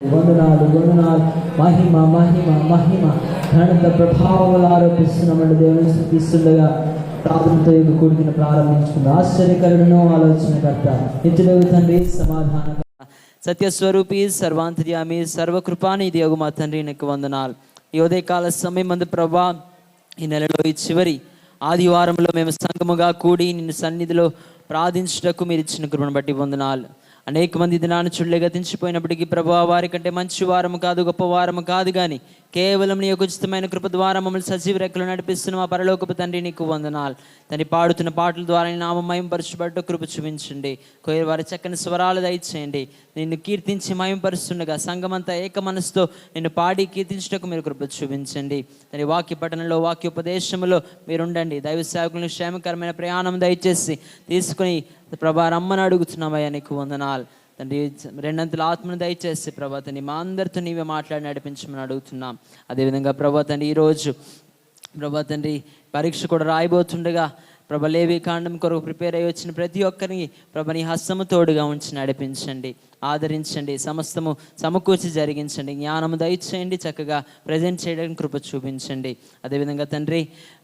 వందనాలు వందనాలు. మహిమ మహిమ మహిమ ఘనత ప్రభావములు ఆరోపిస్తున్నామండి. దేవుని స్తుతిస్తుండగా ప్రార్థనతో కూడిన ప్రారంభించుకుంది. ఆశ్చర్యకరుడును ఆలోచనకర్త నిత్యుడగు తండ్రి సమాధాన సత్యస్వరూపి సర్వాంతర్యామి సర్వకృపానిధి యోగు మా తండ్రి నీకు వందనాలు. ఈ ఉదయకాల సమయం అందు ప్రభా, ఈ నెలలో ఈ చివరి ఆదివారంలో మేము సంఘముగా కూడి నిన్ను సన్నిధిలో ప్రార్థించుటకు మీరు ఇచ్చిన కృపను బట్టి వందనాలు. అనేక మంది దినాన్ని చుళ్ళే గతించిపోయినప్పటికీ ప్రభు వారి కంటే మంచి వారము కాదు, గొప్ప వారము కాదు, కానీ కేవలం నీ యొక్క ఉచితమైన కృప ద్వారా మమ్మల్ని సజీవ రెక్కలు నడిపిస్తున్న మా పరలోకపు తండ్రి నీకు వందనాలు. తండ్రి పాడుతున్న పాటల ద్వారా నీ నామం మహిమపరచబడ్డ కృప చూపించండి. వారి చక్కని స్వరాలు దయచేయండి. నిన్ను కీర్తించి మహిమపరుస్తుండగా సంఘమంతా ఏక మనసుతో నిన్ను పాడి కీర్తించుటకు మీరు కృప చూపించండి. తండ్రి వాక్య పఠనంలో వాక్యోపదేశంలో మీరుండండి. దైవ సేవకులను క్షేమకరమైన ప్రయాణం దయచేసి తీసుకుని ప్రభా రమ్మని అడుగుతున్నామయ్యా నీకు వందనాలు. తండ్రి రెండంతల ఆత్మను దయచేసి ప్రభా తండ్రి మా అందరితో నీవే మాట్లాడి నడిపించమని అడుగుతున్నాం. అదేవిధంగా ప్రభా తండ్రి ఈరోజు ప్రభా తండ్రి పరీక్ష కూడా రాయబోతుండగా ప్రభ లేవి కాండం కొరకు ప్రిపేర్ అయ్యి వచ్చిన ప్రతి ఒక్కరిని ప్రభ నీ హస్తము తోడుగా ఉంచి నడిపించండి, ఆదరించండి, సమస్తము సమకూర్చి జరిగించండి, జ్ఞానము దయచేయండి, చక్కగా ప్రజెంట్ చేయడానికి కృప చూపించండి. అదేవిధంగా తండ్రి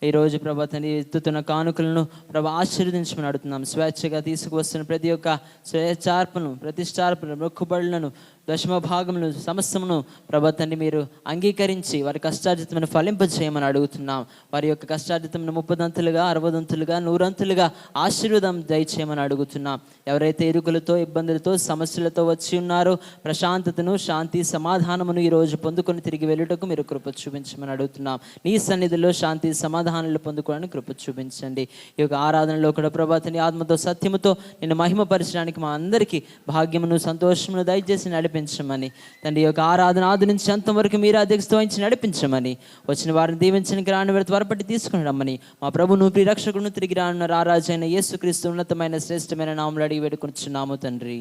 ఈరోజు ప్రభా తండ్రి ఎత్తుతున్న కానుకలను ప్రభా ఆశీర్వదించమని అడుగుతున్నాం. స్వేచ్ఛగా తీసుకువస్తున్న ప్రతి ఒక్క స్వేచ్ఛార్పణను, ప్రతిష్టార్పణ, మొక్కుబడులను, దశమ భాగమును, సమస్తమును ప్రభా తండ్రి మీరు అంగీకరించి వారి కష్టార్జితమును ఫలింపజేయమని అడుగుతున్నాం. వారి యొక్క కష్టార్జితమును 30 60 100 ఆశీర్వాదం దయచేయమని అడుగుతున్నాం. ఎవరైతే ఇరుకులతో, ఇబ్బందులతో, సమస్యలతో వచ్చి ఉన్నారో ప్రశాంతతను, శాంతి, సమాధానమును ఈరోజు పొందుకొని తిరిగి వెళ్ళుటకు మీరు కృప చూపించమని అడుగుతున్నాం. నీ సన్నిధిలో శాంతి సమాధానాలు పొందుకోవడానికి కృప చూపించండి. ఈ యొక్క ఆరాధనలో కూడా ప్రభా తండ్రి ఆత్మతో సత్యముతో నిన్ను మహిమపరచడానికి మా అందరికీ భాగ్యమును, సంతోషమును దయచేసి నడిపించమని తండ్రి యొక్క ఆరాధన ఆది నుంచి అంతం వరకు మీరు అధ్యక్షత వహించి నడిపించమని, వచ్చిన వారిని దీవించడానికి రాని వారి త్వరపట్టి తీసుకుని రమ్మని మా ప్రభును, ప్రియరక్షకులను, తిరిగి రానున్న రారాజైన యేసుక్రీస్తు ఉన్నతమైన శ్రేష్టమైన నామములో అడిగి వేడుకొనుచున్నాము తండ్రి.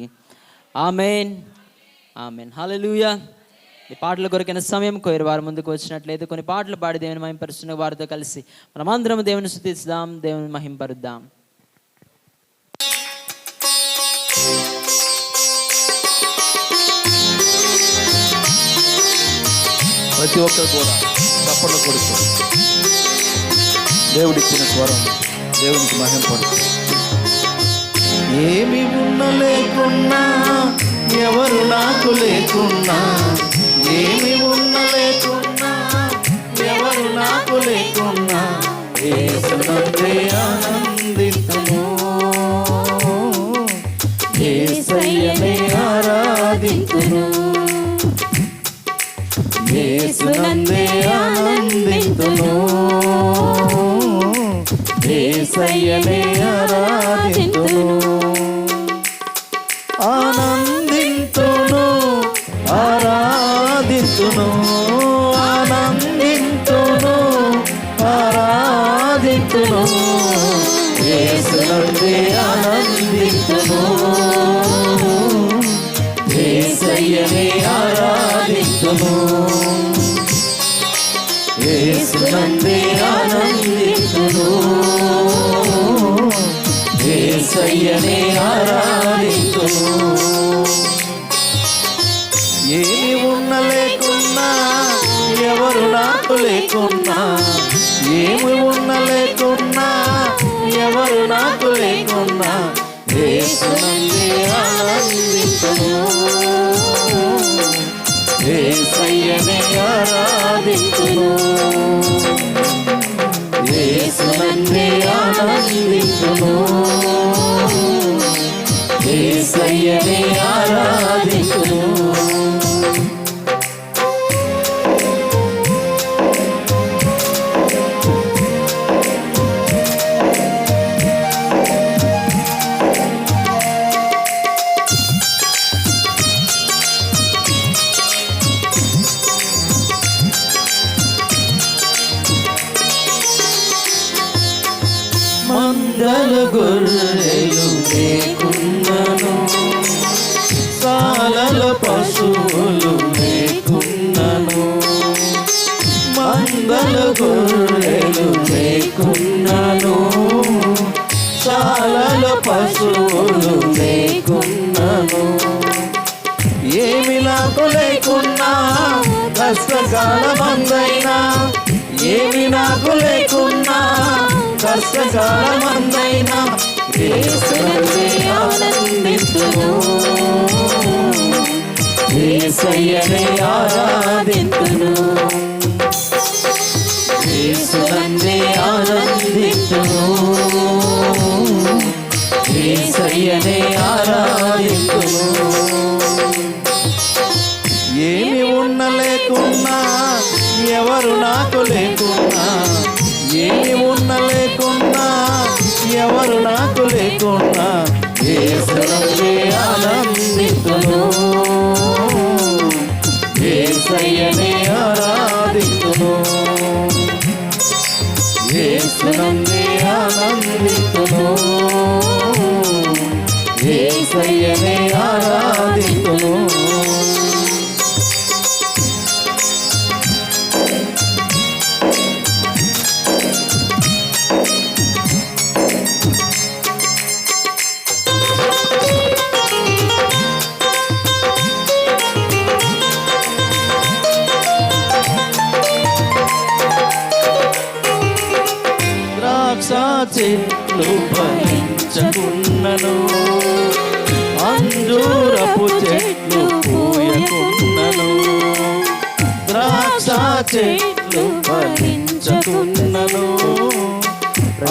ఆమెన్, ఆమెన్, హల్లెలూయా. ఈ పాటల కొరకైన సమయం వారు ముందుకు వచ్చినట్లయితే కొన్ని పాటలు పాడి దేవుని మహింపరుస్తున్న వారితో కలిసి మనమందరం దేవుని స్తుతిద్దాం, దేవుని మహింపరుద్దాం. ప్రతి ఒక్కరు కూడా చప్పట్లు కొడుతూ దేవుడిచ్చిన స్వరం దేవునికి మహింపడుతూ, ఏమి ఉన్న లేకున్నా, ఎవరు నాకు లేకున్నా, ఏమి ఉన్న లేకున్నా, ఎవరు నాకు లేకున్నా, యేసునందే ఆనందితును, యేసయ్యనే ఆరాధితును, యేసునందే ఆనందితును, యేసయ్యనే ఆరాధితును, ఆనందితును, ఆరాధితును, ఆనందితును, ఆరాధితును, యేసునందే ఆనందితును, యేసయ్యనే ఆరాధితును, యేసునందే ఆనందితును, యేసయ్యనే ఆరాధితును. ఏమి ఉన్న లేకున్నా, ఎవరు నాకు లేకున్నా, ఏమి ఉన్న లేకున్నా, ఎవరు నాకు లేకున్నా, యేసునందే ఆనందితును, యేసయ్యనే ఆరాధితును, యేసునందే ఆనందితును, యేసయ్యనే ఆరాధితును. మందల గొర్రెలు లేకున్నను, సాలల పశువులు లేకున్నను, మందల గొర్రెలు లేకున్నను, సాలల పశువులు లేకున్నను, ఏమి నాకు లేక లేకున్నా కష్టకాలమందైనా, ఏమి నాకు లేకున్నా కష్టకాలమందైనా, యేసునందే ఆనందింతును, యేసయ్యనే ఆరాధింతును, యేసునందే ఆనందింతును, యేసయ్యనే ఆరాధింతును. ఏమి ఉన్న లేకున్నా, ఎవరు నాకు లేకున్నా, ఏమి ఉన్న లేకున్నా, ఎవరు నాకు లేకున్నా, యేసునందే ఆనందింతును, యేసయ్యనే ఆరాధింతును, యేసునందే ఆనందింతును, యేసయ్యనే ఆరాధింతును. చెట్లు ఫలించకున్నను, అంజూరపు చెట్లు పూయకున్నను, ద్రాక్ష చెట్లు ఫలించకున్నను,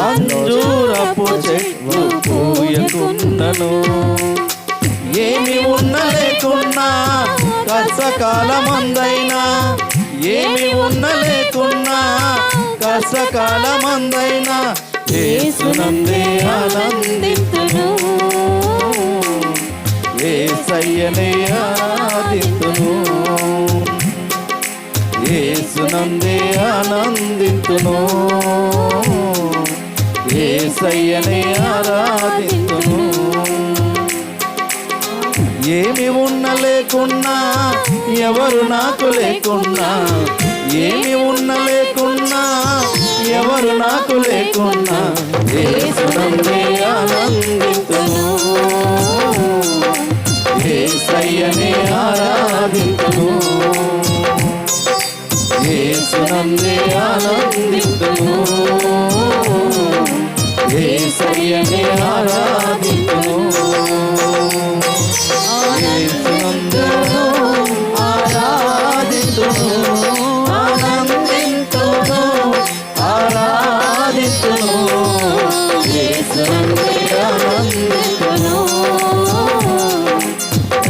అంజూరపు చెట్లు పూయకున్నను, ఏమి ఉన్న లేకున్నా కష్టకాలమందైనా, ఏమి ఉన్న లేకున్నా కష్టకాలమందైనా, యేసునందే ఆనందింతును, యేసయ్యనే ఆరాధింతును, యేసునందే ఆనందింతును, యేసయ్యనే ఆరాధింతును. ఏమి ఉన్న లేకున్నా, ఎవరు నాకు లేకున్నా, ఏమి ఉన్న లేకున్నా, ఎవరు నాకు లేకున్నా, యేసునందే ఆనందింతును, యేసయ్యనే ఆరాధింతును, యేసునందే ఆనందింతును, యేసయ్యనే ఆరాధింతును, యేసునందే ఆరాధింతును, ఆనందింతును, ఆరాధింతును, యేసునందే ఆనందింతును,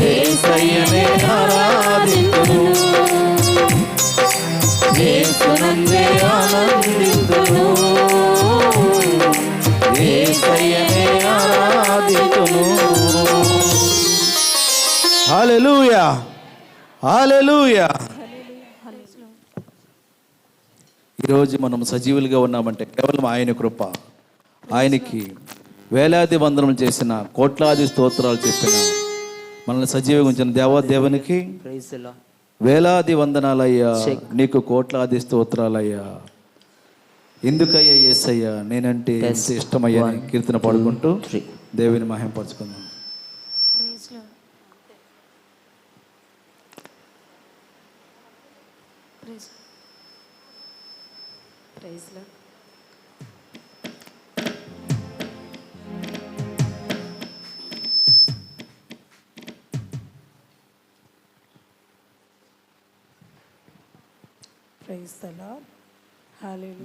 యేసయ్యనే ఆరాధింతును, యేసునందే ఆనందింతును, యేసయ్యనే ఆరాధింతును. హల్లెలూయా, హల్లెలూయా. ఈరోజు మనం సజీవులుగా ఉన్నామంటే కేవలం ఆయన కృప. ఆయనకి వేలాది వందనలు చేసిన, కోట్లాది స్తోత్రాలు చెప్పిన, మనల్ని సజీవంగా ఉంచిన దేవునికి వేలాది వందనాలయ్యా, నీకు కోట్లాది స్తోత్రాలయ్యా. ఎందుకయ్యా యేసయ్యా నేనంటే ఎంత ఇష్టమయ్యా కీర్తన పాడుకుంటూ దేవుని మహిమపరచుకుందాం.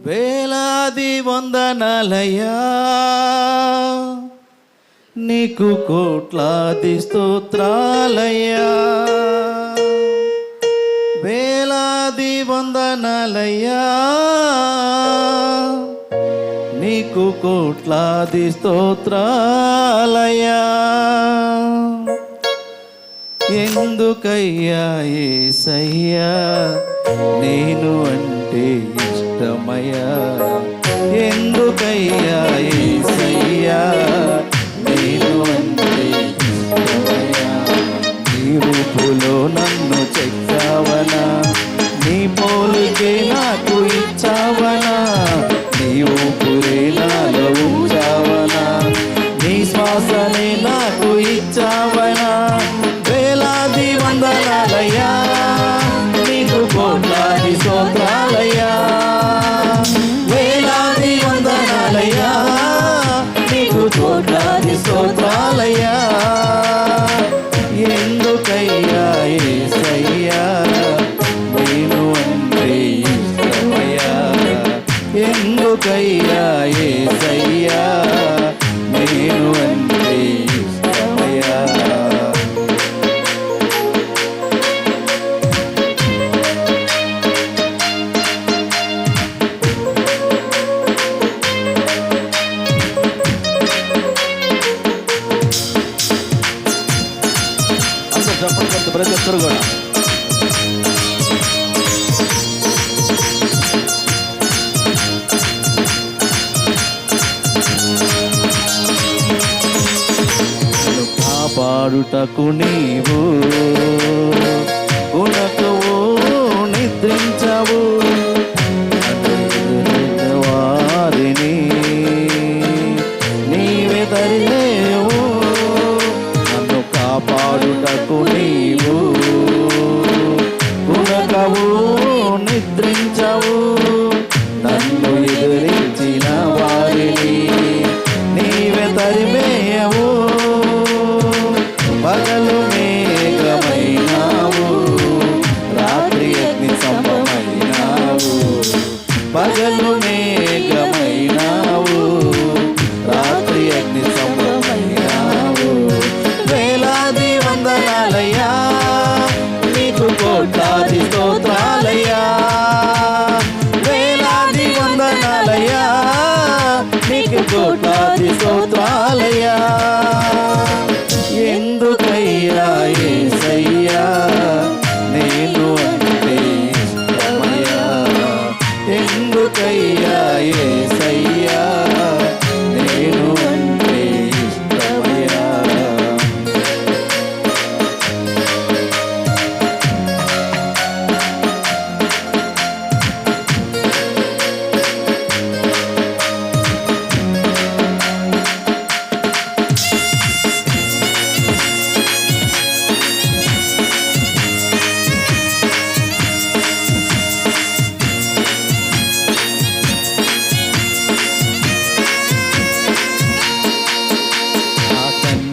వేలాది వందనాలయ్యా, నీకు కోట్లాది స్తోత్రాలయ్యా, వేలాది వందనాలయ్యా, నీకు కోట్లాది స్తోత్రాలయ్యా. ఎందుకయ్యా యేసయ్యా నేను అంటే ఇష్టమయ్యా, ఎందుకయ్యా యేసయ్యా నేను అంటే ఇష్టమయ్యా. నీ రూపులో నన్ను చెక్కావనా, నీ పోలికే నాకు ఇచ్చావనా, నీ ఊపిరే నాలో ఉంచావనా, నీ శ్వాసనే నాకు ఇచ్చావనా. వేలాది వందనాలయ్యా, కాపాడుటకు నీవు ఉనకువు నిద్రించవు వారిని నీవే తరిలేవు నన్ను కాపాడుటకు నీవు ఉనకవు నిద్రించవు నన్ను ఎదిరించిన వారిని నీవే తరిమేయవు పగలు మేఘమైనావు రాత్రి అగ్ని స్తంభమైనావు పగలు మేఘమైనావు రాత్రి అగ్ని స్తంభమైనావు వేలాది వందనాలయ్యా నీకు కోట్లాది స్తోత్రాలయ్యా వేలాది వందనాలయ్యా నీకు కోట్లాది స్తోత్రాలయ్యా ఎందుకయ్యా యేసయ్యా నేను అంటే ఇష్టమయ్యా ఎందుకయ్యా యేసయ్యా నేను అంటే ఇష్టమయ్యా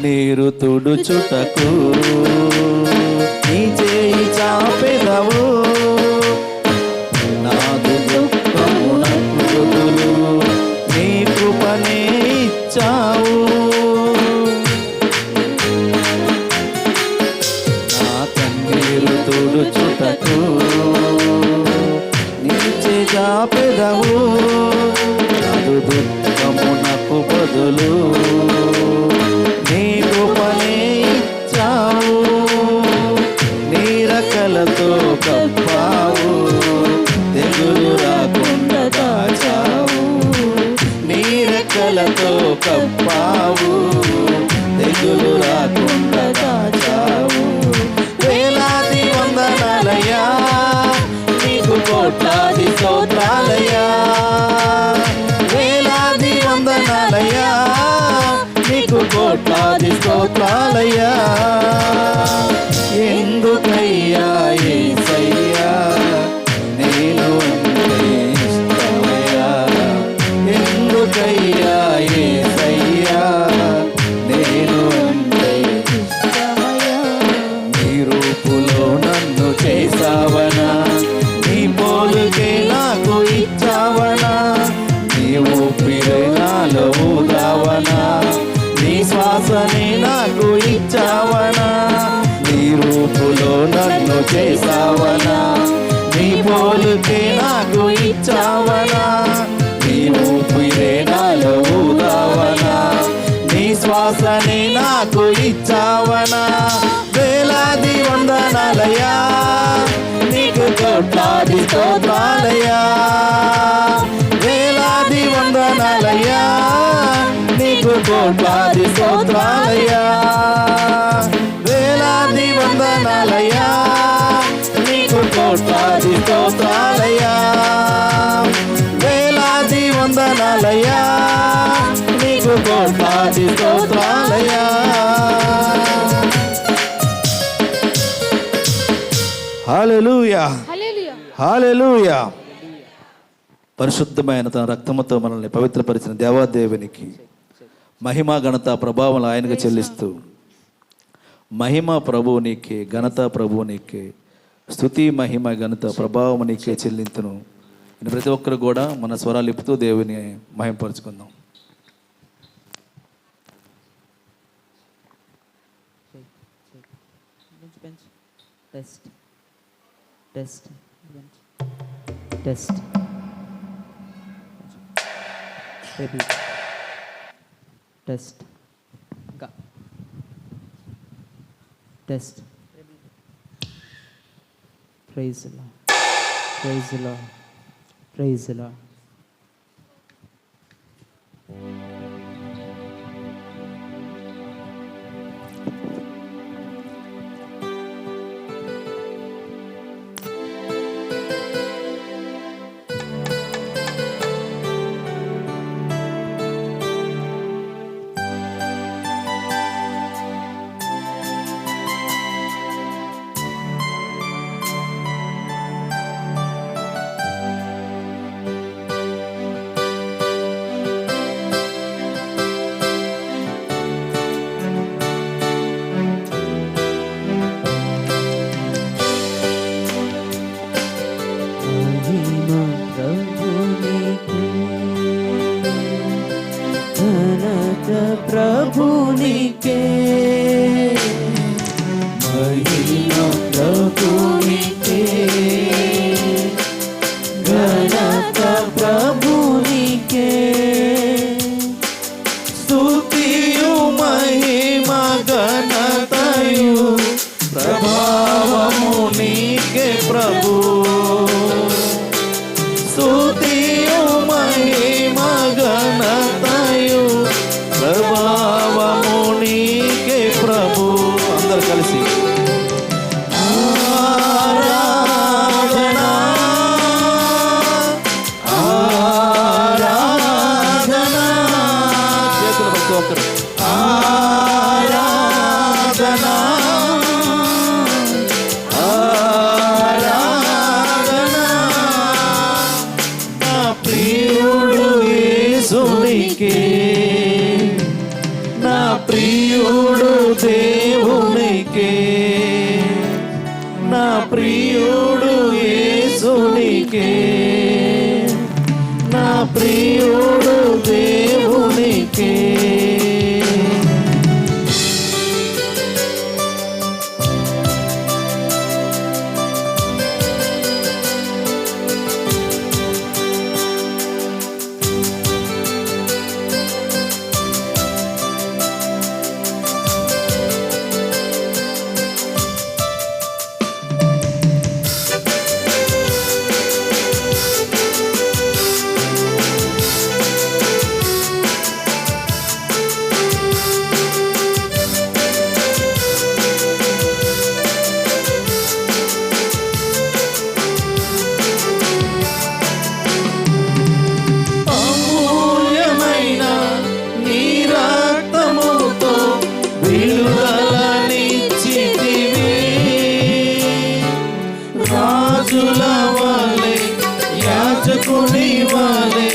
నీరు తుడుచుటకు నీ చేయి చాపెదవు నాదు దుఃఖమునకు బదులు నీ కృపనే ఇచ్చావు నా కన్నీరు తుడుచుటకు నీ చేయి చాపెదవు నాదు దుఃఖమునకు బదులు నీ కృపనే ఇచ్చావు నీ రెక్కలతో కప్పావు తెగులు రాకుండా దాచావు నీ రెక్కలతో కప్పావు తెగులు రాకుండా దాచావు వేలాది వందనాలయ్యా నీకు కోట్లాది స్తోత్రాలయ్యా వేలాది వందనాలయ్యా నీకు కోట్లాది స్తోత్రాలయ్యా ఎందుకయ్యా యేసయ్యా నేను అంటే ఇష్టమయ్యా ఎందుకయ్యా యేసయ్యా నేను అంటే ఇష్టమయ్యా నీ రూపులో నన్ను చేసావనా నీ పోలుకే నాకు ఇచ్చావనా నీ ఊపిరి నాలో ఊదావనా నీ శ్వాసనే నాకు ఇచ్చావనా నీ రూపులో నన్ను చేసావనా నీ పోలుకే నాకు ఇచ్చావనా నీ ఊపిరే నాలో ఊదావనా నీ శ్వాసనే నాకు ఇచ్చావనా వేలాది వందనాలయ్యా నీకు కోట్లాది స్తోత్రాలయ్యా వేలాది వందనాలయ్యా నీకు కోట్లాది స్తోత్రాలయ్యా వేలాది వందనాలయ్యా నీకు కోట్లాది స్తోత్రాలయ్యా వేలాది వందనాలయ్యా నీకు కోట్లాది స్తోత్రాలయ్యా హల్లెలూయా హల్లెలూయా పరిశుద్ధమైన తన రక్తముతో మనల్ని పవిత్రపరిచిన దేవాదేవునికి మహిమ ఘనత ప్రభావం ఆయనకు చెల్లిస్తూ మహిమ ప్రభువు నీకే ఘనత ప్రభువు నీకే స్తుతి మహిమ ఘనత ప్రభావం నీకే చెల్లింతును. ప్రతి ఒక్కరు కూడా మన స్వరాలు ఇప్పుతూ దేవుని మహిమపరుచుకుందాం. Test test test repeat test ఇంకా టెస్ట్ ప్రైజ్ లా ప్రైజ్ లా ప్రైజ్ లా ప్రభు. స్తుతియు మహిమ ఘనతయు ప్రభావము నీకే ప్రభు. అందరు కలిసి ఆరాధనా ఆరాధనా. చేతులు పట్టుకో ఒకరు. ఆరాధనా ఆరాధనా. నా ప్రియుడు యేసునికే, నా ప్రియుడు దేవునికే, నా ప్రియుడు యేసునికే, నా ప్రియుడు దేవునికే. అమూల్యమైన నీ రక్తముతో విడుదలనిచ్చితివి. రాజుల వలె యాజకుని వలె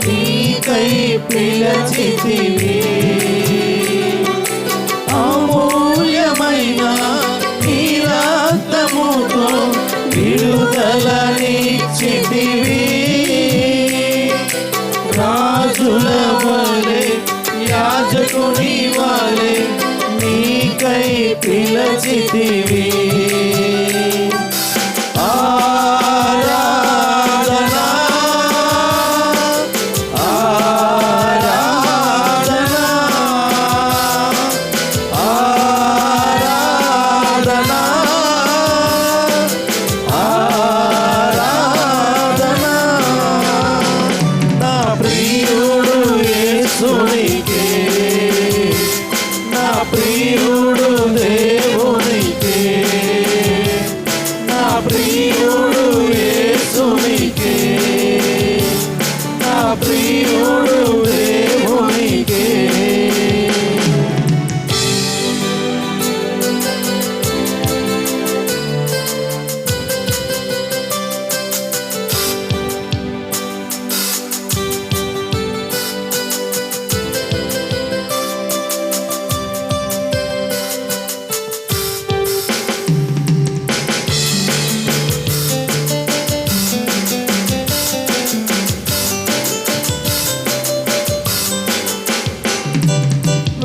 నీకై పిలచితివి. అమూల్యమైన నీ రక్తముతో విడుదలనిచ్చితివి. రాజుల వలె యాజకుని వలె నీకై పిలచితివి. ఆరాధనా ఆరాధనా ఆరాధనా ఆరాధనా. నా ప్రియుడు యేసునికే, నా ప్రియుడు దేవునికే, నా ప్రియుడు యేసునికే, నా ప్రియుడు దేవునికే.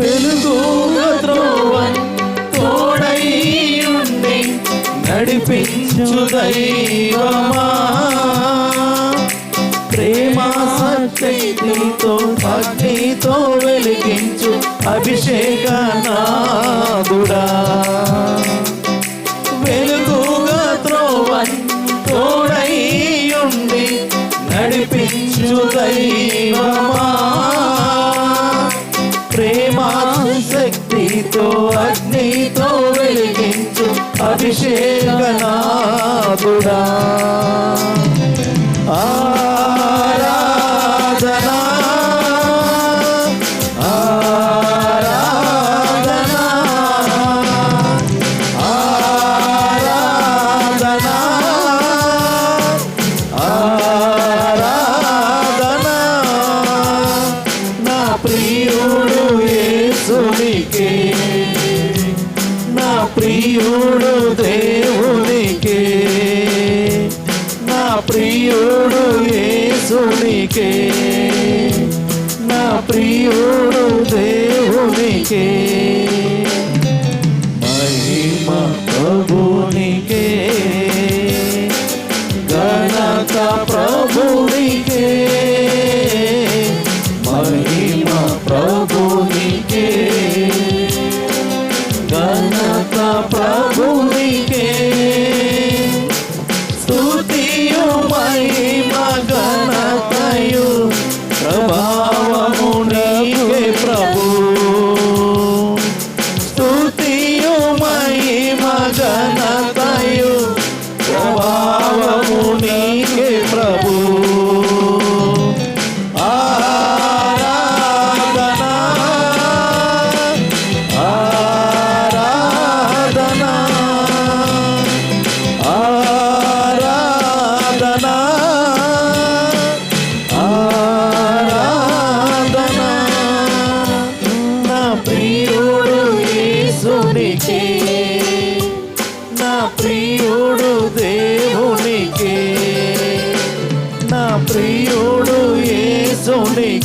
వెలుగుగా త్రోవన్ తోడైయుండి నడిపించు దైవమా. ప్రేమ సత్యతో అగ్నితో వెలిగించు అభిషేక నాదుడా. వెలుగుగా త్రోవన్ తోడైయుండి నడిపించు దైవమా. ప్రేమా శక్తితో అగ్నితో వెలిగించు అభిషేక నాదుడా. ఆరాధనా ఆరాధనా ఆరాధనా ఆరాధనా. నా ప్రియుడు యేసునికే, నా ప్రియుడు దేవునికే, నా ప్రియుడు యేసునికే, నా ప్రియుడు దేవునికే. మహిమ ప్రభునికే, ఘనత ప్రభునికే, మహిమ ప్రభునికే, ఘనత ప్రభునికే,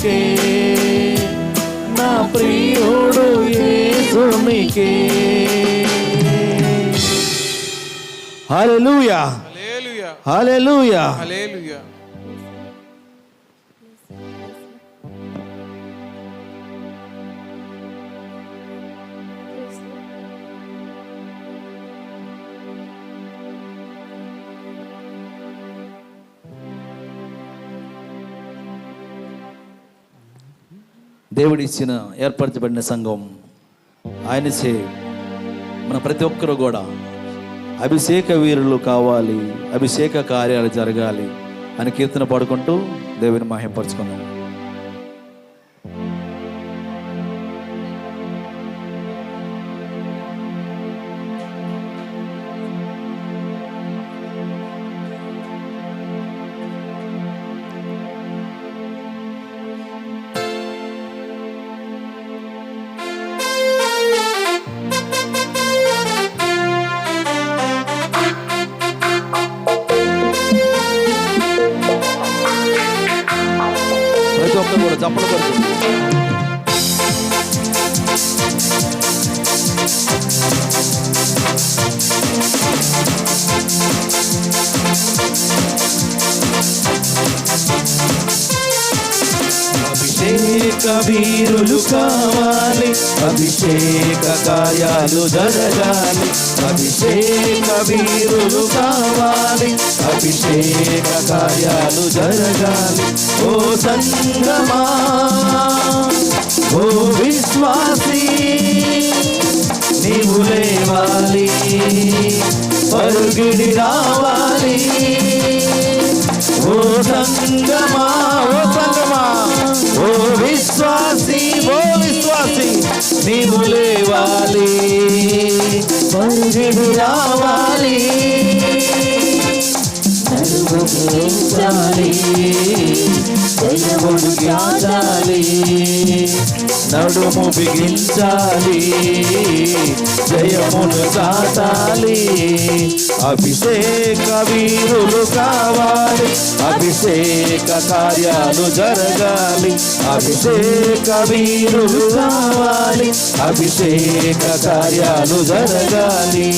నీకే, నా ప్రియుడు యేసునికే. హల్లెలూయా, హల్లెలూయా, హల్లెలూయా. హల్లెలూయా. దేవుడిచ్చిన ఏర్పరచబడిన సంఘం ఆయనచే మన ప్రతి ఒక్కరు కూడా అభిషేక వీరులు కావాలి, అభిషేక కార్యాలు జరగాలి అని కీర్తన పాడుకుంటూ దేవుని మహిమపరచుకున్నాం. ప్రతి ఒక్కరు కూడా చప్పలు కొడుతుంది. అభిషేక వీరులు కావాలి, అభిషేక కార్యాలు జరగాలి. అభిషేక వీరులు కావాలి, అభిషేక కార్యాలు జరగాలి. ఓ సంగమా, ఓ విశ్వాసీ, నీవు లేవాలి, పరుగిడి రావాలి. ఓ సంగమా, ఓ సంగమా, ఓ విశ్వాసీ, ఓ విశ్వాసీ, నీవు లేవాలి, పరుగిడి రావాలి. నడుముచాలి, జయమును గాచాలి, నడుము బిగించాలి, జయమును చాటాలి. అభిషేక వీరులు కావాలి, అభిషేక కార్యాలు జరగాలి. అభిషేక వీరులు కావాలి, అభిషేక కార్యాలు జరగాలి.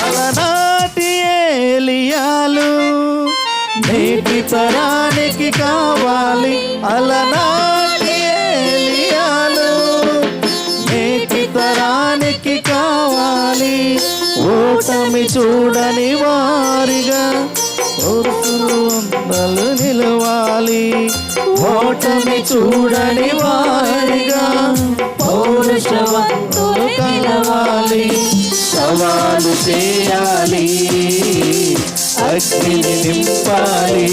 అలనాటి ఏలియాలు నేటి తరానికి కావాలి. అలనాటి ఏలియాలు నేటి తరానికి కావాలి. ఓటమి చూడని వారిగా వందలు నిలవాలి. ఓటమి చూడని వారిగా పౌరుషవంతులు కలవాలి. సవాలు చేయాలి, అగ్నిని నింపాలి.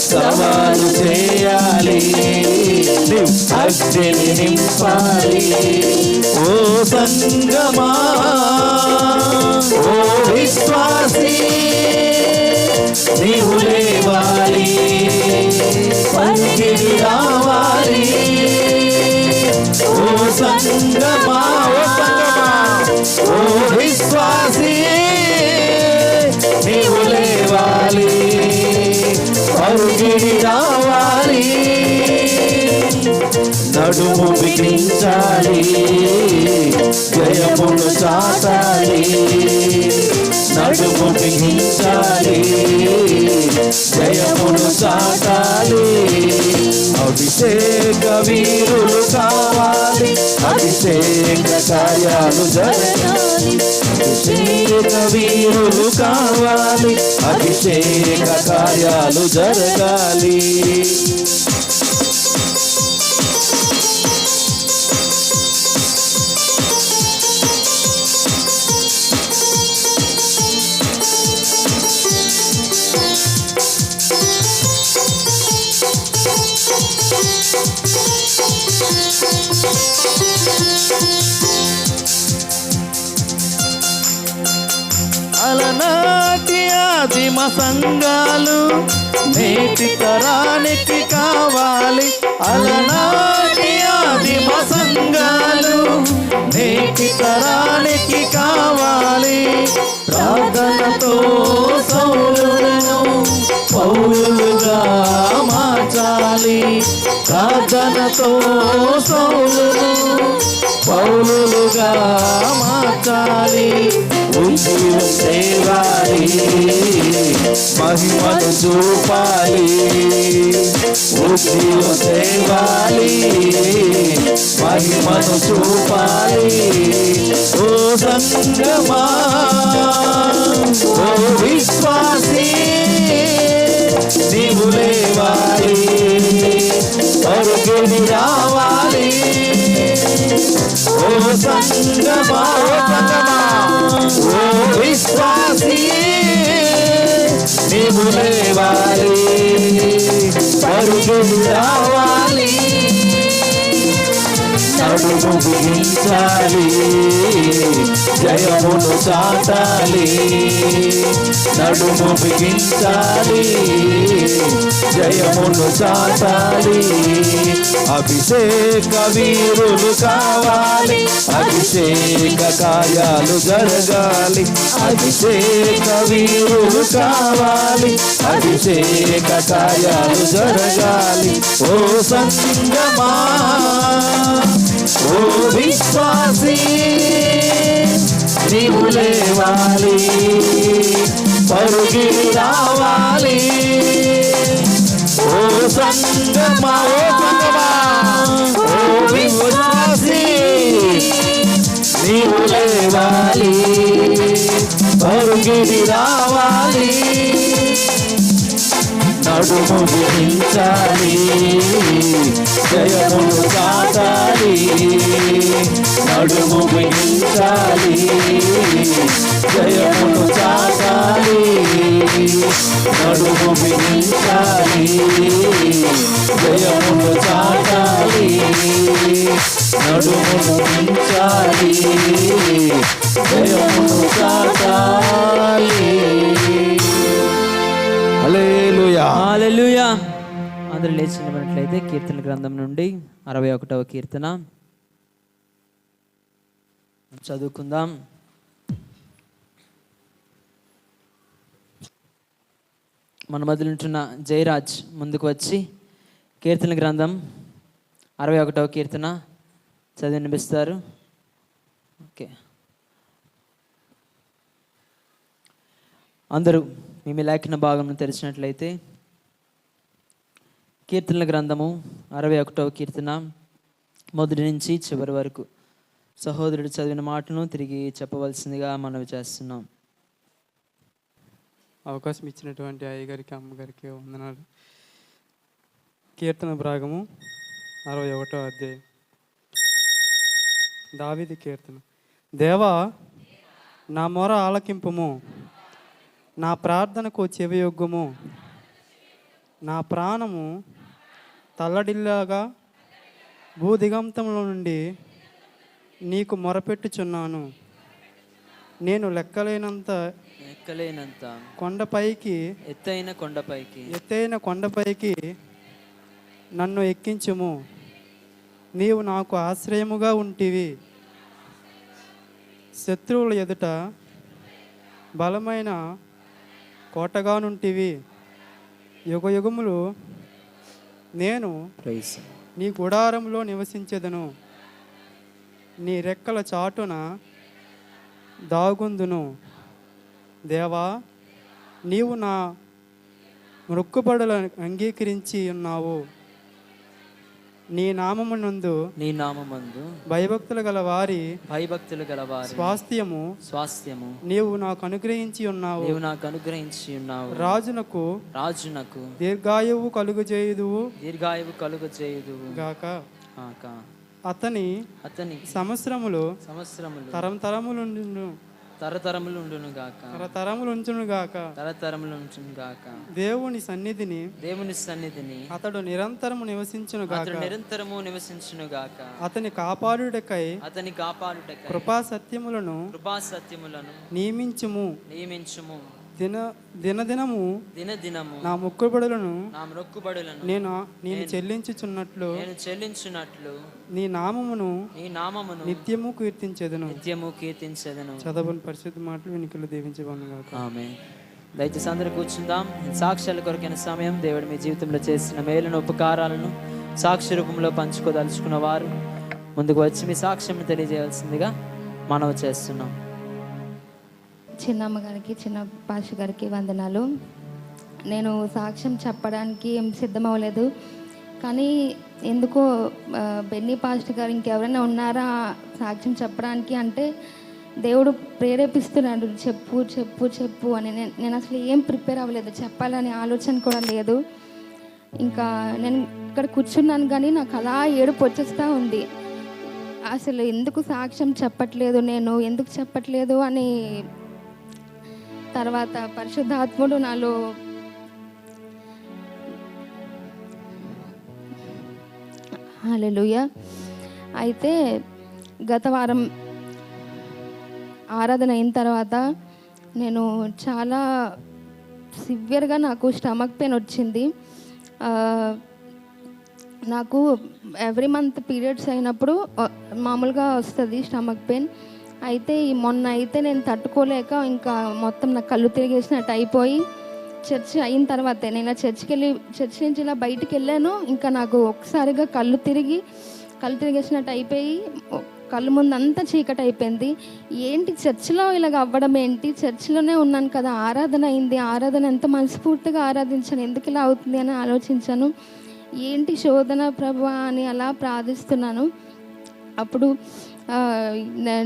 సవాలు చేయాలి, అగ్నిని నింపాలి. ఓ సంగమా, ఓ విశ్వాసీ, నీవు లేవాలి, పరుగిడి రావాలి. ఓ సంగమా, ఓ సంగమా, ఓ విశ్వాసీ, నీవు లేవాలి, పరుగిడి రావాలి. నడుము బిగించాలి, జయమును చాటాలి. నడుము బిగించాలి, జయమును చాటాలి. అభిషేక వీరులు కావాలి, అభిషేక కార్యాలు జరగాలి. అభిషేక వీరులు కావాలి, అభిషేక కార్యాలు జరగాలి. అలనాటి ఆదిమ సంఘాలు నేటి తరానికి కావాలి. అలనాటి ఆదిమ సంఘాలు నేటి తరానికి కావాలి. ప్రార్థనతో సౌలులను పౌలులుగా మార్చాలి. ప్రార్థనతో సౌలును పౌలులుగా మార్చాలి. ఉద్యోగం తేవాలి, మహిమను చూపాలి. ఉద్యోగం తేవాలి, మహిమను చూపాలి. ఓ సంగమా, ఓ విశ్వాసీ, నీవు లేవాలి, పరుగిని రావాలి. ఓ సంగమా, ఓ విశ్వాసీ, నీవు లేవాలి, పరుగిని రావాలి. నడుము బిగించాలి, జయమును చాటాలి. నడుము బిగించాలి, జయమును చాటాలి. అభిషేక వీరులు కావాలి, అభిషేక కార్యాలు జరగాలి. అభిషేక వీరులు కావాలి, అభిషేక కార్యాలు జరగాలి. ఓ సంగమా, ఓ విశ్వాసీ, నీవు లేవాలి, పరుగిని రావాలి. ఓ సంగమా, ఓ విశ్వాసీ, నీవు లేవాలి, పరుగిని రావాలి. నడుము బిగించాలి, జయమును చాటాలి. నడుము బిగించాలి, జయమును చాటాలి. నడుము బిగించాలి, జయమును చాటాలి. నడుమును బిగించాలి, జయమును చాటాలి. హల్లెలూయా, హల్లెలూయా. అందరూ లేచి నిలబడినట్లయితే కీర్తన గ్రంథం నుండి 61వ కీర్తన చదువుకుందాం. మన మధ్యలో ఉంటున్న జయరాజ్ ముందుకు వచ్చి కీర్తన గ్రంథం 61వ కీర్తన చదివి వినిపిస్తారు. ఓకే, అందరూ మీ లేఖన భాగంను తెరిచినట్లయితే కీర్తనల గ్రంథము 61వ కీర్తన మొదటి నుంచి చివరి వరకు సహోదరుడు చదివిన మాటను తిరిగి చెప్పవలసిందిగా మనవి చేస్తున్నాం. అవకాశం ఇచ్చినటువంటి అయ్యగారికి, అమ్మగారికి వందనాలు. కీర్తన భాగము 61వ అధ్యాయం. దావీదు కీర్తన. దేవా, నా మొర ఆలకింపుము, నా ప్రార్థనకు చెవియొగ్గుము. నా ప్రాణము తల్లడిల్లాగా భూదిగంతముల నుండి నీకు మొరపెట్టుచున్నాను. నేను లెక్కలేనంత కొండపైకి ఎత్తైన కొండపైకి నన్ను ఎక్కించుము. నీవు నాకు ఆశ్రయముగా ఉంటివి. శత్రువుల ఎదుట బలమైన కోటగానుంటివి. యుగయుగములు నేను నీ గుడారంలో నివసించెదను. నీ రెక్కల చాటున దాగుందును. దేవా, నీవు నా మొక్కుబడులను అంగీకరించి ఉన్నావు. నీ నామమునందు భయభక్తులు గల వారి స్వాస్థ్యము నీవు నాకు అనుగ్రహించి ఉన్నావు. రాజునకు దీర్ఘాయువు కలుగజేయుదువు గాక. అతని సంవత్సరములు తరతరములు ఉండును గాక. తరతరములు ఉంచును గాక. తరతరములు ఉంచును గాక. దేవుని సన్నిధిని అతడు నిరంతరము నివసించును గాక. నిరంతరము నివసించును గాక. అతని కాపాడుటకై కృపా సత్యములను నియమించుము. దినదినము నా మొక్కుబడులను నేను చెల్లించుచున్నట్లు నీ నామమును నిత్యము కీర్తించెదను. చదవని పరిశుద్ధ మాటలు వెనుకలు దీవించబడును గాక. ఆమేన్. దయచేసి అందరూ కూర్చుందాం. సాక్ష్యాల కొరకైన సమయం. దేవుడు మీ జీవితంలో చేసిన మేలును ఉపకారాలను సాక్షి రూపంలో పంచుకోదలుచుకున్న వారు ముందుకు వచ్చి మీ సాక్ష్యం తెలియజేయాల్సిందిగా మనవి చేస్తున్నాం. చిన్నమ్మ గారికి, చిన్న పాష గారికి వందనాలు. నేను సాక్ష్యం చెప్పడానికి ఏం సిద్ధమవ్వలేదు, కానీ ఎందుకో బెన్నీ పాస్టర్ గారు ఇంకెవరైనా ఉన్నారా సాక్ష్యం చెప్పడానికి అంటే దేవుడు ప్రేరేపిస్తున్నాడు, చెప్పు చెప్పు చెప్పు అని. నేను అసలు ఏం ప్రిపేర్ అవ్వలేదు, చెప్పాలనే ఆలోచన కూడా లేదు. ఇంకా నేను ఇక్కడ కూర్చున్నాను కానీ నాకు అలా ఏడుపు వచ్చేస్తూ ఉంది. అసలు ఎందుకు సాక్ష్యం చెప్పట్లేదు, నేను ఎందుకు చెప్పట్లేదు అని. తర్వాత పరిశుద్ధాత్ముడు నాలో హల్లెలూయా. అయితే గత వారం ఆరాధన అయిన తర్వాత నేను చాలా సివియర్గా నాకు స్టమక్ పెయిన్ వచ్చింది. నాకు ఎవ్రీ మంత్ పీరియడ్స్ అయినప్పుడు మామూలుగా వస్తుంది స్టమక్ పెయిన్. అయితే ఈ మొన్న అయితే నేను తట్టుకోలేక ఇంకా మొత్తం నాకు కళ్ళు తిరిగేసినట్టు అయిపోయి, చర్చ్ అయిన తర్వాతే నేను చర్చ్ నుంచి ఇలా బయటికి వెళ్ళాను. ఇంకా నాకు ఒకసారిగా కళ్ళు తిరిగేసినట్టు అయిపోయి కళ్ళు ముందు అంతా చీకటి అయిపోయింది. ఏంటి చర్చిలో ఇలాగ అవ్వడం ఏంటి, చర్చిలోనే ఉన్నాను కదా, ఆరాధన అయింది, ఆరాధన ఎంత మనస్ఫూర్తిగా ఆరాధించాను, ఎందుకు ఇలా అవుతుంది అని ఆలోచించాను. ఏంటి శోధన ప్రభువా అని అలా ప్రార్థిస్తున్నాను. అప్పుడు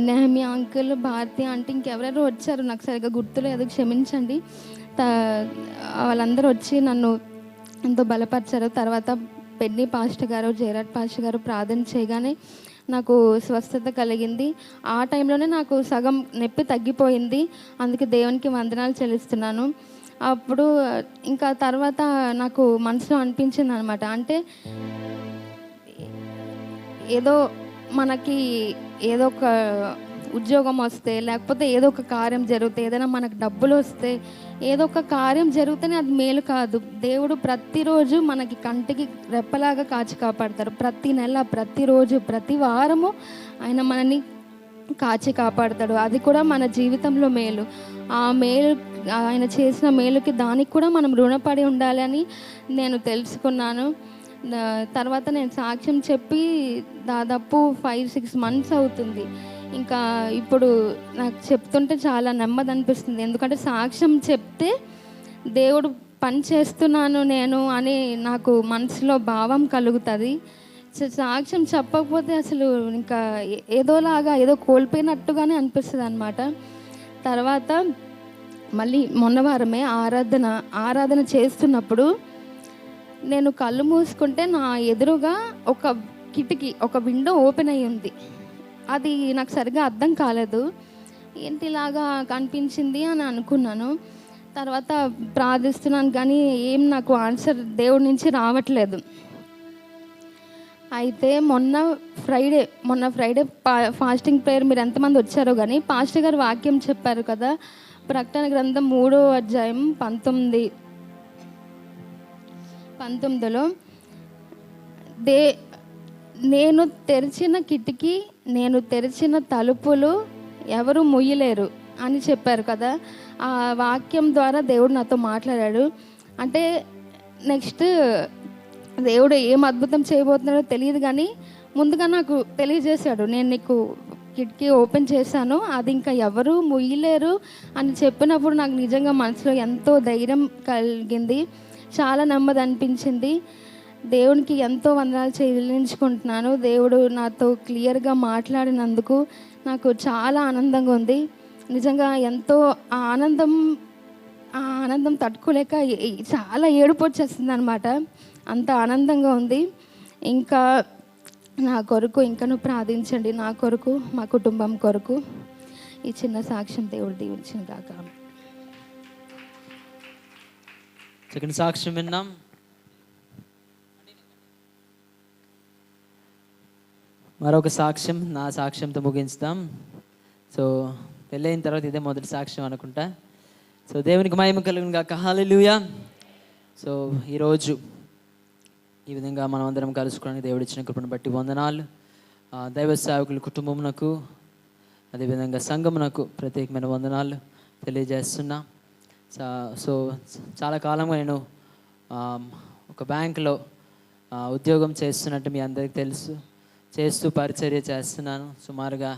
నెహమియా అంకుల్, భారతి ఆంటీ, ఇంకెవరెవరో వచ్చారు, నాకు సరిగ్గా గుర్తులేదు, క్షమించండి. వాళ్ళందరూ వచ్చి నన్ను ఎంతో బలపరిచారు. తర్వాత బెన్నీ పాస్టర్ గారు, జయరాజ్ పాస్టర్ గారు ప్రార్థన చేయగానే నాకు స్వస్థత కలిగింది. ఆ టైంలోనే నాకు సగం నొప్పి తగ్గిపోయింది. అందుకే దేవునికి వందనాలు చెల్లిస్తున్నాను. అప్పుడు ఇంకా తర్వాత నాకు మనసులో అనిపించింది అనమాట, అంటే ఏదో మనకి ఏదో ఒక ఉద్యోగం వస్తే, లేకపోతే ఏదో ఒక కార్యం జరిగితే, ఏదైనా మనకు డబ్బులు వస్తే, ఏదో ఒక కార్యం జరిగితేనే అది మేలు కాదు. దేవుడు ప్రతిరోజు మనకి కంటికి రెప్పలాగా కాచి కాపాడతారు. ప్రతి నెల, ప్రతిరోజు, ప్రతి వారము ఆయన మనని కాచి కాపాడతాడు. అది కూడా మన జీవితంలో మేలు. ఆ మేలు, ఆయన చేసిన మేలుకి దానికి కూడా మనం రుణపడి ఉండాలని నేను తెలుసుకున్నాను. తర్వాత నేను సాక్ష్యం చెప్పి దాదాపు 5-6 months అవుతుంది. ఇంకా ఇప్పుడు నాకు చెప్తుంటే చాలా నెమ్మది అనిపిస్తుంది. ఎందుకంటే సాక్ష్యం చెప్తే దేవుడు పని చేస్తున్నాను నేను అని నాకు మనసులో భావం కలుగుతుంది. సాక్ష్యం చెప్పకపోతే అసలు ఇంకా ఏదోలాగా ఏదో కోల్పోయినట్టుగానే అనిపిస్తుంది అనమాట. తర్వాత మళ్ళీ మొన్న వారమే ఆరాధన చేస్తున్నప్పుడు నేను కళ్ళు మూసుకుంటే నా ఎదురుగా ఒక కిటికీ, ఒక విండో ఓపెన్ అయ్యి ఉంది. అది నాకు సరిగా అర్థం కాలేదు, ఏంటిలాగా కనిపించింది అని అనుకున్నాను. తర్వాత ప్రార్థిస్తున్నాను కానీ ఏం నాకు ఆన్సర్ దేవుడి నుంచి రావట్లేదు. అయితే మొన్న ఫ్రైడే ఫాస్టింగ్ ప్రేయర్ మీరు ఎంతమంది వచ్చారో కానీ పాస్టర్ గారు వాక్యం చెప్పారు కదా, ప్రకటన గ్రంథం 3వ అధ్యాయం 19లో నేను తెరిచిన కిటికీ, నేను తెరిచిన తలుపులు ఎవరు ముయ్యలేరు అని చెప్పారు కదా. ఆ వాక్యం ద్వారా దేవుడు నాతో మాట్లాడాడు. అంటే నెక్స్ట్ దేవుడు ఏం అద్భుతం చేయబోతున్నాడో తెలియదు కానీ ముందుగా నాకు తెలియజేశాడు, నేను నీకు కిటికీ ఓపెన్ చేశాను, అది ఇంకా ఎవరు ముయ్యలేరు అని చెప్పినప్పుడు నాకు నిజంగా మనసులో ఎంతో ధైర్యం కలిగింది, చాలా నెమ్మది అనిపించింది. దేవునికి ఎంతో వందనాలు చెల్లించుకుంటున్నాను. దేవుడు నాతో క్లియర్గా మాట్లాడినందుకు నాకు చాలా ఆనందంగా ఉంది. నిజంగా ఎంతో ఆనందం తట్టుకోలేక చాలా ఏడుపు వచ్చేస్తుంది అనమాట, అంత ఆనందంగా ఉంది. ఇంకా నా కొరకు ఇంకను ప్రార్థించండి, నా కొరకు, మా కుటుంబం కొరకు. ఈ చిన్న సాక్ష్యం దేవుడు దీవించిన గాక. సెకండ్ సాక్ష్యం విన్నాం. మరొక సాక్ష్యం, నా సాక్ష్యంతో ముగించుదాం. సో పెళ్ళైన తర్వాత ఇదే మొదటి సాక్ష్యం అనుకుంటా. సో దేవునికి మహిమ కలుగును గాక. హల్లెలూయా. సో ఈరోజు ఈ విధంగా మనం అందరం కలుసుకోవడానికి దేవుడు ఇచ్చిన కృపను బట్టి వందనాలు. దైవ సేవకుల కుటుంబమునకు, అదేవిధంగా సంఘమునకు ప్రత్యేకమైన వందనాలు తెలియజేస్తున్నా. సో చాలా కాలంగా నేను ఒక బ్యాంకులో ఉద్యోగం చేస్తున్నట్టు మీ అందరికీ తెలుసు. చేస్తూ పరిచర్య చేస్తున్నాను. సుమారుగా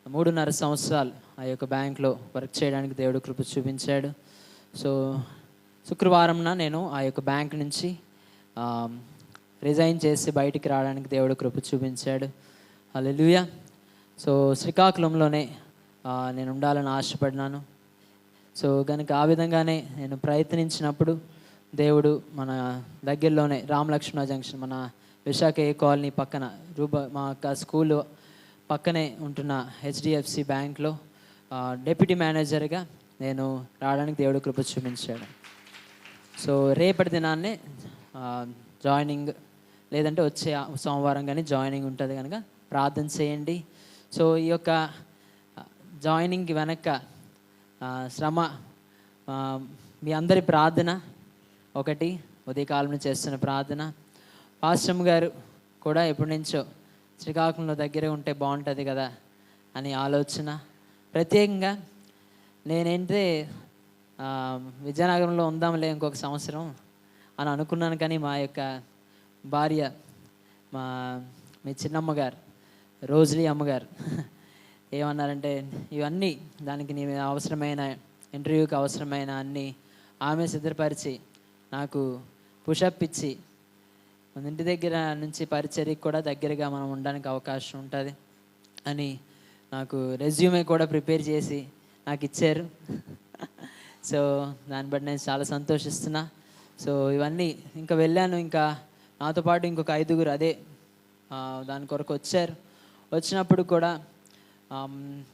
3.5 సంవత్సరాలు ఆ యొక్క బ్యాంక్లో వర్క్ చేయడానికి దేవుడు కృప చూపించాడు. సో శుక్రవారంన నేను ఆ యొక్క బ్యాంక్ నుంచి రిజైన్ చేసి బయటికి రావడానికి దేవుడు కృప చూపించాడు. హల్లెలూయా. సో శ్రీకాకుళంలోనే నేను ఉండాలని ఆశపడినాను. సో కనుక ఆ విధంగానే నేను ప్రయత్నించినప్పుడు దేవుడు మన దగ్గరలోనే రామలక్ష్మణ జంక్షన్, మన విశాఖ ఏ కాలనీ పక్కన మా యొక్క స్కూల్ పక్కనే ఉంటున్న HDFC బ్యాంక్లో డెప్యూటీ మేనేజర్గా నేను రావడానికి దేవుడు కృప చూపించాడు. సో రేపటి దినాన్నే జాయినింగ్, లేదంటే వచ్చే సోమవారం కానీ జాయినింగ్ ఉంటుంది కనుక ప్రార్థన చేయండి. సో ఈ యొక్క జాయినింగ్ వెనక శ్రమ, మీ అందరి ప్రార్థన ఒకటి, ఉదయకాలంలో చేస్తున్న ప్రార్థన. పాస్టమ్ గారు కూడా ఎప్పటి నుంచో శ్రీకాకుళంలో దగ్గర ఉంటే బాగుంటుంది కదా అని ఆలోచన. ప్రత్యేకంగా నేనంటే విజయనగరంలో ఉందాంలే ఇంకొక సంవత్సరం అని అనుకున్నాను. కానీ మా యొక్క భార్య, మీ చిన్నమ్మగారు, రోజులీ అమ్మగారు ఏమన్నారంటే, ఇవన్నీ దానికి నీ అవసరమైన ఇంటర్వ్యూకి అవసరమైన అన్నీ ఆమె సిద్ధపరిచి నాకు పుషప్ ఇచ్చి మన ఇంటి దగ్గర నుంచి పరిచర్యకి కూడా దగ్గరగా మనం ఉండడానికి అవకాశం ఉంటుంది అని నాకు రెజ్యూమే కూడా ప్రిపేర్ చేసి నాకు ఇచ్చారు. సో దాన్ని బట్టి నేను చాలా సంతోషిస్తున్నా. సో ఇవన్నీ ఇంకా వెళ్ళాను. ఇంకా నాతో పాటు ఇంకొక 5గురు అదే దాని కొరకు వచ్చారు. వచ్చినప్పుడు కూడా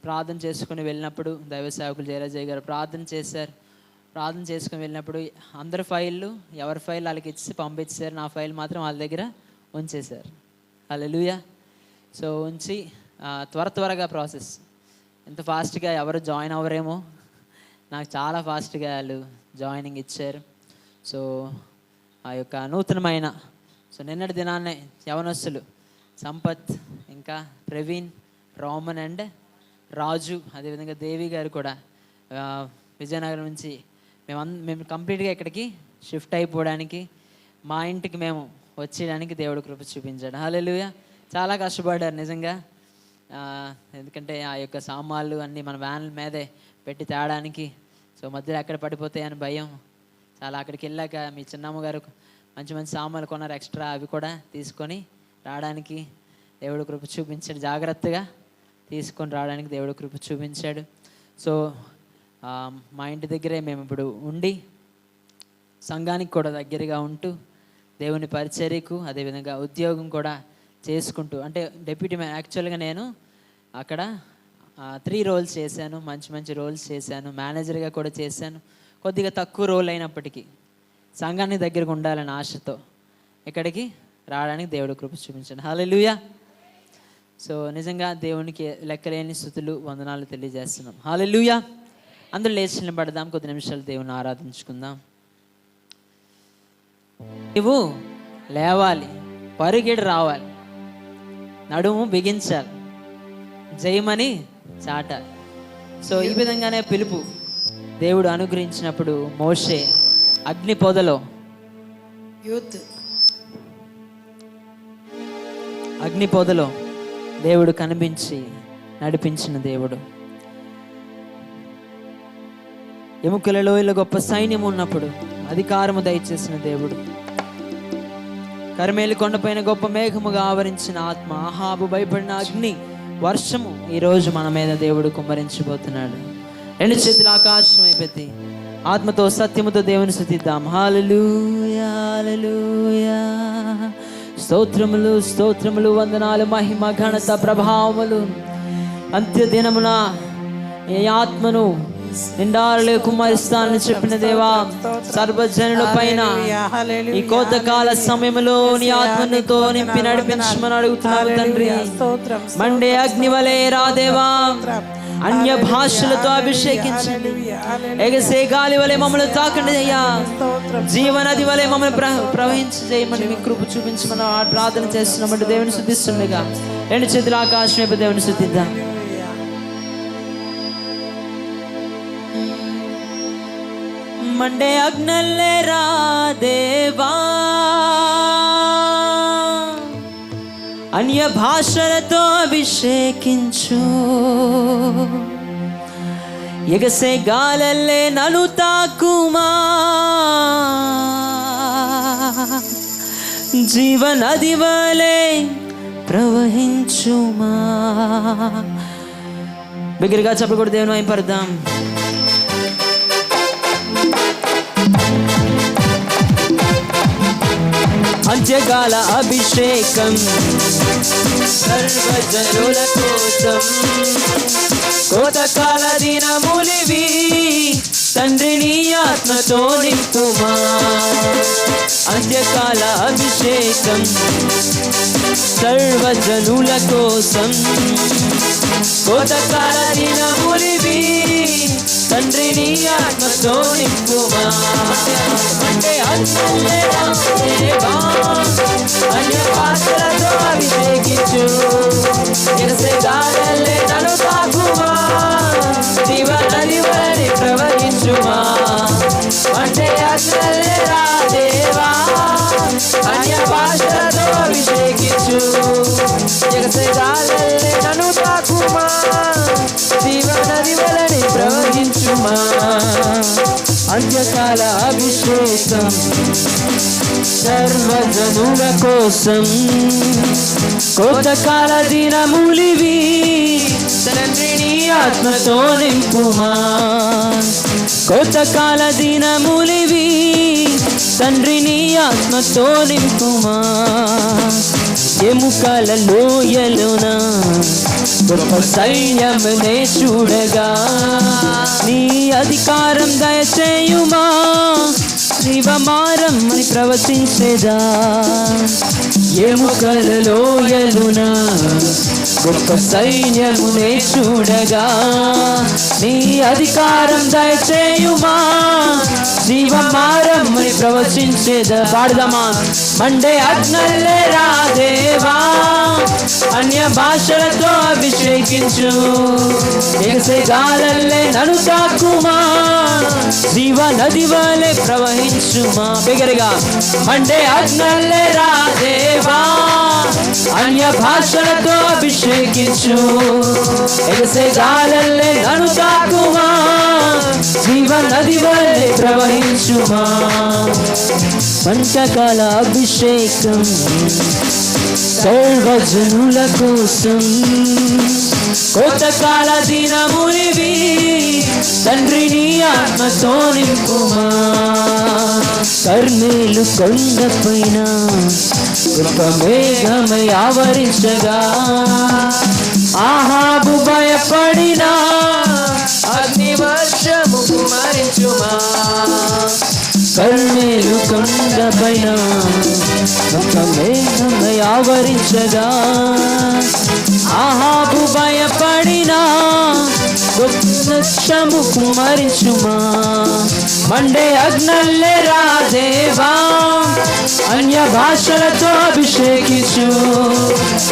ప్రార్థన చేసుకుని వెళ్ళినప్పుడు దైవ సేవకులు జయరాజయ్య గారు ప్రార్థన చేశారు. ప్రార్థన చేసుకుని వెళ్ళినప్పుడు అందరి ఫైళ్ళు ఎవరి ఫైల్ వాళ్ళకి ఇచ్చి పంపించారు. నా ఫైల్ మాత్రం వాళ్ళ దగ్గర ఉంచేశారు. హల్లెలూయా. సో ఉంచి త్వరగా ప్రాసెస్, ఎంత ఫాస్ట్గా ఎవరు జాయిన్ అవ్వరేమో, నాకు చాలా ఫాస్ట్గా వాళ్ళు జాయినింగ్ ఇచ్చారు. సో ఆ యొక్క నూతనమైన, సో నిన్నటి దినాన్నే యవనస్తులు సంపత్, ఇంకా ప్రవీణ్, రోమన్ అండ్ రాజు, అదేవిధంగా దేవి గారు కూడా విజయనగరం నుంచి మేము కంప్లీట్గా ఇక్కడికి షిఫ్ట్ అయిపోవడానికి, మా ఇంటికి మేము వచ్చేయడానికి దేవుడు కృప చూపించాడు. హల్లెలూయా. చాలా కష్టపడ్డారు నిజంగా. ఎందుకంటే ఆ యొక్క సామాన్లు అన్నీ మన వ్యాన్ల మీదే పెట్టి తేడానికి, సో మధ్యలో ఎక్కడ పడిపోతాయని భయం. చాలా అక్కడికి వెళ్ళాక మీ చిన్నమ్మ గారు మంచి మంచి సామాన్లు కొన్నారు ఎక్స్ట్రా, అవి కూడా తీసుకొని రావడానికి దేవుడు కృప చూపించాడు. జాగ్రత్తగా తీసుకొని రావడానికి దేవుడు కృప చూపించాడు. సో మా ఇంటి దగ్గరే మేము ఇప్పుడు ఉండి సంఘానికి కూడా దగ్గరగా ఉంటూ దేవుని పరిచర్యకు, అదేవిధంగా ఉద్యోగం కూడా చేసుకుంటూ, అంటే డెప్యూటీ యాక్చువల్గా నేను అక్కడ 3 రోల్స్ చేశాను, మంచి రోల్స్ చేశాను, మేనేజర్గా కూడా చేశాను. కొద్దిగా తక్కువ రోల్ అయినప్పటికీ సంఘానికి దగ్గరకు ఉండాలని ఆశతో ఇక్కడికి రావడానికి దేవుడు కృప చూపించాడు. హల్లెలూయా. సో నిజంగా దేవునికి లెక్కలేని స్తుతులు, వందనాలు తెలియజేస్తున్నాం. హల్లెలూయా. అందరూ లేచి నిలబడదాం, కొద్ది నిమిషాలు దేవుని ఆరాధించుకుందాం. నువ్వు లేవాలి, పరుగెడు రావాలి, నడుము బిగించాలి, జయమని చాటాలి. సో ఈ విధంగానే పిలుపు దేవుడు అనుగ్రహించినప్పుడు మోషే అగ్ని పొదలో దేవుడు కనిపించి నడిపించిన దేవుడు. ఎముకల లోయలో గొప్ప సైన్యం ఉన్నప్పుడు అధికారము దయచేసిన దేవుడు. కర్మేలు కొండపైన గొప్ప మేఘముగా ఆవరించిన ఆత్మ, ఆహాబు భయపడిన అగ్ని వర్షము ఈరోజు మన మీద దేవుడు కుమ్మరించబోతున్నాడు. 2 చేతులు ఆకాశం అయిపోయి ఆత్మతో సత్యముతో దేవుని స్తుతిద్దాం. హల్లెలూయా, హల్లెలూయా. స్తోత్రములు, స్తోత్రములు, వందనాలు, మహిమ, ఘనత, ప్రభావములు అంత్య దినమున ఈ ఆత్మను నిండారులే కుమ్మరిస్తానని చెప్పిన దేవా, సర్వజనుల పైన ఈ కోతకాల సమయంలో నీ ఆత్మతో నింపి నడిపించమని అడుగుతున్నావు తండ్రి. మండే అగ్ని వలె రా దేవా, అన్య భాషలతో అభిషేకించండి. ఎగసే గాలి వలె మమ్మల్ని తాకండి అయ్యా, జీవనది వలె మమ్మల్ని ప్రవహించి చేయమని మీ కృప చూపించమని ప్రార్థన చేస్తున్నామంటే దేవుని శుద్ధిస్తుండగా రెండు చేతుల ఆకాశం వైపు దేవుని శుద్ధిద్దాం. మండే అగ్నల్లే రా దేవా, అన్య భాషలతో అభిషేకించు. ఎగసే గాలల్లే నన్ను తాకుమా, జీవనది వలె ప్రవహించుమా. బిగ్గరగా చెప్పలు కూడా దేవుని వైపడదాం. అంత్యకాల అభిషేకం సర్వజనుల కోసం, కోతకాల దినములివి తండ్రి నీ ఆత్మతో నింపుమా. అంత్యకాల అభిషేకం సర్వజనుల కోసం, కోతకాల దినములివి తండ్రి నీ ఆత్మతో నింపుమా. అంటే అన్య భాషలతో అభిషేకించు. ఎగసే గాలల్లే నన్ను తాకుమా, జీవనది వలె ప్రవహించుమా. అంటే అగ్నల్లే రా దేవా, అన్య భాషలతో అభిషేకించు. ఎగసే గాలల్లే నన్ను తాకుమా, జీవనది వలె ప్రవహించుమా. అంత్యకాల అభిషేకం సర్వజనుల కోసం, కోతకాల దినములివి తండ్రి నీ ఆత్మతో నింపుమా. కోతకాల దినములివి తండ్రి నీ ఆత్మతో నింపుమా. ఎముకల లోయలున గొప్ప సైన్యమునే చూడగా, నీ అధికారం దయచేయుమా. జీవమారం అని ప్రవచించేదా. ఎముకల లోయలున గొప్ప సైన్యమునే చూడగా, నీ అధికారం దయచేయుమా. జీవమారం అని ప్రవచించేదా. పాడదామా. మండే అగ్నల్లే రా దేవా, అన్య భాషలతో అభిషేకించు. ఎగసే గాలల్లే నన్ను తాకుమా, జీవనది వలె ప్రవహించుమా. బిగ్గరగా. మండే అగ్నల్లే రా దేవా, అన్య భాషలతో అభిషేకించు. ఎగసే గాలల్లే నన్ను తాకుమా, జీవనది వలె ప్రవహించుమా. పంచకాల అభిషేకం సర్వజనుల కోసం, కోతకాల దినములివి తండ్రి నీ ఆత్మతో నింపుమా. కర్మేలు కొండపైన గొప్ప మేఘమై ఆవరించగా, ఆహాబు భయపడిన అగ్ని వర్షము కుమరించుమా. కర్మేలు కొండపైన గొప్ప మేఘమై ఆవరించగా, ఆహాబు భయపడిన వృక్షము కుమరించుమా. మండే అగ్నల్లే రా దేవా, అన్య భాషలతో అభిషేకించు.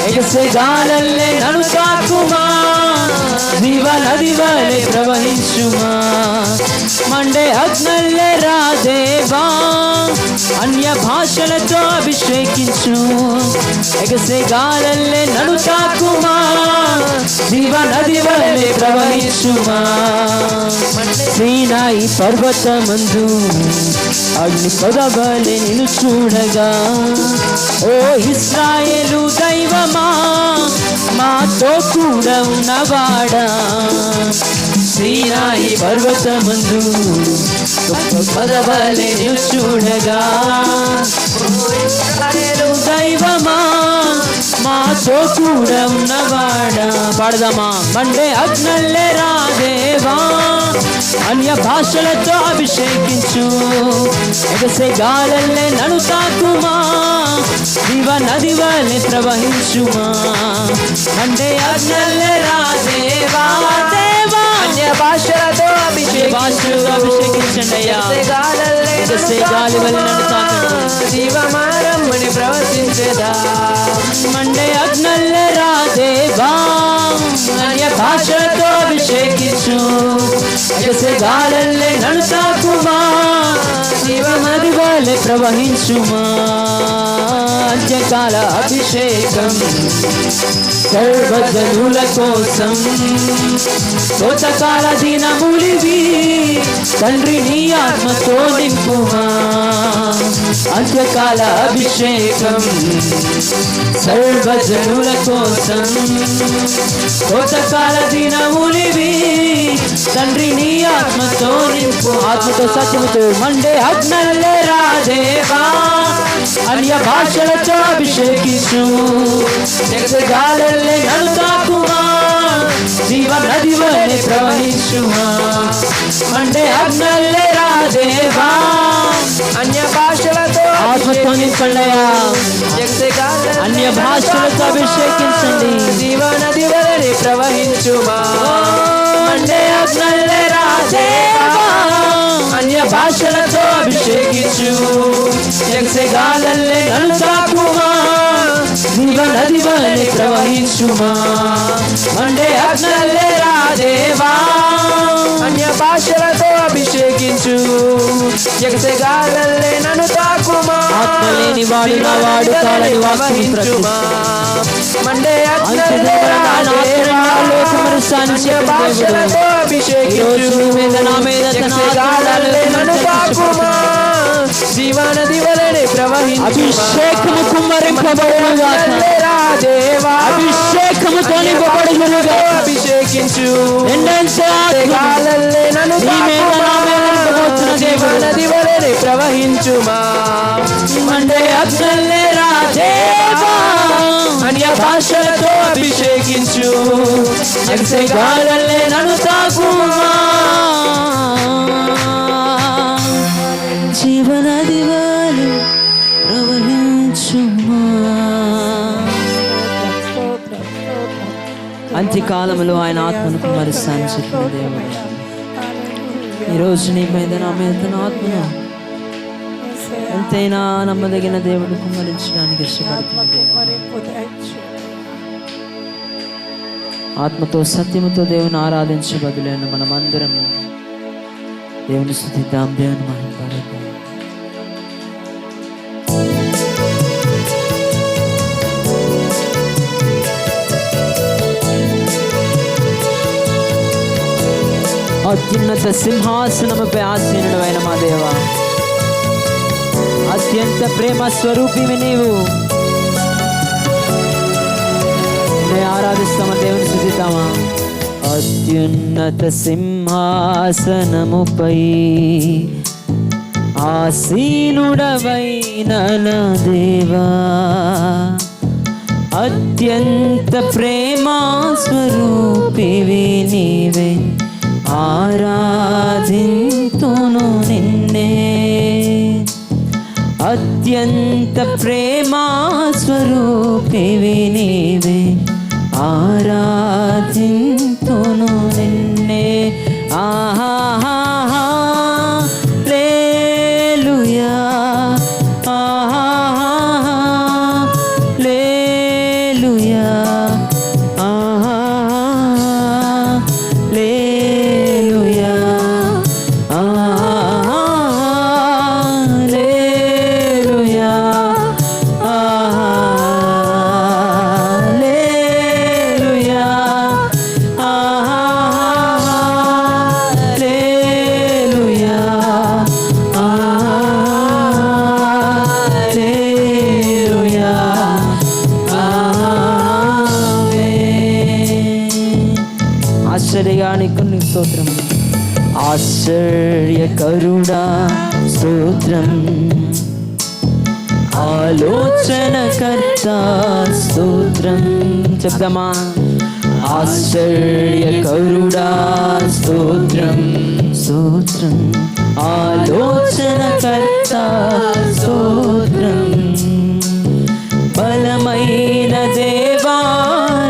ఎగసే గాలల్లే నన్ను తాకుమా, జీవనది వలె ప్రవహించుమా. మండే అగ్నల్లే రా దేవా, అన్య భాషలతో అభిషేకించు. ఎగసే గాలల్లే నన్ను తాకుమా, జీవనది వలె ప్రవహించుమా. సీనాయి పర్వతమందు అగ్ని పొదవలె నిన్ను చూడగా, ఓ ఇశ్రాయేలు దైవమా, మాతో కూడా ఉన్నవాడా. సీనాయి పర్వతమందు పొదవలె నిన్ను చూడగా, ఓ ఇశ్రాయేలు దైవమా, మా నాతో కూడా ఉన్నవాడా. పాడదామా? మండే అగ్నల్లే రాదేవా, అన్య భాషలతో అభిషేకించు, ఎగసే గాలల్లే నన్ను తాకుమా, జీవ నది వలె ప్రవహించుమా. మండే అగ్నల్లే రాదేవా, దేవా అన్య భాషలతో అభిషేకించండి అయ్యా. ఎగసే గాలి వలె నన్ను తాకండి, జీవమారమ్మని ప్రవచించేదా. మండే అగ్నల్లే రాదేవా, అన్య భాషలతో అభిషేకించు, ఎగసే గాలల్లే నన్ను తాకుమా, జీవనది వలె ప్రవహించుమా. అంత్యకాల అభిషేకం సర్వజనుల కోసం, కోతకాల దినములివి తండ్రి నీ ఆత్మతో నింపుమా. అంత్యకాల అభిషేకం సర్వజనుల కోసం, కోతకాల దినములివి తండ్రి నీ ఆత్మతో నింపు. ఆత్మతో సత్యముతో మండే అగ్నల్లే రాదేవా, అన్య భాషలతో అభిషేకించు, జగదగాలల్లే నన్ను తాకుమా, జీవ నది వలె ప్రవహించుమా. మండే అగ్నల్లే రాదేవా, అన్య భాషలతో ఆత్మతో నింపండియా. అన్య భాషలతో అభిషేకించండి, జీవ నది వలె ప్రవహించుమా. మండే అగ్నల్లే రాదేవా, అన్య భాషలతో అభిషేకించు, గాలల్లే నన్ను తాకుమా, జీవ నది వలె ప్రవహించుమా. మండే అగ్నల్లే రాదేవా, అన్య భాషలతో అభిషేకించు, గాలల్లే నన్ను తాకుమా, ఆత్మలేని వాడు నా వాడు కాలని ప్రవహించుమా. మండే అగ్నల్లే రాదేవా, అన్య భాషలతో అభిషేకించు, గాలల్లే నన్ను తాకుమా, జీవనది వలె ప్రవహించు. అభిషేకము కుమ్మరింపబడునుగా, అభిషేకముతో నింపబడునుగా. అభిషేకించు, గాలల్లే నన్ను జీవనది వలె ప్రవహించుమా. మండే అగ్నల్లే రాదేవా, అన్య భాషలతో అభిషేకించు, గాలల్లే నన్ను తాకుమా, జీవనది వలె ప్రవహించుమా. అంత్యకాలంలో ఆయన ఆత్మను కుమ్మరిస్తాను చెప్పిన దేవుడు, ఈరోజు నీ మీద నా మీద నా ఆత్మను ఎంతైనా నమ్మదగిన దేవుడు కుమ్మరించడానికి ఇష్టపడుతుంది. ఆత్మతో సత్యముతో దేవుని ఆరాధించే బదులైన మనం అందరం దేవుని స్తుతిద్దాం, దేవుని మహిమపరుద్దాం. అత్యున్నత సింహాసనముపై ఆసీనుడైన మా దేవా, అత్యంత ప్రేమ స్వరూపివి నీవు. ఆరాధిస్తామా, దేవుని స్తుతిద్దామా. అత్యున్నత సింహాసనముపై ఆసీనుడవైన నా దేవా, అత్యంత ప్రేమా స్వరూపివి నీవే, ఆరాధింతును నిన్నే. అత్యంత ప్రేమా స్వరూపివి నీవే, ఆరాధింతును నిన్నే. ఆహా హల్లెలూయా, ఆహా హల్లెలూయా, ఆహా హల్లెలూయా, ఆహా హల్లెలూయా, ఆహా హల్లెలూయా, ఆహా హల్లెలూయా, ఆహా హల్లెలూయా, ఆమేన్. ఆశ్చర్యగానికి నీ స్తోత్రం, ఆశ్చర్యకరుడా స్తోత్రం, ఆలోచనకర్త స్తోత్రం. చెప్దామా? ఆశ్చర్యకరుడా స్తోత్రం స్తోత్రం. ఆలోచనకర్త స్తోత్రం. బలమైన దేవా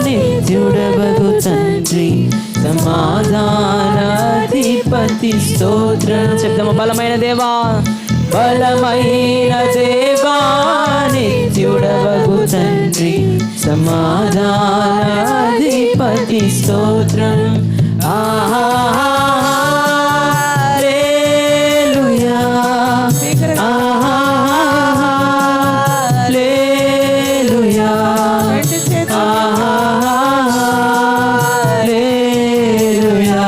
నిత్యుడవగు తండ్రి సమాధానాధిపతి స్తోత్రం. చెప్దామా? బలమైన దేవా, బలమైన దేవా నిత్యుడవగు తండ్రి సమాధానాధిపతి స్తోత్రం. హల్లెలూయా, హల్లెలూయా, హల్లెలూయా, హల్లెలూయా,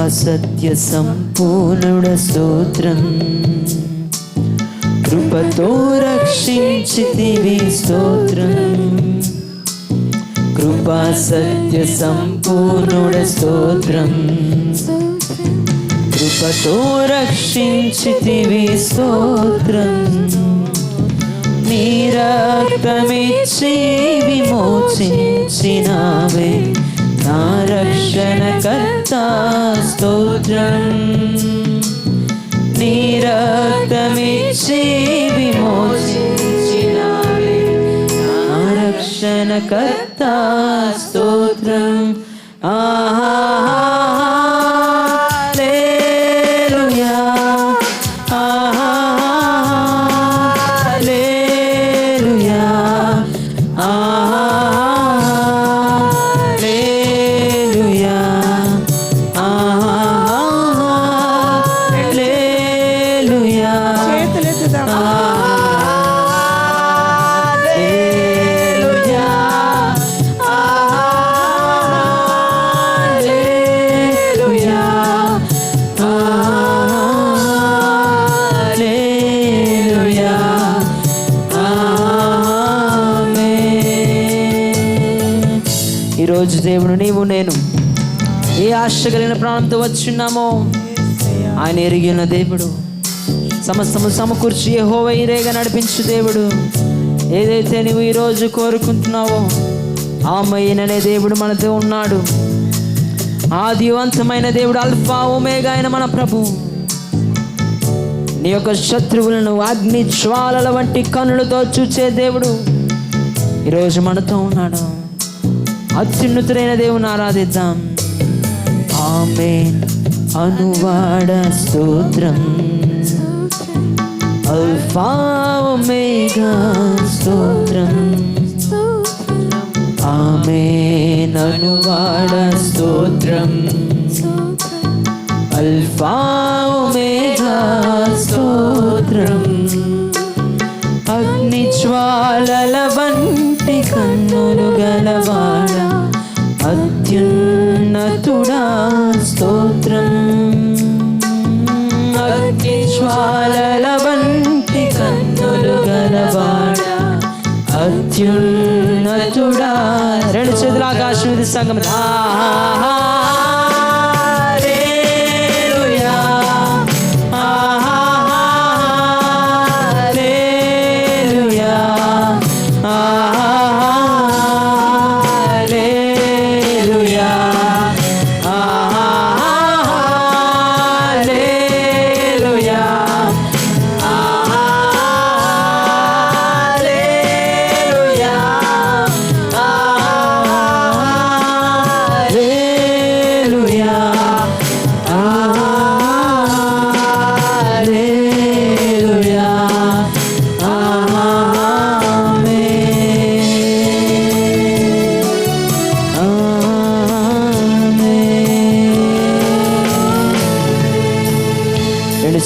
సత్య సంపూర్ణుడ స్తోత్రం. కృపతో రక్షించితివి స్తోత్రం. కృపా సత్య సంపూర్ణుడ స్తోత్రం. కృపతో రక్షించితివి స్తోత్రం. నీ రక్తమిచ్చి విమోచించినావే నా రక్షణకర్త స్తోత్రం. నీ రక్తమిచ్చి విమోచించినావే నా రక్షణకర్త స్తోత్రం. హల్లెలూయా, హల్లెలూయా, ఈరోజు దేవుడు, నీవు నేను ఏ ఆశ కలిగిన ప్రాణంతో వచ్చున్నామో ఆయన ఎరిగిన దేవుడు, సమస్తము సమకూర్చి యెహోవా ఈరేగా నడిపించు దేవుడు. ఏదైతే నువ్వు ఈరోజు కోరుకుంటున్నావో ఆమేననే దేవుడు మనతో ఉన్నాడు. ఆదివంతమైన దేవుడు, అల్ఫా ఒమేగా అయిన మన ప్రభు. నీ యొక్క శత్రువులను అగ్ని జ్వాలల వంటి కన్నులతో చూచే దేవుడు ఈరోజు మనతో ఉన్నాడు. అత్యున్నతుడైన దేవుని ఆరాధిద్దాం. ఆమేన్ అనువాడ స్తోత్రం. అల్ఫా ఒమేగా స్తోత్రం. ఆమేన్ అనువాడ స్తోత్రం. అల్ఫా ఒమేగా స్తోత్రం. అగ్ని జ్వాలల వంటి కన్నులు గలవాడ అత్యున్నతుడా స్తోత్రం. అగ్ని జ్వాలల వంటి కన్నులు గలవాడ అత్యున్నతుడా. రెండు చేతుల ఆకాశం ఇది సంగం.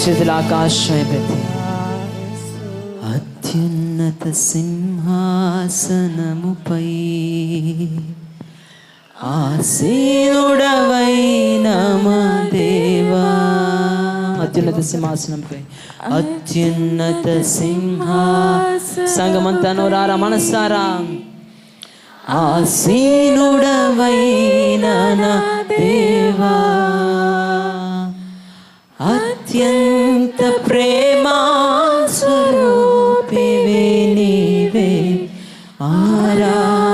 చేతుల ఆకాశం పెట్టి అత్యున్నత సింహా సింహాసనముపై ఆసీనుడవైన మా దేవా. అత్యున్నత సింహాసనంపై అత్యున్నత సంగమంతా నోరారా మనసారా. ఆసీనుడవైన నా దేవా, అత్యంత ప్రేమా స్వరూపివే నీవే, ఆరాధింతును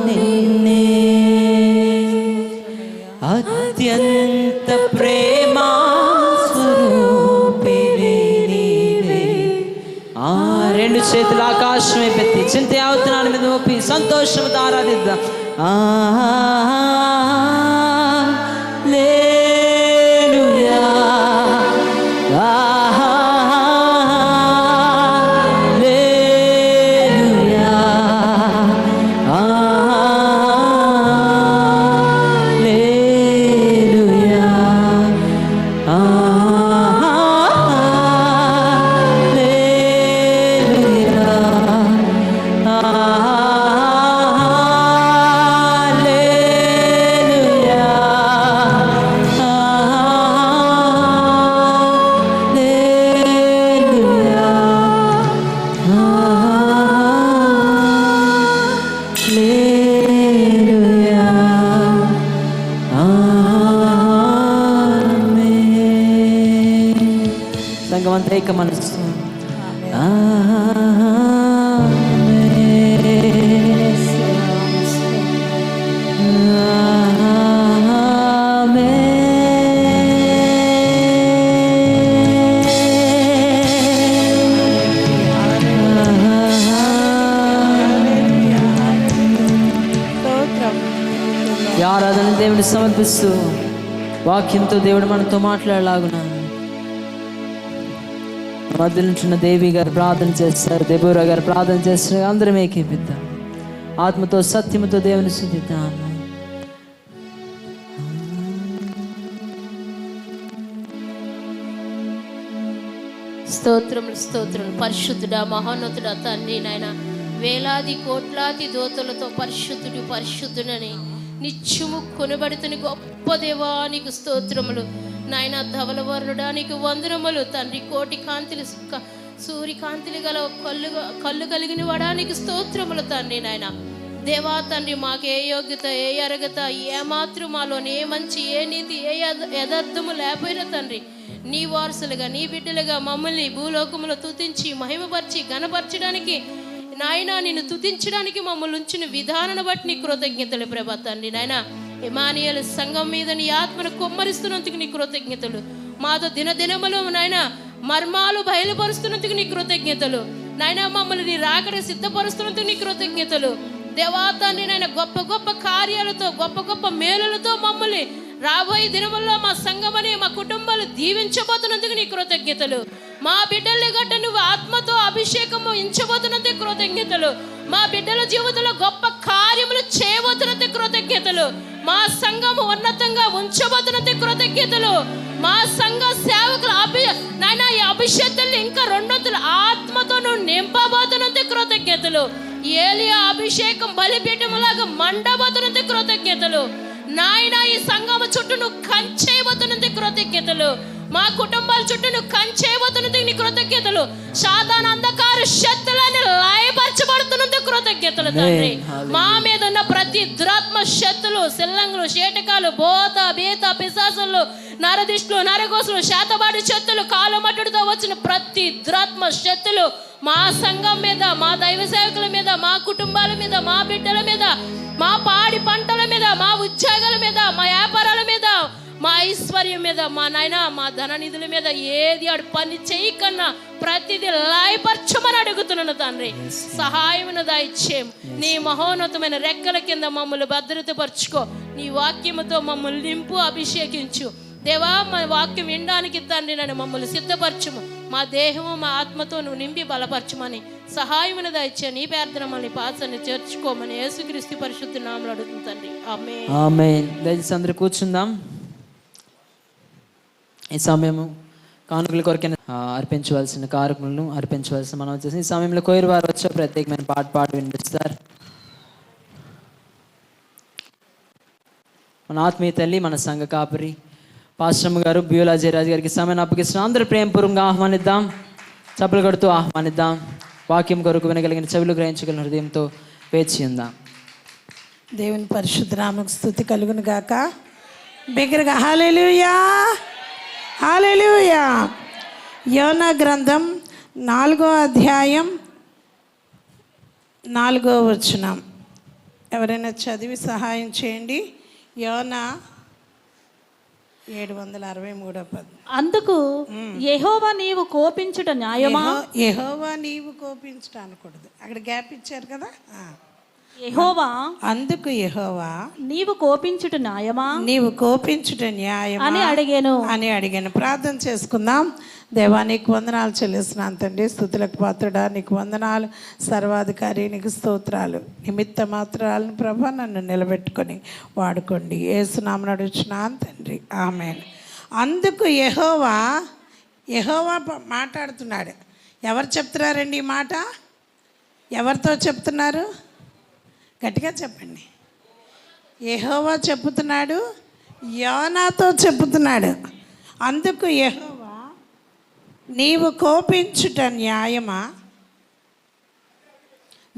నిన్నే. అత్యంత ప్రేమా స్వరూపివే నీవే. రెండు చేతులు ఆకాశమే పెట్టి చింత యావత్తనాల మీద మోపి సంతోషంతో ఆరాధిద్దాం. హల్లెలూయా, హల్లెలూయా, హల్లెలూయా, సంగమంతా ఏక మనసు. ఈ ఆరాధన దేవుడిని సమర్పిస్తూ వాక్యంతో దేవుడు మనతో మాట్లాడలాగున మధ్య నుంచిన దేవి గారు ప్రార్థన చేస్తారు, దేబోరా గారు ప్రార్థన చేస్తారు. అందరం ఏకీపిద్దాం, ఆత్మతో సత్యముతో దేవుని స్తుతిద్దాం. స్తోత్రములు స్తోత్రములు. పరిశుద్ధుడా మహోన్నతుడా తండ్రి నాయన, వేలాది కోట్లాది దోతలతో పరిశుద్ధుడు పరిశుద్ధుడని నిత్యము కొనబడుతున్న గొప్ప దేవా నీకు స్తోత్రములు నాయన. ధవలవర్ణుడా నీకు వందనములు తండ్రి. కోటి కాంతులు సూర్యకాంతులు గల కళ్ళు కలిగిన వాడా నీకు స్తోత్రములు తండ్రి నాయన. దేవా తండ్రి, మాకు ఏ యోగ్యత, ఏ అర్హత, ఏ మాత్రం మాలోని ఏ మంచి, ఏ నీతి, ఏ యథార్థము లేకపోయినా తండ్రి, నీ వారసులుగా నీ బిడ్డలుగా మమ్మల్ని భూలోకములో స్తుతించి మహిమపరిచి ఘనపరచడానికి నాయన, నిన్ను స్తుతించడానికి మమ్మల్ని ఉంచిన విధానాన్ని బట్టి నీ కృతజ్ఞతలు ప్రభా తండ్రి నాయన. ఇమానియేలు సంఘం మీద నీ ఆత్మను కుమ్మరిస్తున్నందుకు నీ కృతజ్ఞతలు. మాతో దినదినములు నాయన మర్మాలు బయలుపరుస్తున్నందుకు నీ కృతజ్ఞతలు నాయన. మమ్మల్ని నీ రాకడ సిద్ధపరుస్తున్నందుకు నీ కృతజ్ఞతలు దేవా తండ్రి నాయన. గొప్ప గొప్ప కార్యాలతో గొప్ప గొప్ప మేలులతో మమ్మల్ని రాబోయే దినముల్లో మా సంఘమని మా కుటుంబాలు దీవించబోతున్నందుకు నీ కృతజ్ఞతలు. మా బిడ్డల్ని గట్ట నువ్వు ఆత్మతో అభిషేకము ఇంచబోతున్నందుకు కృతజ్ఞతలు. మా బిడ్డల జీవితంలో గొప్ప కార్యములు చేయబోతున్నందుకు కృతజ్ఞతలు. మా సంఘము ఉన్నతంగా ఉంచబోతున్నందుకు కృతజ్ఞతలు. మా సంఘ సేవకుల నాయన ఈ అభిషేకులు ఇంకా రెండొంతులు ఆత్మతో నువ్వు నింపబోతున్నందుకు కృతజ్ఞతలు. ఏలియా అభిషేకం బలిపీఠములాగా మండబోతున్నందుకు కృతజ్ఞతలు నాయన. ఈ సంఘము చుట్టూ నువ్వు కంచేయబోతున్నందుకు కృతజ్ఞతలు. మా కుటుంబాల చుట్టూ నువ్వు కంచేయబోతున్నందుకు నీ కృతజ్ఞతలు. సాతాను అంధకార శక్తులను లయపరచబడుతున్నందుకు కృతజ్ఞతలు తండ్రి. మా మీద ఉన్న ప్రతి దురాత్మ శక్తులు, సిల్లంగులు, శేటకాలు, భూత బీత పిశాసులు, నరదిష్టులు, నరగోసులు, శాతబాడి శక్తులు, కాలుమట్టుడితో వచ్చిన ప్రతి దురాత్మ శక్తులు మా సంఘం మీద, మా దైవ సేవకుల మీద, మా కుటుంబాల మీద, మా బిడ్డల మీద, మా పాడి పంటల మీద, మా ఉద్యోగాల మీద, మా వ్యాపారాల మీద, మా ఐశ్వర్యం మీద, మా నాయన మా ధన నిధుల మీద ఏది ఆడు పని చేయకన్నా ప్రతిదీ లాయపరచమని అడుగుతున్నాను తండ్రి. సహాయమును దయచేయం. నీ మహోన్నతమైన రెక్కల కింద మమ్మల్ని భద్రతపరచుకో. నీ వాక్యముతో మమ్మల్ని నింపు, అభిషేకించు దేవా. మా వాక్యం వినడానికి తండ్రి నన్ను మమ్మల్ని సిద్ధపరచుము. మా దేహము మా ఆత్మతో నువ్వు నింపి బలపరచమని సహాయమును దయచే. నీ ప్రార్థన మమ్మల్ని పాసని చేర్చుకోమని యేసుక్రీస్తు పరిశుద్ధ నామములో అడుగుతుంది తండ్రి. ఆమేన్. ఆమేన్. దయచేసి అందరూ కూర్చుందాం. ఈ సమయము కానుకల కొరకైనా అర్పించవలసిన కానుకలను అర్పించవలసిన మనం వచ్చేసి ఈ సమయంలో కోయిరు వారు వచ్చే ప్రత్యేకమైన పాట వినిపిస్తారు. మన ఆత్మీయ తల్లి, మన సంఘ కాపరి పాస్టమ్ గారు బియోలా జయరాజు గారికి సమయాన్ని అప్పగిస్తున్న అందరూ ప్రేమపూర్వకంగా ఆహ్వానిద్దాం, చప్పలు కొడుతూ ఆహ్వానిద్దాం. వాక్యం కొరకు వినగలిగిన చెవులు గ్రహించగలిగిన హృదయంతో వేచి ఉందాం. దేవుని పరిశుద్ధ నామముకు స్తుతి కలుగును గాక. బిగ్గరగా హల్లెలూయా, హల్లెలూయా. యోనా గ్రంథం 4వ అధ్యాయం 4వ వచనం ఎవరైనా చదివి సహాయం చేయండి. యోనా 763వ పదం. అందుకు యెహోవా నీవు కోపించుట న్యాయమా? యెహోవా నీవు కోపించుట అనకూడదు, అక్కడ గ్యాప్ ఇచ్చారు కదా. యెహోవా అందుకు యెహోవా నీవు కోపించుట న్యాయమా? నీవు కోపించుట న్యాయమా అని అడిగాను. ప్రార్థన చేసుకుందాం. దేవా, నీకు వందనాలు చెల్లిస్తున్నాను తండ్రి. స్తుతులకు పాత్రుడా, నీకు వందనాలు. సర్వాధికారి, నీకు స్తోత్రాలు. నిమిత్త మాత్రాలను ప్రభా నన్ను నిలబెట్టుకొని వాడుకోండి. యేసునామమున అడుగుచున్నాను తండ్రి, ఆమేన్. అందుకు యెహోవా మాట్లాడుతున్నాడు. ఎవరు చెప్తున్నారండి ఈ మాట? ఎవరితో చెప్తున్నారు? గట్టిగా చెప్పండి. యెహోవా చెప్తున్నాడు, యోనాతో చెప్తున్నాడు. అందుకు యెహోవా నీవు కోపించుట న్యాయమా?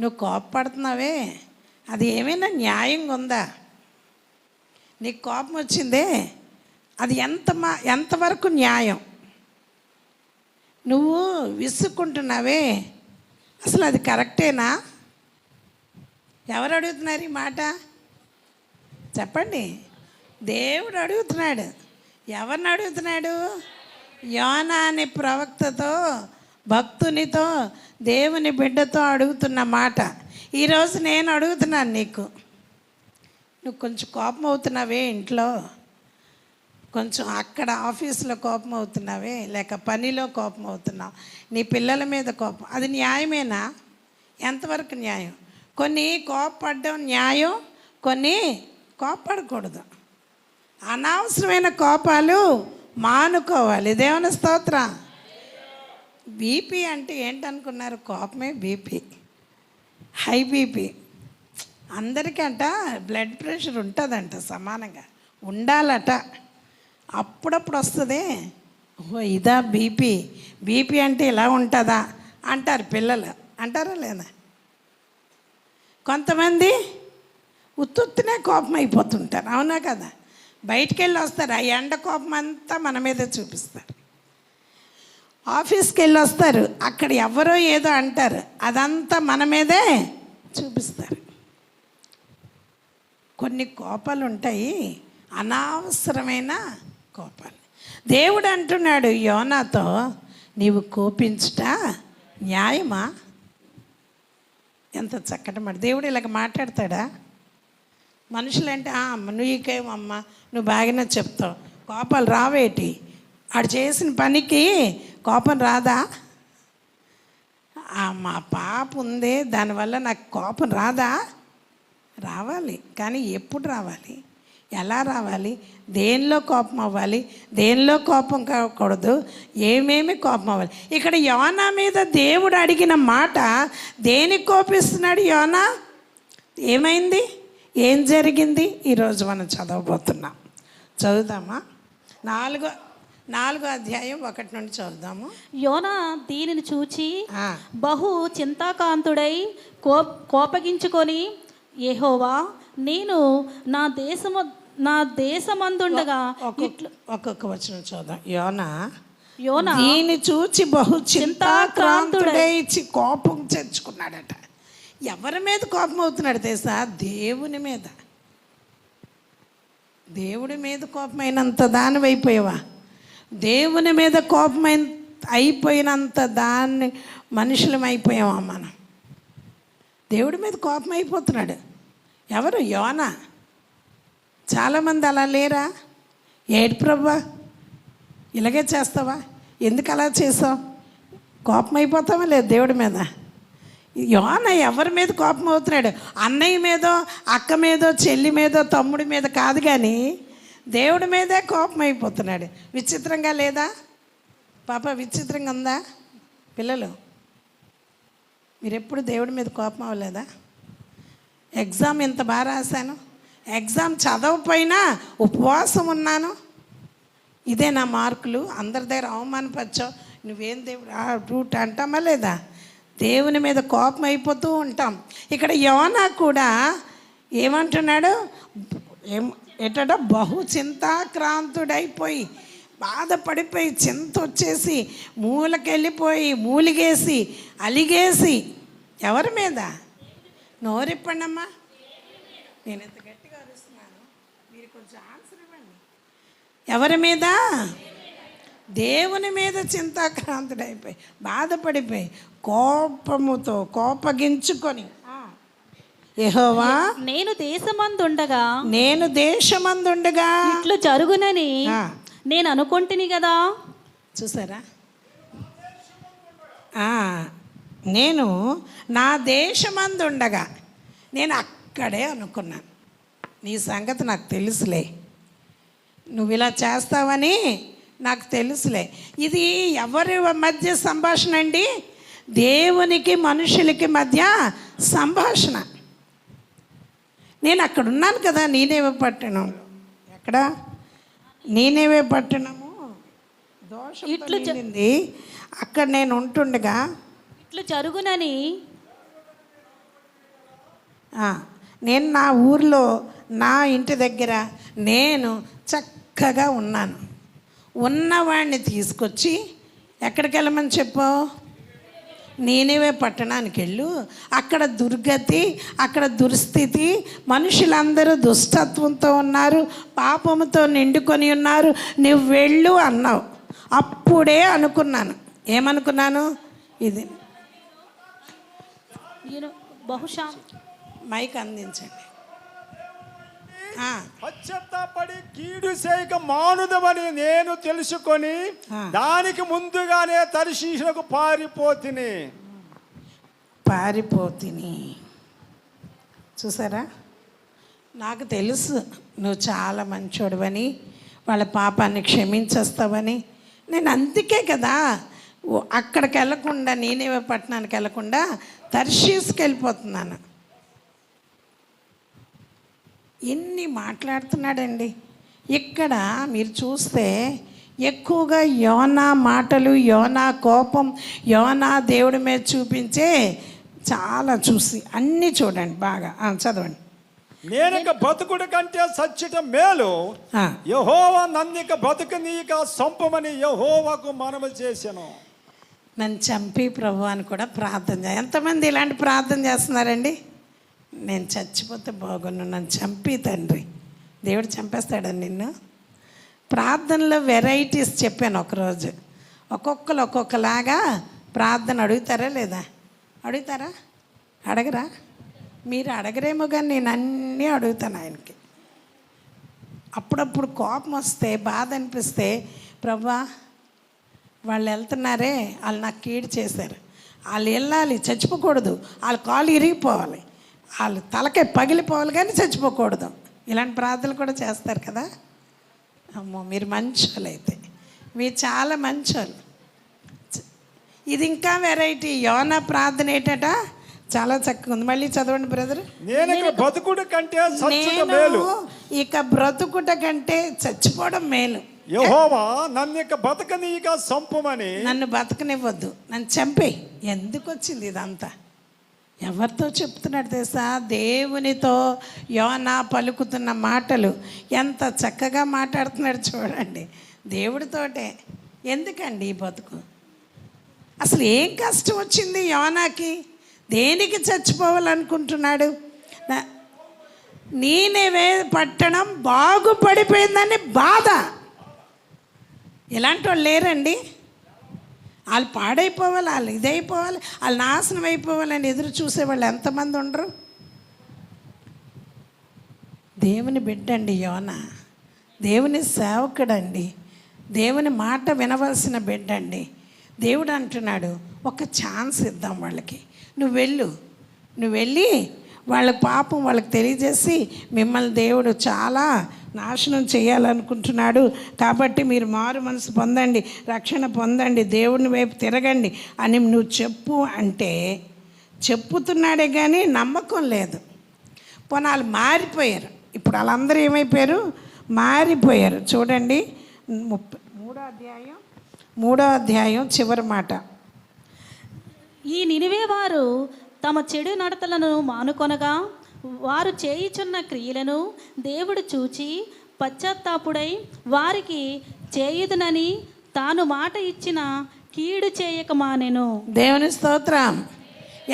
నువ్వు కోపపడుతున్నావే, అది ఏమైనా న్యాయంగా ఉందా? నీకు కోపం వచ్చిందే, అది ఎంతవరకు న్యాయం? నువ్వు విసుక్కుంటున్నావే, అసలు అది కరెక్టేనా? ఎవరు అడుగుతున్నారు ఈ మాట? చెప్పండి. దేవుడు అడుగుతున్నాడు. ఎవరిని అడుగుతున్నాడు? యోనా అనే ప్రవక్తతో, భక్తునితో, దేవుని బిడ్డతో అడుగుతున్న మాట. ఈరోజు నేను అడుగుతున్నాను నీకు. నువ్వు కొంచెం కోపం అవుతున్నావే ఇంట్లో, కొంచెం అక్కడ ఆఫీసులో కోపం అవుతున్నావే, లేక పనిలో కోపం అవుతున్నావు, నీ పిల్లల మీద కోపం, అది న్యాయమేనా? ఎంతవరకు న్యాయం? కొన్ని కోపపడడం న్యాయం, కొన్ని కోపపడకూడదు. అనవసరమైన కోపాలు మానుకోవాలి. దేవుని స్తోత్రం. బీపీ అంటే ఏంటనుకున్నారు? కోపమే బీపీ, హై బీపీ. అందరికంట బ్లడ్ ప్రెషర్ ఉంటుందంట, సమానంగా ఉండాలట. అప్పుడప్పుడు వస్తుంది. ఓ ఇదా బీపీ? బీపీ అంటే ఇలా ఉంటుందా అంటారు పిల్లలు. అంటారా లేదా? కొంతమంది ఉత్తునే కోపం అయిపోతుంటారు, అవునా కదా? బయటికి వెళ్ళి వస్తారు, ఆ ఎండ కోపం అంతా మన మీదే చూపిస్తారు. ఆఫీస్కి వెళ్ళి వస్తారు, అక్కడ ఎవరో ఏదో అంటారు, అదంతా మన మీదే చూపిస్తారు. కొన్ని కోపాలు ఉంటాయి, అనవసరమైన కోపాలు. దేవుడు అంటున్నాడు యోనాతో, నీవు కోపించుట న్యాయమా? ఎంత చక్కటి మాట. దేవుడు ఇలాగ మాట్లాడతాడా? మనుషులంటే నువ్వుకేమమ్మా, నువ్వు బాగానే చెప్తావు, కోపాలు రావేటి? ఆడు చేసిన పనికి కోపం రాదా? మా పాప ఉంది, దానివల్ల నాకు కోపం రాదా? రావాలి. కానీ ఎప్పుడు రావాలి? ఎలా రావాలి? దేనిలో కోపం అవ్వాలి, దేనిలో కోపం కాకూడదు, ఏమేమి కోపం అవ్వాలి? ఇక్కడ యోనా మీద దేవుడు అడిగిన మాట, దేనికి కోపిస్తున్నాడు యోనా? ఏమైంది? ఏం జరిగింది? ఈరోజు మనం చదవబోతున్నాం. చదువుదామా? 4వ అధ్యాయం 1 నుండి చదువుదాము. యోనా దీనిని చూచి బహు చింతాకాంతుడై కోపగించుకొని, యెహోవా నేను నా దేశమందుండగా ఒక్కొక్క వచనం చూద్దాం. యోనా దీన్ని చూచి బహు చింతాక్రాంతుడై కోపం తెచ్చుకున్నాడట. ఎవరి మీద కోపం అవుతున్నాడు తెలుసా? దేవుని మీద. దేవుడి మీద కోపమైనంత దాని అయిపోయావా? దేవుని మీద కోపమైన అయిపోయినంత దాన్ని మనుషులం అయిపోయావా మనం? దేవుడి మీద కోపం అయిపోతున్నాడు. ఎవరు? యోనా. చాలామంది అలా లేరా? ఏడు ప్రభా ఇలాగే చేస్తావా? ఎందుకు అలా చేసావు? కోపం అయిపోతావా లేదు దేవుడి మీద? యోనా ఎవరి మీద కోపం అవుతున్నాడు? అన్నయ్య మీదో, అక్క మీదో, చెల్లి మీదో, తమ్ముడి మీద కాదు, కానీ దేవుడి మీదే కోపం అయిపోతున్నాడు. విచిత్రంగా లేదా? పాప విచిత్రంగా ఉందా? పిల్లలు, మీరు ఎప్పుడు దేవుడి మీద కోపం అవ్వలేదా? ఎగ్జామ్ ఇంత బాగా రాశాను, ఎగ్జామ్ చదవపోయినా ఉపవాసం ఉన్నాను, ఇదే నా మార్కులు, అందరి దగ్గర అవమానపరచావు, నువ్వేం దేవుడు రూట్ అంటామా లేదా? దేవుని మీద కోపం అయిపోతూ ఉంటాం. ఇక్కడ యోనా కూడా ఏమంటున్నాడు? ఏంటంటే బహు చింతాక్రాంతుడైపోయి బాధపడిపోయి చింత వచ్చేసి మూలకెళ్ళిపోయి మూలిగేసి అలిగేసి, ఎవరి మీద? నోరిప్పండమ్మా, నేను ఎంత గట్టిగా అరుస్తున్నాను, మీరు కొంచెం ఆన్సర్ ఇవ్వండి. ఎవరి మీద? దేవుని మీద చింతాక్రాంతుడైపోయి బాధపడిపోయి కోపముతో కోపగించుకొని, యెహోవా నేను దేశమందుండగా ఇట్లు జరుగునని నేను అనుకుంటుని కదా. చూసారా? నేను నా దేశమందుండగా నేను అక్కడే అనుకున్నాను, నీ సంగతి నాకు తెలుసులే, నువ్వు ఇలా చేస్తావని నాకు తెలుసులే. ఇది ఎవరి మధ్య సంభాషణ అండి? దేవునికి మనుషులకి మధ్య సంభాషణ. నేను అక్కడ ఉన్నాను కదా, నీనేవే పట్టణం. ఎక్కడ? నీనేవే పట్టణము దోషంతో నిండింది. అక్కడ నేను ఉంటుండగా ఇట్లు జరుగునని నేను నా ఊర్లో నా ఇంటి దగ్గర నేను చక్కగా ఉన్నాను. ఉన్నవాడిని తీసుకొచ్చి ఎక్కడికి వెళ్ళమని చెప్పు? నీనేవే పట్టణానికి వెళ్ళు, అక్కడ దుర్గతి, అక్కడ దుస్థితి, మనుషులందరూ దుష్టత్వంతో ఉన్నారు, పాపముతో నిండుకొని ఉన్నారు, నువ్వు వెళ్ళు అన్నావు. అప్పుడే అనుకున్నాను, ఏమనుకున్నాను? ఇది బహుశా మైక్ అందించండి. పశ్చాత్తాపడి కీడు చేయక మానుదమని నేను తెలుసుకొని దానికి ముందుగానే తర్షీషునకు పారిపోతిని. చూసారా? నాకు తెలుసు నువ్వు చాలా మంచోడువని, వాళ్ళ పాపాన్ని క్షమించేస్తావని. నేను అందుకే కదా అక్కడికి వెళ్ళకుండా, నీనేవే పట్టణానికి వెళ్ళకుండా తర్షీస్కి వెళ్ళిపోతున్నాను. ఎన్ని మాట్లాడుతున్నాడండి ఇక్కడ. మీరు చూస్తే ఎక్కువగా యోనా మాటలు, యోనా కోపం, యోనా దేవుడి మీద చూపించే చాలా చూసి అన్నీ చూడండి బాగా. చదవండి. నేనిక బతుకుడు కంటే సచ్చుట మేలు, యెహోవా నన్నిక బతుకునీక సంపమని యెహోవాకు మనవి చేశాను. నన్ను చంపి ప్రభు అని కూడా ప్రార్థన ఎంతమంది ఇలాంటి ప్రార్థన చేస్తున్నారండి? నేను చచ్చిపోతే బాగున్నాను, నన్ను చంపి తండ్రి. దేవుడు చంపేస్తాడని నిన్ను? ప్రార్థనలో వెరైటీస్ చెప్పాను ఒకరోజు. ఒక్కొక్కరు ఒక్కొక్కలాగా ప్రార్థన అడుగుతారా లేదా? అడుగుతారా? అడగరా? మీరు అడగరేమో కానీ నేను అన్నీ అడుగుతాను ఆయనకి. అప్పుడప్పుడు కోపం వస్తే, బాధ అనిపిస్తే, ప్రభా వాళ్ళు వెళ్తున్నారే, వాళ్ళు నాకు కీడు చేశారు, వాళ్ళు వెళ్ళాలి, చచ్చిపోకూడదు, వాళ్ళ కాలు ఇరిగిపోవాలి, వాళ్ళు తలకే పగిలిపోవాలి కానీ చచ్చిపోకూడదు. ఇలాంటి ప్రార్థనలు కూడా చేస్తారు కదా. అమ్మో, మీరు మంచోళ్ళు అయితే, మీరు చాలా మంచోళ్ళు. ఇది ఇంకా వెరైటీ. యోనా ప్రార్థన ఏంటట? చాలా చక్కగా ఉంది. మళ్ళీ చదవండి బ్రదర్. నేను బతుకుడు కంటే చచ్చుట మేలు, ఇక బ్రతుకుట కంటే చచ్చిపోవడం మేలు. యెహోవా నన్ను బతకనీక సంపమని. నన్ను బతకనివ్వద్దు, నన్ను చంపేయి. ఎందుకు వచ్చింది ఇదంతా? ఎవరితో చెప్తున్నాడు తెలుసా? దేవునితో యోనా పలుకుతున్న మాటలు ఎంత చక్కగా మాట్లాడుతున్నాడు చూడండి. దేవుడితోటే. ఎందుకండి ఈ బతుకు? అసలు ఏం కష్టం వచ్చింది యోనాకి? దేనికి చచ్చిపోవాలనుకుంటున్నాడు? నీనేవే పట్టణం బాగుపడిపోయిందని బాధ. ఇలాంటి వాళ్ళు లేరండి. వాళ్ళు పాడైపోవాలి, వాళ్ళు ఇదైపోవాలి, వాళ్ళు నాశనం అయిపోవాలని ఎదురు చూసేవాళ్ళు ఎంతమంది ఉండరు? దేవుని బిడ్డండి యోనా, దేవుని సేవకుడండి, దేవుని మాట వినవలసిన బిడ్డండి. దేవుడు అంటున్నాడు, ఒక ఛాన్స్ ఇద్దాం వాళ్ళకి. నువ్వు వెళ్ళి వాళ్ళ పాపం వాళ్ళకి తెలియజేసి మిమ్మల్ని దేవుడు చాలా నాశనం చేయాలనుకుంటున్నాడు. కాబట్టి మీరు మారు మనసు పొందండి, రక్షణ పొందండి, దేవుని వైపు తిరగండి అని నువ్వు చెప్పు అంటే చెప్పుతున్నాడే కానీ నమ్మకం లేదు. పోనీ వాళ్ళు మారిపోయారు. ఇప్పుడు వాళ్ళందరూ ఏమైపోయారు? మారిపోయారు. చూడండి 3వ అధ్యాయం చివరి మాట. ఈ నినివే వారు తమ చెడు నడతలను మానుకొనగా వారు చేయుచున్న క్రియలను దేవుడు చూచి పశ్చాత్తాపుడై వారికి చేయుదునని తాను మాట ఇచ్చిన కీడు చేయక మానెను. దేవుని స్తోత్రం.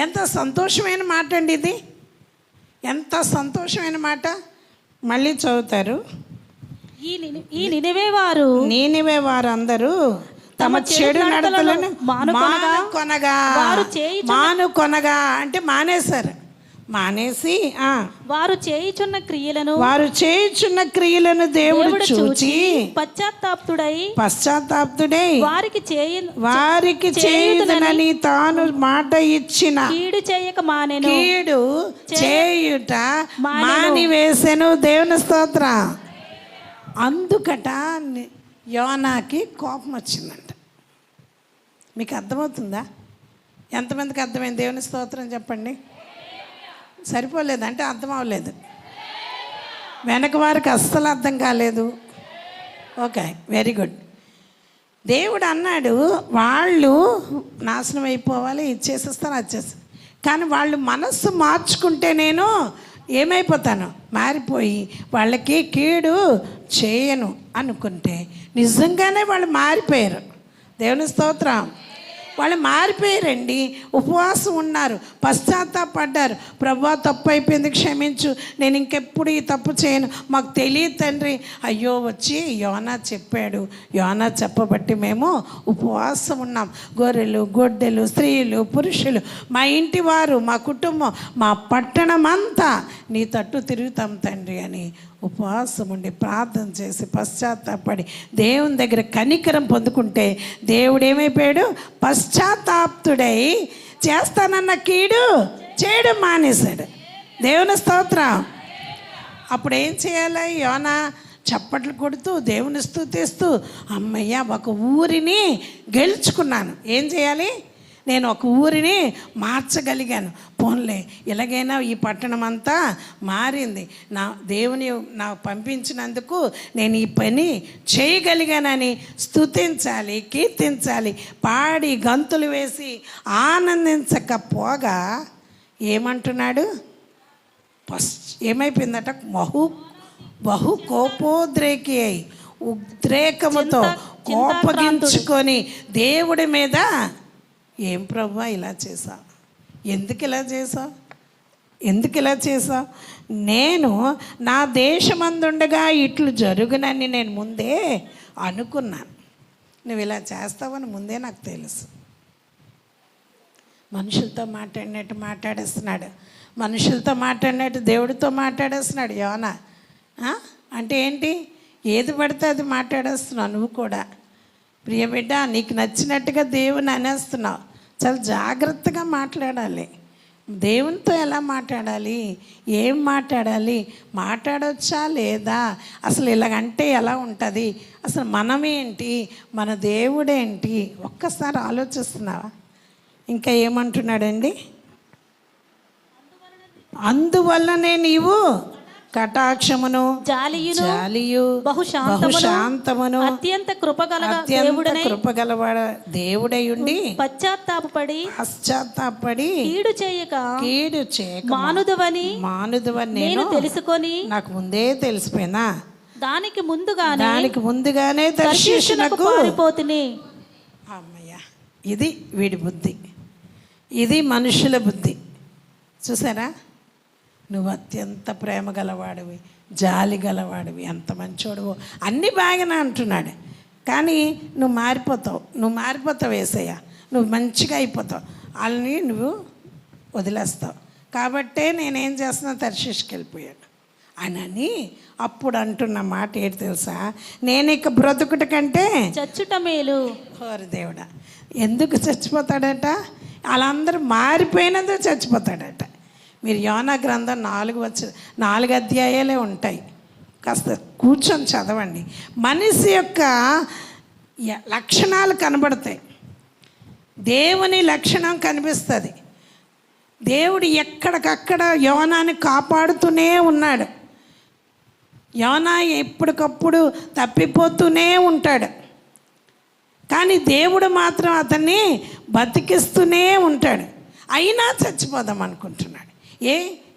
ఎంత సంతోషమైన మాట అండి ఇది, ఎంత సంతోషమైన మాట. మళ్ళీ చదువుతారు. ఈ నినివే వారు అందరూ తమ చెడు నడతలను మానుకొనగా అంటే మానేశారు. మానేసి వారు చేయుచున్న క్రియలను దేవుడు చూచి పశ్చాత్తాప్తుడై వారికి చేయుదునని తాను మాట ఇచ్చిన కీడు చేయక మానెను. కీడు చేయుట మానివేసెను. దేవుని స్తోత్రం. అందుకట యోనాకి కోపం వచ్చిందంట. మీకు అర్థమవుతుందా? ఎంతమందికి అర్థమైంది? దేవుని స్తోత్రం చెప్పండి. సరిపోలేదు అంటే అర్థం అవ్వలేదు. వెనక వారికి అస్సలు అర్థం కాలేదు. Okay, very good. దేవుడు అన్నాడు వాళ్ళు నాశనం అయిపోవాలి, ఇచ్చేసేస్తాను, వచ్చేస్తాను. కానీ వాళ్ళు మనస్సు మార్చుకుంటే నేను ఏమైపోతాను? మారిపోయి వాళ్ళకి కీడు చేయను అనుకుంటే నిజంగానే వాళ్ళు మారిపోయారు. దేవుని స్తోత్రం. వాళ్ళు మారిపోయారండి. ఉపవాసం ఉన్నారు, పశ్చాత్తాపడ్డారు. ప్రభువా తప్పు అయిపోయింది, క్షమించు, నేను ఇంకెప్పుడు ఈ తప్పు చేయను, మాకు తెలియదు తండ్రి. అయ్యో వచ్చి యోనా చెప్పాడు, యోనా చెప్పబట్టి మేము ఉపవాసం ఉన్నాం. గొర్రెలు గొడ్డెలు స్త్రీలు పురుషులు మా ఇంటి వారు మా కుటుంబం మా పట్టణం అంతా నీ తట్టు తిరుగుతాం తండ్రి అని ఉపవాసం ఉండి ప్రార్థన చేసి పశ్చాత్తాపడి దేవుని దగ్గర కనికరం పొందుకుంటే దేవుడు ఏమైపోయాడు? పశ్చాత్తాప్తుడై చేస్తానన్న కీడు చేయడం మానేశాడు. దేవుని స్తోత్రం. అప్పుడు ఏం చేయాలి? యోనా చప్పట్లు కొడుతూ దేవుని స్తుతిస్తూ అమ్మయ్య ఒక ఊరిని గెలుచుకున్నాను. ఏం చేయాలి? నేను ఒక ఊరిని మార్చగలిగాను. పోన్లే, ఎలాగైనా ఈ పట్టణం అంతా మారింది, నా దేవుని నాకు పంపించినందుకు నేను ఈ పని చేయగలిగానని స్తుతించాలి, కీర్తించాలి, పాడి గంతులు వేసి ఆనందించకపోగా ఏమంటున్నాడు? ఏమైపోయిందట? బహు కోపోద్రేకి అయి ఉద్రేకముతో కోపగించుకొని దేవుడి మీద, ఏం ప్రభువా ఇలా చేశావు, ఎందుకు ఇలా చేశావు, నేను నా దేశమందుండగా ఇట్లు జరుగునని నేను ముందే అనుకున్నాను, నువ్వు ఇలా చేస్తావని ముందే నాకు తెలుసు. మనుషులతో మాట్లాడినట్టు మాట్లాడేస్తున్నాడు, మనుషులతో మాట్లాడినట్టు దేవుడితో మాట్లాడేస్తున్నాడు యోనా. అంటే ఏంటి? ఏది పడితే అది మాట్లాడేస్తున్నావు నువ్వు కూడా. ప్రియ బిడ్డ, నీకు నచ్చినట్టుగా దేవుని అనేస్తున్నావు. చాలా జాగ్రత్తగా మాట్లాడాలి. దేవునితో ఎలా మాట్లాడాలి, ఏం మాట్లాడాలి, మాట్లాడొచ్చా లేదా, అసలు ఇలాగంటే ఎలా ఉంటుంది, అసలు మనమేంటి, మన దేవుడేంటి, ఒక్కసారి ఆలోచిస్తున్నావా? ఇంకా ఏమంటున్నాడండి? అందువల్లనే నీవు కటాక్షమును జాలియు బహుశాంతమును అత్యంత కృపగలవాడ దేవుడై ఉండి పశ్చాత్తాపడి కీడు చేయక మానుదువని నేను తెలుసుకొని నాకు ముందే తెలిసిపోయినా దానికి ముందుగానే తర్షీషునకు పారిపోతుని. అమ్మయ్య, ఇది వీడి బుద్ధి, ఇది మనుషుల బుద్ధి. చూసారా? నువ్వు అత్యంత ప్రేమ గలవాడివి, జాలి గలవాడివి, ఎంత మంచోడువో అన్నీ బాగానే అంటున్నాడు. కానీ నువ్వు మారిపోతావు యేసయ్య, నువ్వు మంచిగా అయిపోతావు, వాళ్ళని నువ్వు వదిలేస్తావు. కాబట్టే నేనేం చేస్తున్నాను, తర్షీష్కి వెళ్ళిపోయాడు అని అప్పుడు అంటున్న మాట ఏంటి తెలుసా? నేను ఇక బ్రతుకుట కంటే చచ్చుట మేలు. ఓరి దేవుడా, ఎందుకు చచ్చిపోతాడట? వాళ్ళందరూ మారిపోయినందుకు చచ్చిపోతాడట. మీరు యోనా గ్రంథం 4 అధ్యాయాలే ఉంటాయి, కాస్త కూర్చొని చదవండి. మనిషి యొక్క లక్షణాలు కనబడతాయి, దేవుని లక్షణం కనిపిస్తుంది. దేవుడు ఎక్కడికక్కడ యోనాని కాపాడుతూనే ఉన్నాడు. యోనా ఎప్పటికప్పుడు తప్పిపోతూనే ఉంటాడు, కానీ దేవుడు మాత్రం అతన్ని బతికిస్తూనే ఉంటాడు. అయినా చచ్చిపోదాం అనుకుంటున్నాడు.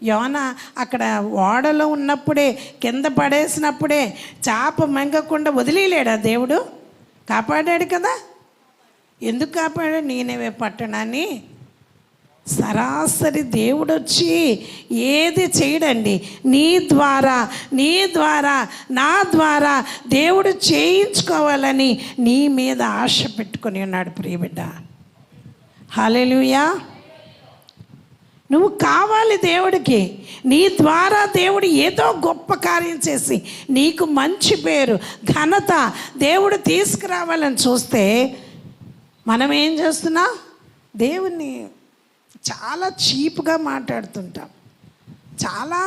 యోనా అక్కడ ఓడలో ఉన్నప్పుడే, కింద పడేసినప్పుడే చాప మెంగకుండా వదిలేలేడా దేవుడు? కాపాడాడు కదా. ఎందుకు కాపాడాడు? నీనెవే పట్టణాన్ని సరాసరి దేవుడు వచ్చి ఏది చేయడండి, నీ ద్వారా నా ద్వారా దేవుడు చేయించుకోవాలని నీ మీద ఆశ పెట్టుకొని ఉన్నాడు ప్రియబిడ్డ. హల్లెలూయా. నువ్వు కావాలి దేవుడికి, నీ ద్వారా దేవుడు ఏదో గొప్ప కార్యం చేసి నీకు మంచి పేరు, ఘనత దేవుడు తీసుకురావాలని చూస్తే మనం ఏం చేస్తున్నాం? దేవుణ్ణి చాలా చీప్గా మాట్లాడుతుంటాం. చాలా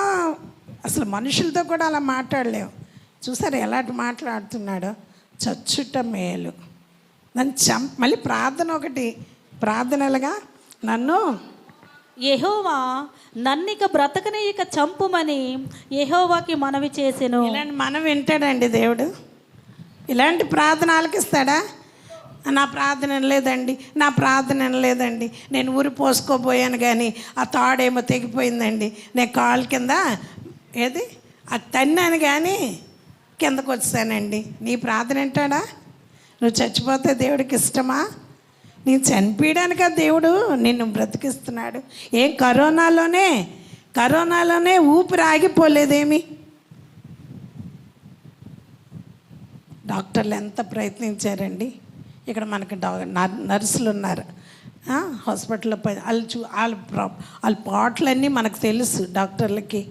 అసలు మనుషులతో కూడా అలా మాట్లాడలేము. చూసారు ఎలాంటి మాట్లాడుతున్నాడో? చచ్చుట మేలు, నన్ను మళ్ళీ ప్రార్థన ఒకటి, ప్రార్థనలుగా నన్ను యెహోవా నన్నిక బ్రతకనీయక చంపుమని యెహోవాకి మనవి చేసెను. ఇలాంటి మనం వింటాడండి దేవుడు? ఇలాంటి ప్రార్థన ఆలకిస్తాడా? నా ప్రార్థన లేదండి, నేను ఊరి పోసుకోబోయాను కానీ ఆ తాడేమో తెగిపోయిందండి, నేను కాలు కింద అది తన్నాను కానీ కిందకు వచ్చానండి. నీ ప్రార్థన వింటాడా? నువ్వు చచ్చిపోతే దేవుడికి ఇష్టమా? నేను చనిపోయడానిక దేవుడు నిన్ను బ్రతికిస్తున్నాడు. ఏం కరోనాలోనే ఊపిరి ఆగిపోలేదేమి? డాక్టర్లు ఎంత ప్రయత్నించారండి. ఇక్కడ మనకి నర్సులు ఉన్నారు హాస్పిటల్లో, వాళ్ళ పాటలన్నీ మనకు తెలుసు. డాక్టర్లకి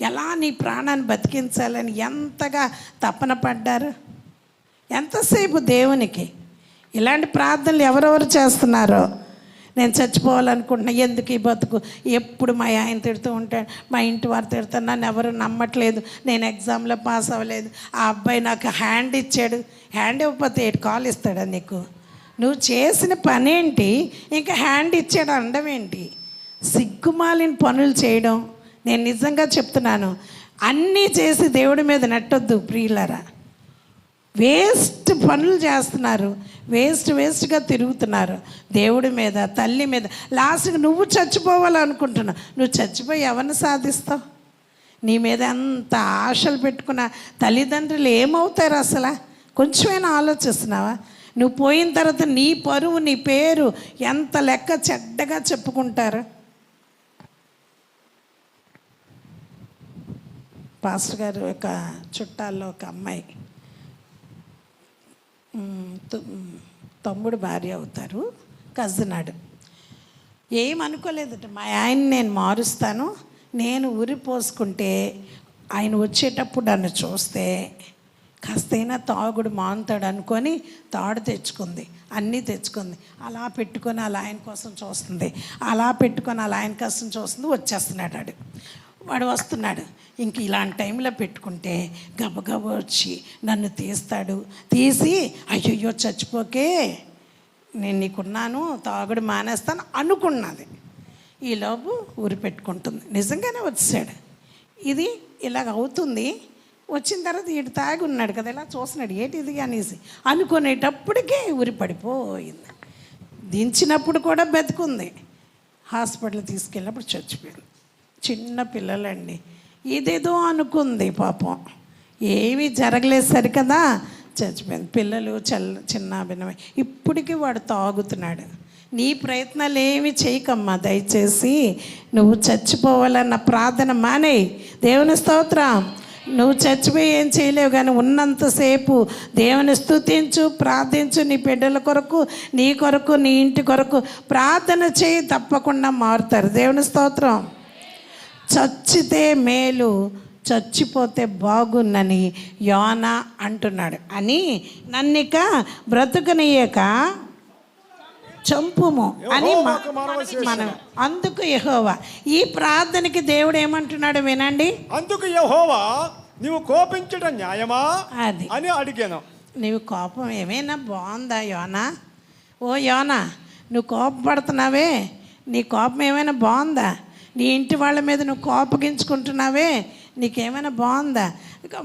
ఎలా నీ ప్రాణాన్ని బతికించాలని ఎంతగా తపన పడ్డారు. ఎంతసేపు దేవునికి ఇలాంటి ప్రార్థనలు ఎవరెవరు చేస్తున్నారో? నేను చచ్చిపోవాలనుకుంటున్నా, ఎందుకు ఈ బతుకు, ఎప్పుడు మా ఆయన తిడుతూ ఉంటాడు, మా ఇంటి వారు తిడతాను, నన్ను ఎవరు నమ్మట్లేదు, నేను ఎగ్జామ్లో పాస్ అవ్వలేదు, ఆ అబ్బాయి నాకు హ్యాండ్ ఇచ్చాడు, హ్యాండ్ ఇవ్వకపోతే 8 కాల్ ఇస్తాడా నీకు? నువ్వు చేసిన పనేంటి? ఇంకా హ్యాండ్ ఇచ్చాడు అనడం ఏంటి? సిగ్గుమాలిన పనులు చేయడం. నేను నిజంగా చెప్తున్నాను, అన్నీ చేసి దేవుడి మీద నెట్టొద్దు ప్రియులారా. వేస్ట్ పనులు చేస్తున్నారు, వేస్ట్గా తిరుగుతున్నారు దేవుడి మీద, తల్లి మీద. లాస్ట్కి నువ్వు చచ్చిపోవాలనుకుంటున్నావు. నువ్వు చచ్చిపోయి ఎవరిని సాధిస్తావు? నీ మీద ఎంత ఆశలు పెట్టుకున్న తల్లిదండ్రులు ఏమవుతారు అసలు? కొంచెమైనా ఆలోచిస్తున్నావా? నువ్వు పోయిన తర్వాత నీ పరువు, నీ పేరు ఎంత లెక్క చెడ్డగా చెప్పుకుంటారు. పాస్టర్ గారు ఒక చుట్టాల్లో ఒక అమ్మాయి తమ్ముడు భార్య అవుతారు, కజినాడు. ఏమనుకోలేదట, మా ఆయన్ని నేను మారుస్తాను, నేను ఉరి పోసుకుంటే ఆయన వచ్చేటప్పుడు నన్ను చూస్తే కాస్తైనా తాగుడు మానుతాడు అనుకొని తాడు తెచ్చుకుంది, అన్నీ తెచ్చుకుంది. అలా పెట్టుకొని అలా ఆయన కోసం చూస్తుంది, వచ్చేస్తున్నాడు వాడు వస్తున్నాడు. ఇంక ఇలాంటి టైంలో పెట్టుకుంటే గబగబ వచ్చి నన్ను తీసి అయ్యయ్యో చచ్చిపోకే, నేను నీకున్నాను, తాగుడు మానేస్తాను అనుకున్నది. ఈలోపు ఊరి పెట్టుకుంటుంది. నిజంగానే వచ్చాడు. ఇది ఇలాగ అవుతుంది. వచ్చిన తర్వాత ఈడు తాగి ఉన్నాడు కదా, ఇలా చూస్తున్నాడు, ఏంటిది అనేసి అనుకునేటప్పటికీ ఊరి పడిపోయింది. దించినప్పుడు కూడా బతుకుంది, హాస్పిటల్ తీసుకెళ్ళినప్పుడు చచ్చిపోయింది. చిన్న పిల్లలండి, ఇదేదో అనుకుంది పాపం, ఏమీ జరగలేదు సరికదా, చచ్చిపోయింది. పిల్లలు చిన్న భిన్నమై ఇప్పటికీ వాడు తాగుతున్నాడు. నీ ప్రయత్నాలు ఏమి చేయకమ్మా, దయచేసి నువ్వు చచ్చిపోవాలన్న ప్రార్థన మానేయి. దేవుని స్తోత్రం. నువ్వు చచ్చిపోయి ఏం చేయలేవు, కానీ ఉన్నంతసేపు దేవుని స్తుతించు, ప్రార్థించు. నీ బిడ్డల కొరకు, నీ కొరకు, నీ ఇంటి కొరకు ప్రార్థన చేయి, తప్పకుండా మారుతారు. దేవుని స్తోత్రం. చచ్చితే మేలు, చచ్చిపోతే బాగున్నని యోనా అంటున్నాడు. అని నన్నిక బ్రతుకనీయక చంపుము అని యెహోవాకు మనవి చేసెను. మనం అందుకు యెహోవా ఈ ప్రార్థనకి దేవుడు ఏమంటున్నాడు వినండి. అందుకు యెహోవా నీవు కోపించుట న్యాయమా అది అని అడిగాను. నీవు కోపం ఏమైనా బాగుందా యోనా? ఓ యోనా, నువ్వు కోపపడుతున్నావే, నీ కోపం ఏమైనా బాగుందా? నీ ఇంటి వాళ్ళ మీద నువ్వు కోపగించుకుంటున్నావే, నీకేమైనా బాగుందా?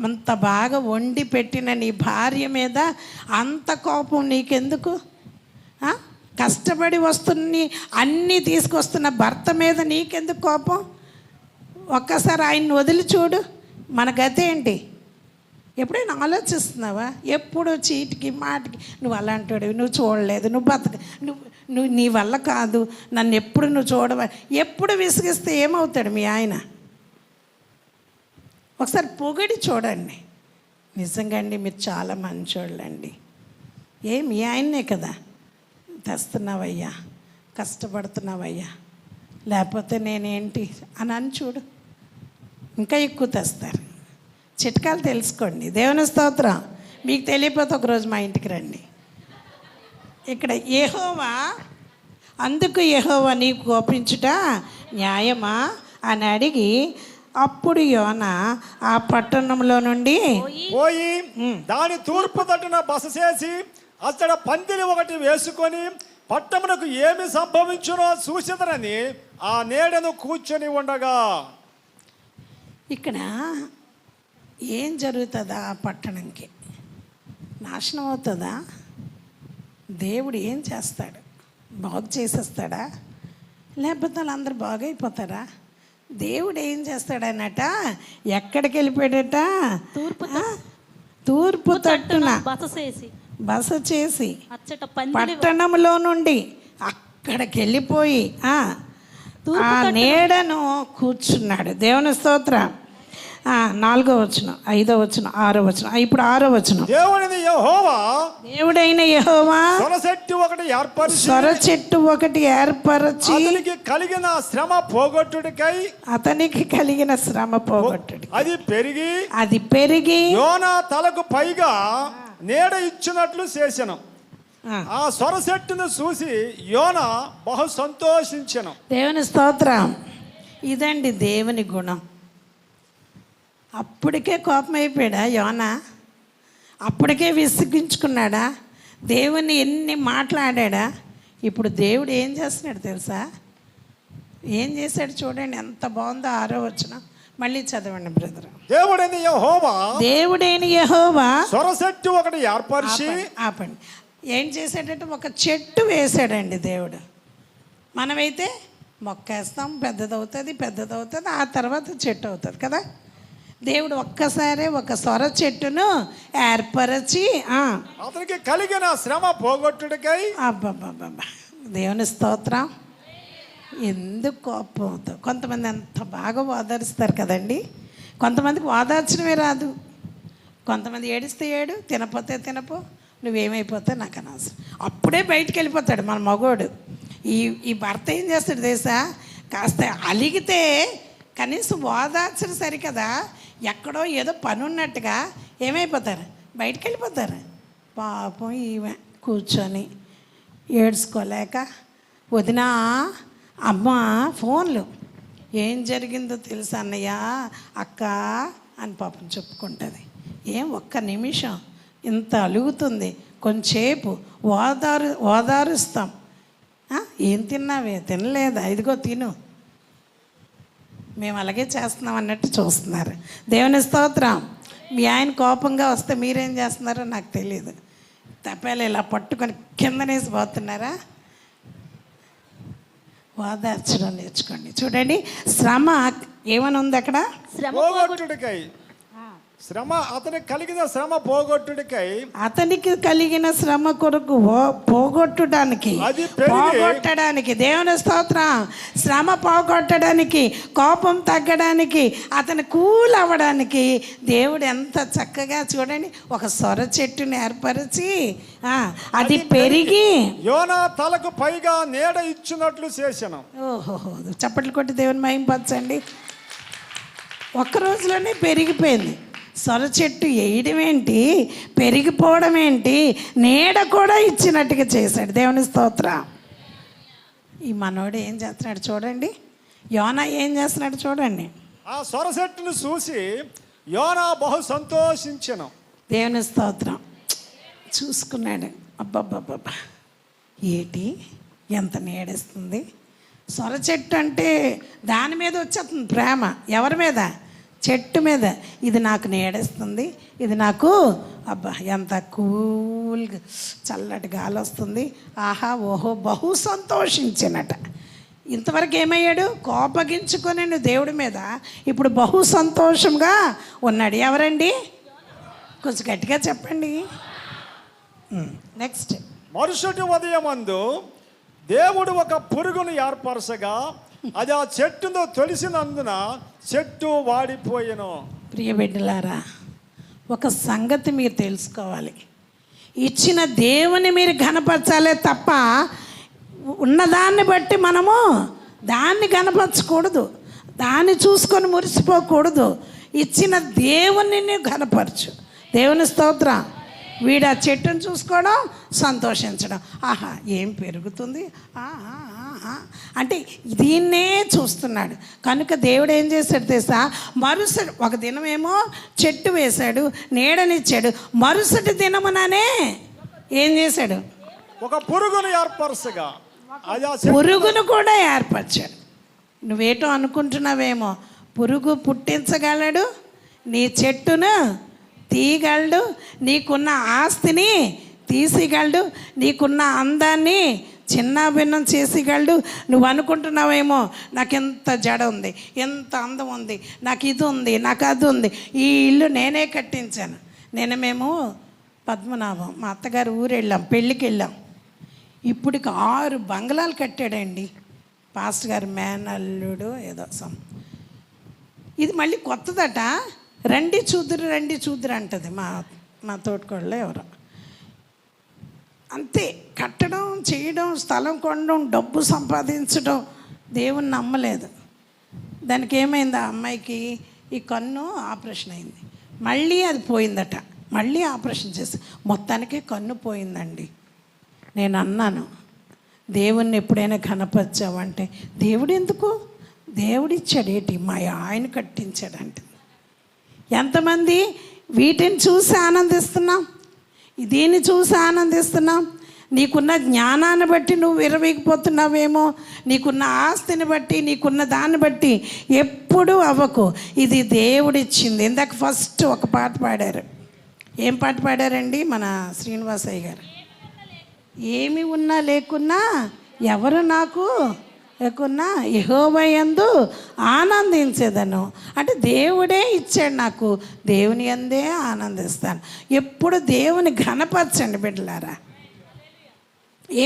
అంత బాగా వండి పెట్టిన నీ భార్య మీద అంత కోపం నీకెందుకు? కష్టపడి వస్తున్న అన్నీ తీసుకొస్తున్న భర్త మీద నీకెందుకు కోపం? ఒక్కసారి ఆయన్ని వదిలి చూడు, మన గతి ఏంటి? ఎప్పుడైనా ఆలోచిస్తున్నావా? ఎప్పుడు చీటికి మాటికి నువ్వు అలాంటివి, నువ్వు చూడలేదు, నువ్వు నువ్వు నీ వల్ల కాదు, నన్ను ఎప్పుడు నువ్వు చూడవా, ఎప్పుడు విసిగిస్తే ఏమవుతాడు మీ ఆయన? ఒకసారి పొగిడి చూడండి. నిజంగా అండి మీరు చాలా మంచోళ్ళండి. మీ ఆయన్నే కదా తెస్తున్నావయ్యా, కష్టపడుతున్నావయ్యా, లేకపోతే నేనేంటి అని చూడు, ఇంకా ఎక్కువ తెస్తారు. చిట్కాలు తెలుసుకోండి. దేవుని స్తోత్రం. మీకు తెలియకపోతే ఒకరోజు మా ఇంటికి రండి. ఇక్కడ యెహోవా అందుకు యెహోవా నీకు కోపించుట న్యాయమా అని అడిగి, అప్పుడు యోనా ఆ పట్టణంలో నుండి పోయి దాని తూర్పు తట్టున బస చేసి అక్కడ పందిరి ఒకటి వేసుకొని పట్టణమునకు ఏమి సంభవించునో చూసిదనని ఆ నీడను కూర్చొని ఉండగా. ఇక్కడ ఏం జరుగుతుందా? ఆ పట్టణంకి నాశనం అవుతుందా? దేవుడు ఏం చేస్తాడు? బాగు చేసేస్తాడా? లేకపోతే వాళ్ళందరూ బాగైపోతారా? దేవుడు ఏం చేస్తాడనట, ఎక్కడికి వెళ్ళిపోయాడట? తూర్పు తట్టున బస చేసి పట్టణంలో నుండి అక్కడికి వెళ్ళిపోయి ఆ నీడను కూర్చున్నాడు. దేవుని స్తోత్రం. 4వ వచనం, 5వ వచనం, 6వ వచనం. ఇప్పుడు 6వ వచనం. దేవుడైన యెహోవా సొర చెట్టు ఒకటి ఏర్పరచి కలిగిన శ్రమ పోగొట్టుడికై అతనికి కలిగిన శ్రమ పోగొట్టుడి అది పెరిగి యోనా తలకు పైగా నీడ ఇచ్చినట్లు చేసెను. ఆ సొర చెట్టును చూసి యోనా బహు సంతోషించెను. దేవుని స్తోత్రం. ఇదండి దేవుని గుణం. అప్పటికే కోపం అయిపోయాడా యోనా? అప్పటికే విసిగించుకున్నాడా? దేవుని ఎన్ని మాట్లాడా? ఇప్పుడు దేవుడు ఏం చేస్తున్నాడు తెలుసా? ఏం చేశాడు చూడండి, ఎంత బాగుందో. 6వ వచనం మళ్ళీ చదవండి బ్రదర్. దేవుడైన యెహోవా సొర చెట్టు ఒకటి ఏర్పరిచి ఆపండి. ఏం చేశాడంటే ఒక చెట్టు వేసాడండి దేవుడు. మనమైతే మొక్కేస్తాం, పెద్దదవుతుంది, ఆ తర్వాత చెట్టు అవుతుంది కదా. దేవుడు ఒక్కసారి ఒక సొర చెట్టును ఏర్పరచి అతనికి కలిగిన శ్రమ పోగొట్టుడికై. అబ్బబ్బబ్బబ్బా, దేవుని స్తోత్రం. ఎందుకు కోపం అవుతావు? కొంతమంది అంత బాగా ఓదారుస్తారు కదండి. కొంతమందికి ఓదార్చడమే రాదు. కొంతమంది ఏడిస్తే ఏడు, తినపోతే తినపో, నువ్వేమైపోతే నాకు అనవసరం. అప్పుడే బయటికి వెళ్ళిపోతాడు మన మగోడు. ఈ భర్త ఏం చేస్తాడు తెలుసా? కాస్త అలిగితే కనీసం ఓదార్చడం సరికదా, ఎక్కడో ఏదో పని ఉన్నట్టుగా ఏమైపోతారు? బయటికి వెళ్ళిపోతారు. పాపం ఈమె కూర్చొని ఏడ్చుకోలేక, వదినా అమ్మ ఫోన్లు, ఏం జరిగిందో తెలుసా అన్నయ్య, అక్క అని పాపం చెప్పుకుంటుంది. ఒక్క నిమిషం ఇంత అలుగుతుంది, కొంచెంసేపు ఓదారుస్తాం. ఏం తిన్నావే? తినలేదా? ఇదిగో తిను. మేము అలాగే చేస్తున్నాం అన్నట్టు చూస్తున్నారు. దేవుని స్తోత్రం. మీ ఆయన కోపంగా వస్తే మీరేం చేస్తున్నారో నాకు తెలియదు. తప్పేలా ఇలా పట్టుకొని కిందనేసి పోతున్నారా? ఓదార్చడం నేర్చుకోండి. చూడండి, శ్రమ ఏమని ఉంది అక్కడ? శ్రమ అతనికి కలిగిన శ్రమ పోగొట్టుడికై, అతనికి కలిగిన శ్రమ కొరకు పోగొట్టడానికి. దేవుని స్తోత్రం. శ్రమ పోగొట్టడానికి, కోపం తగ్గడానికి, అతను కూల్ అవ్వడానికి దేవుడు ఎంత చక్కగా చూడండి ఒక సొర చెట్టుని ఏర్పరిచి అది పెరిగి యోనా తలకు పైగా నీడ ఇచ్చినట్లు చేశాను. ఓహో, చప్పట్లు కొట్టి దేవుని మహింపరచండి. ఒక్క రోజులోనే పెరిగిపోయింది. సొర చెట్టు వేయడం ఏంటి, పెరిగిపోవడం ఏంటి, నీడ కూడా ఇచ్చినట్టుగా చేశాడు. దేవుని స్తోత్రం. ఈ మనోడు ఏం చేస్తున్నాడు చూడండి, యోనా ఏం చేస్తున్నాడు చూడండి. ఆ సొరచెట్టును చూసి యోనా బహు సంతోషించెను. దేవుని స్తోత్రం. చూసుకున్నాడు, అబ్బబ్బబ్బబ్బా ఏటి ఎంత నీడేస్తుంది. సొర చెట్టు అంటే దాని మీద వచ్చేస్తుంది ప్రేమ. ఎవరి మీద? చెట్టు మీద. ఇది నాకు నీడేస్తుంది, ఇది నాకు అబ్బా ఎంత కూల్గా చల్లటి గాలి వస్తుంది, ఆహా ఓహో బహు సంతోషించినట. ఇంతవరకు ఏమయ్యాడు? కోపగించుకొని దేవుడి మీద, ఇప్పుడు బహు సంతోషంగా ఉన్నాడు. ఎవరండి? కొంచెం గట్టిగా చెప్పండి. నెక్స్ట్. మరుసటి ఉదయమందు దేవుడు ఒక పురుగును ఏర్పరచగా అది ఆ చెట్టును తొలిసినందున చెట్టు వాడిపోయెను. ప్రియ బిడ్డలారా, ఒక సంగతి మీరు తెలుసుకోవాలి. ఇచ్చిన దేవుని మీరు ఘనపరచాలే తప్ప ఉన్నదాన్ని బట్టి మనము దాన్ని ఘనపరచకూడదు, దాన్ని చూసుకొని మురిసిపోకూడదు. ఇచ్చిన దేవుని ఘనపరచు. దేవుని స్తోత్రం. వీడు ఆ చెట్టును చూసుకోవడం, సంతోషించడం, ఆహా ఏం పెరుగుతుంది అంటే దీన్నే చూస్తున్నాడు. కనుక దేవుడు ఏం చేశాడు తెలుసా? మరుసటి ఒక దినమేమో చెట్టు వేశాడు, నీడనిచ్చాడు. మరుసటి దినముననే ఏం చేశాడు? ఒక పురుగును ఏర్పరచగా పురుగును కూడా ఏర్పరిచాడు. నువ్వేటో అనుకుంటున్నావేమో, పురుగు పుట్టించగలడు, నీ చెట్టును తీయగలడు, నీకున్న ఆస్తిని తీసిగలడు, నీకున్న అందాన్ని చిన్న భిన్నం చేసిగలడు. నువ్వు అనుకుంటున్నావేమో నాకు ఎంత జడ ఉంది, ఎంత అందం ఉంది, నాకు ఇది ఉంది, నాకు అది ఉంది, ఈ ఇల్లు నేనే కట్టించాను. మేము పద్మనాభం మా అత్తగారు ఊరు వెళ్ళాం, పెళ్ళికి వెళ్ళాం. ఇప్పటికి 6 బంగ్లాలు కట్టాడండి పాస్టర్ గారు, మేనల్లుడు ఏదో ఇది మళ్ళీ కొత్తదట. రండి చూదురు అంటది మా తోటకోళ్ళు ఎవరో. అంతే, కట్టడం, చేయడం, స్థలం కొనడం, డబ్బు సంపాదించడం, దేవుని నమ్మలేదు. దానికి ఏమైంది? ఆ అమ్మాయికి ఈ కన్ను ఆపరేషన్ అయింది, మళ్ళీ అది పోయిందట, మళ్ళీ ఆపరేషన్ చేసి మొత్తానికి కన్ను పోయిందండి. నేను అన్నాను, దేవుణ్ణి ఎప్పుడైనా కనపరిచావంటే, దేవుడు ఎందుకు? దేవుడిచ్చాడేటి, మా ఆయన కట్టించాడంటే. ఎంతమంది వీటిని చూసి ఆనందిస్తున్నాం, దీన్ని చూసి ఆనందిస్తున్నాం. నీకున్న జ్ఞానాన్ని బట్టి నువ్వు విరవీగిపోతున్నావేమో, నీకున్న ఆస్తిని బట్టి, నీకున్న దాన్ని బట్టి ఎప్పుడూ అవ్వకు. ఇది దేవుడిచ్చింది. ఇందాక ఫస్ట్ ఒక పాట పాడారు. ఏం పాట పాడారండి మన శ్రీనివాసయ్య గారు? ఏమి ఉన్నా లేకున్నా ఎవరు నాకు లేకున్నా యెహోవా యందు ఆనందించేదను. అంటే దేవుడే ఇచ్చాడు నాకు, దేవుని యందే ఆనందిస్తాను. ఎప్పుడు దేవుని ఘనపరచండి బిడ్డలారా.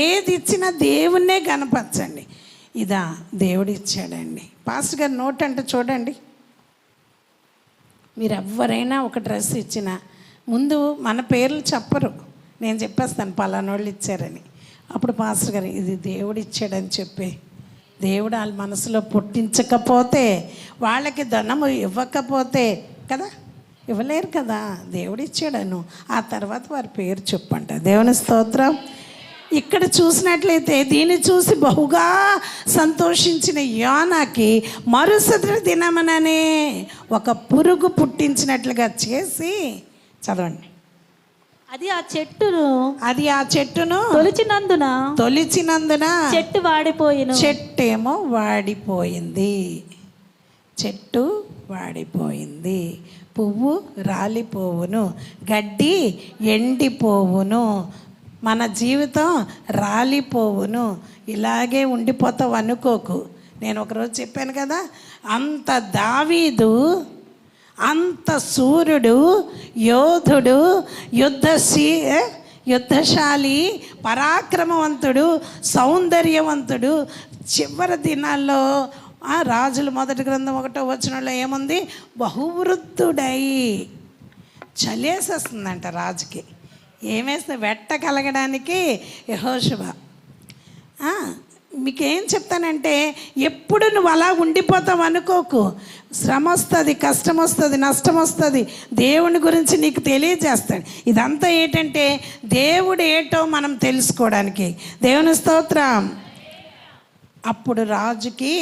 ఏది ఇచ్చినా దేవుణ్ణే ఘనపరచండి. ఇదా దేవుడు ఇచ్చాడండి. పాస్టర్ గారి నోట్ అంటే చూడండి, మీరు ఎవరైనా ఒక డ్రెస్ ఇచ్చినా ముందు మన పేర్లు చెప్పరు, నేను చెప్పేస్తాను పలానోళ్ళు ఇచ్చారని. అప్పుడు పాస్టర్ గారు ఇది దేవుడు ఇచ్చాడని చెప్పి, దేవుడు వాళ్ళ మనసులో పుట్టించకపోతే, వాళ్ళకి ధనము ఇవ్వకపోతే కదా, ఇవ్వలేరు కదా. దేవుడు ఇచ్చాడను, ఆ తర్వాత వారి పేరు చెప్పంట. దేవుని స్తోత్రం. ఇక్కడ చూసినట్లయితే దీన్ని చూసి బహుగా సంతోషించిన యోనాకి మరుసటి దినమననే ఒక పురుగు పుట్టించినట్లుగా చేసి, చదవండి. అది ఆ చెట్టును తొలిచినందున చెట్టు వాడిపోయింది. చెట్టు వాడిపోయింది, పువ్వు రాలిపోవును, గడ్డి ఎండిపోవును, మన జీవితం రాలిపోవును. ఇలాగే ఉండిపోతావు అనుకోకు. నేను ఒకరోజు చెప్పాను కదా, అంత దావీదు, అంత సూర్యుడు, యోధుడు, యుద్ధశాలి, పరాక్రమవంతుడు, సౌందర్యవంతుడు, చివరి దినాల్లో రాజుల మొదటి గ్రంథం 1వ వచనంలో ఏముంది? బహువృద్ధుడై. చలేసేస్తుందంట రాజుకి. ఏమేస్తే వెట్ట కలగడానికి యెహోషువ. మీకేం చెప్తానంటే, ఎప్పుడు నువ్వు అలా ఉండిపోతావు అనుకోకు. శ్రమ వస్తుంది, కష్టం వస్తుంది, నష్టం వస్తుంది, దేవుని గురించి నీకు తెలియజేస్తాడు. ఇదంతా ఏంటంటే దేవుడు ఏటో మనం తెలుసుకోవడానికి. దేవుని స్తోత్రం. అప్పుడు రాజుకి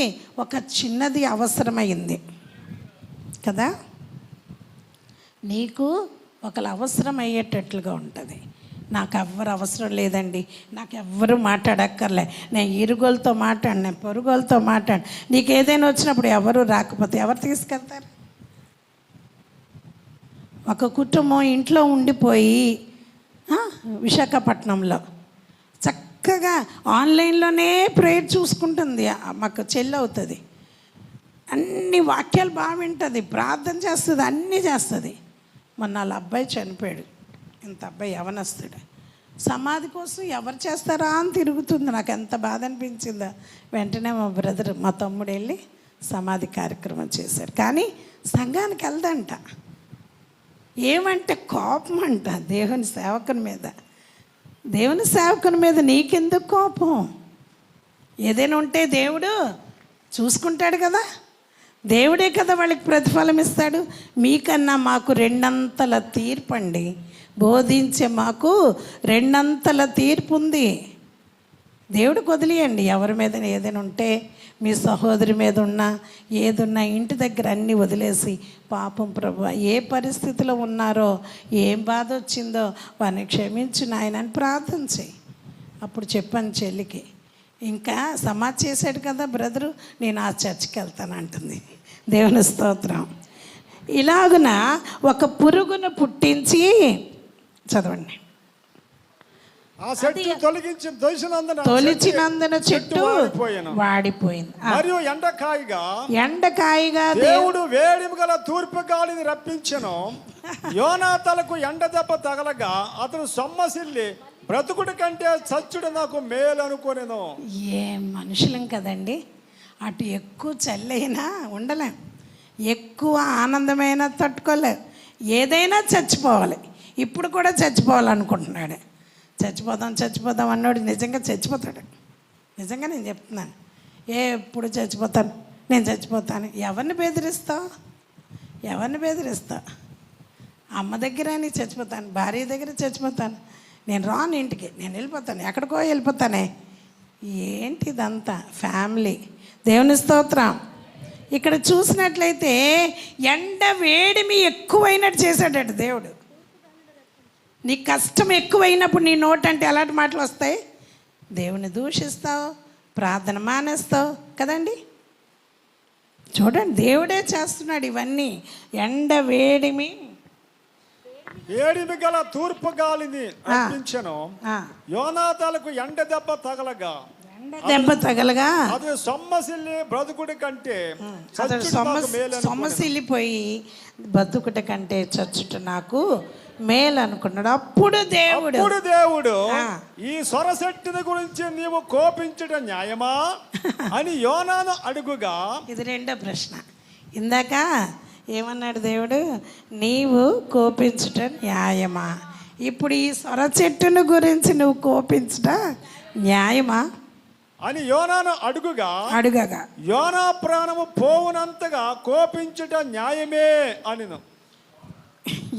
ఒక చిన్నది అవసరమైంది కదా. నీకు ఒకళ్ళు అవసరం అయ్యేటట్లుగా ఉంటుంది. నాకు ఎవ్వరు అవసరం లేదండి, నాకు ఎవ్వరు మాట్లాడక్కర్లే, నేను ఇరుగోలతో మాట్లాడు, నేను పొరుగోలతో మాట్లాడు. నీకు ఏదైనా వచ్చినప్పుడు ఎవరు రాకపోతే ఎవరు తీసుకెళ్తారు? ఒక కుటుంబం ఇంట్లో ఉండిపోయి విశాఖపట్నంలో చక్కగా ఆన్లైన్లోనే ప్రేయర్ చూసుకుంటుంది. మాకు చెల్లి అవుతుంది, అన్ని వాక్యాలు బాగా వింటుంది, ప్రార్థన చేస్తుంది, అన్నీ చేస్తుంది. మొన్న వాళ్ళ అబ్బాయి చనిపోయాడు. ఇంత అబ్బాయి యవనస్తుడు. సమాధి కోసం ఎవరు చేస్తారా అని తిరుగుతుంది. నాకు ఎంత బాధ అనిపించిందో. వెంటనే మా బ్రదర్, మా తమ్ముడు వెళ్ళి సమాధి కార్యక్రమం చేశారు. కానీ సంఘానికి వెళ్దంట. ఏమంటే కోపం అంట దేవుని సేవకుని మీద. దేవుని సేవకుని మీద నీకెందుకు కోపం? ఏదైనా ఉంటే దేవుడు చూసుకుంటాడు కదా, దేవుడే కదా వాళ్ళకి ప్రతిఫలం ఇస్తాడు. మీకన్నా మాకు 2 తీర్పు అండి. బోధించే మాకు 2 తీర్పు ఉంది. దేవుడికి వదిలేయండి. ఎవరి మీద ఏదైనా ఉంటే, మీ సహోదరి మీద ఉన్నా ఏదున్నా ఇంటి దగ్గర అన్నీ వదిలేసి, పాపం ప్రభువా ఏ పరిస్థితిలో ఉన్నారో, ఏం బాధ వచ్చిందో వారిని క్షమించు నాయన అని ప్రార్థన చేయి. అప్పుడు చెప్పాను చెల్లికి, ఇంకా సమాధి చేశాడు కదా బ్రదరు, నేను ఆ చర్చికి వెళ్తానంటుంది. దేవుని స్తోత్రం. ఇలాగున ఒక పురుగును పుట్టించి, చదవండి. ఆ చెట్టు తొలిచినందున చెట్టు వాడిపోయింది. మరియు ఎండకాయగా దేవుడు వేడిమి గల తూర్పు గాలిని రప్పించెను. యోనా తలకు ఎండ దెబ్బ తగలగా అతను సొమ్మసిల్లి బ్రతుకుడి కంటే చచ్చుడు నాకు మేలు అనుకోనేను. ఏం మనుషులం కదండి. అటు ఎక్కువ చల్లైనా ఉండలేం, ఎక్కువ ఆనందమైనా తట్టుకోలేం. ఏదైనా చచ్చిపోవాలి. ఇప్పుడు కూడా చచ్చిపోవాలనుకుంటున్నాడు. చచ్చిపోదాం అన్నాడు. నిజంగా చచ్చిపోతాడు. నిజంగా నేను చెప్తున్నాను. ఎప్పుడు చచ్చిపోతాను, నేను చచ్చిపోతాను. ఎవరిని బెదిరిస్తావు? అమ్మ దగ్గర అని చచ్చిపోతాను, భార్య దగ్గర చచ్చిపోతాను, నేను రాను ఇంటికి, నేను వెళ్ళిపోతాను, ఎక్కడికో వెళ్ళిపోతానే. ఏంటి ఇదంతా? ఫ్యామిలీ. దేవుని స్తోత్రం. ఇక్కడ చూసినట్లయితే ఎండ వేడిమి ఎక్కువైనట్టు చేశాడట దేవుడు. నీ కష్టం ఎక్కువైనప్పుడు నీ నోటంటే ఎలాంటి మాటలు వస్తాయి? దేవుని దూషిస్తావు, ప్రార్థన మానేస్తావు కదండి. చూడండి, దేవుడే చేస్తున్నాడు ఇవన్నీ. ఎండ వేడిమి గల తూర్పు గాలిని రప్పించెను. యోనా తలకు ఎండ దెబ్బ తగలగా అది సొమ్మసిల్లి బ్రతుకుడి కంటే సొమ్మసిల్లిపోయి బ్రతుకుడి కంటే చచ్చుట నాకు మేలు అనుకున్నాడు. అప్పుడు దేవుడు ఈ సొరసెట్టుని గురించి నీవు కోపించడం న్యాయమా అని యోనాను అడుగుగా, ఇది రెండో ప్రశ్న. ఇందాక ఏమన్నాడు దేవుడు? నీవు కోపించటం న్యాయమా? ఇప్పుడు ఈ సొర చెట్టును గురించి నువ్వు కోపించటం న్యాయమా అని యోనాను అడుగగా యోనా ప్రాణము పోవునంతగా కోపించుట న్యాయమే అనిను.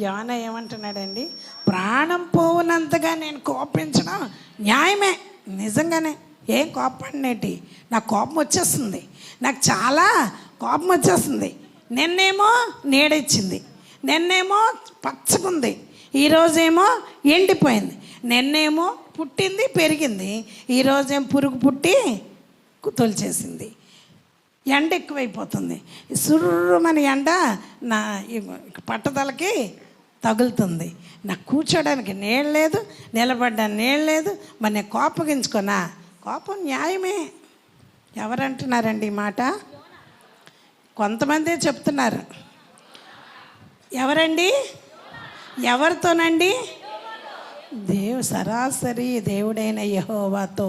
యోనా ఏమంటున్నాడండి? ప్రాణం పోవునంతగా నేను కోపించడం న్యాయమే. నిజంగానే. ఏం కోపడినేటి? నాకు కోపం వచ్చేస్తుంది, నాకు చాలా కోపం వచ్చేస్తుంది. నిన్నేమో నీడిచ్చింది, నిన్నేమో పచ్చకుంది, ఈరోజేమో ఎండిపోయింది. నిన్నేమో పుట్టింది పెరిగింది, ఈరోజేమో పురుగు పుట్టి తొలిచేసింది. ఎండ ఎక్కువైపోతుంది. సుర్రమని ఎండ నా పట్టుదలకి తగులుతుంది. నాకు కూర్చోడానికి నీళ్ళు లేదు, నిలబడ్డానికి నీళ్ళు లేదు. మరి నేను కోపగించుకున్నా? కోపం న్యాయమే. ఎవరంటున్నారండి ఈ మాట? కొంతమందే చెప్తున్నారు. ఎవరండి? ఎవరితోనండి? సరాసరి దేవుడైన యెహోవాతో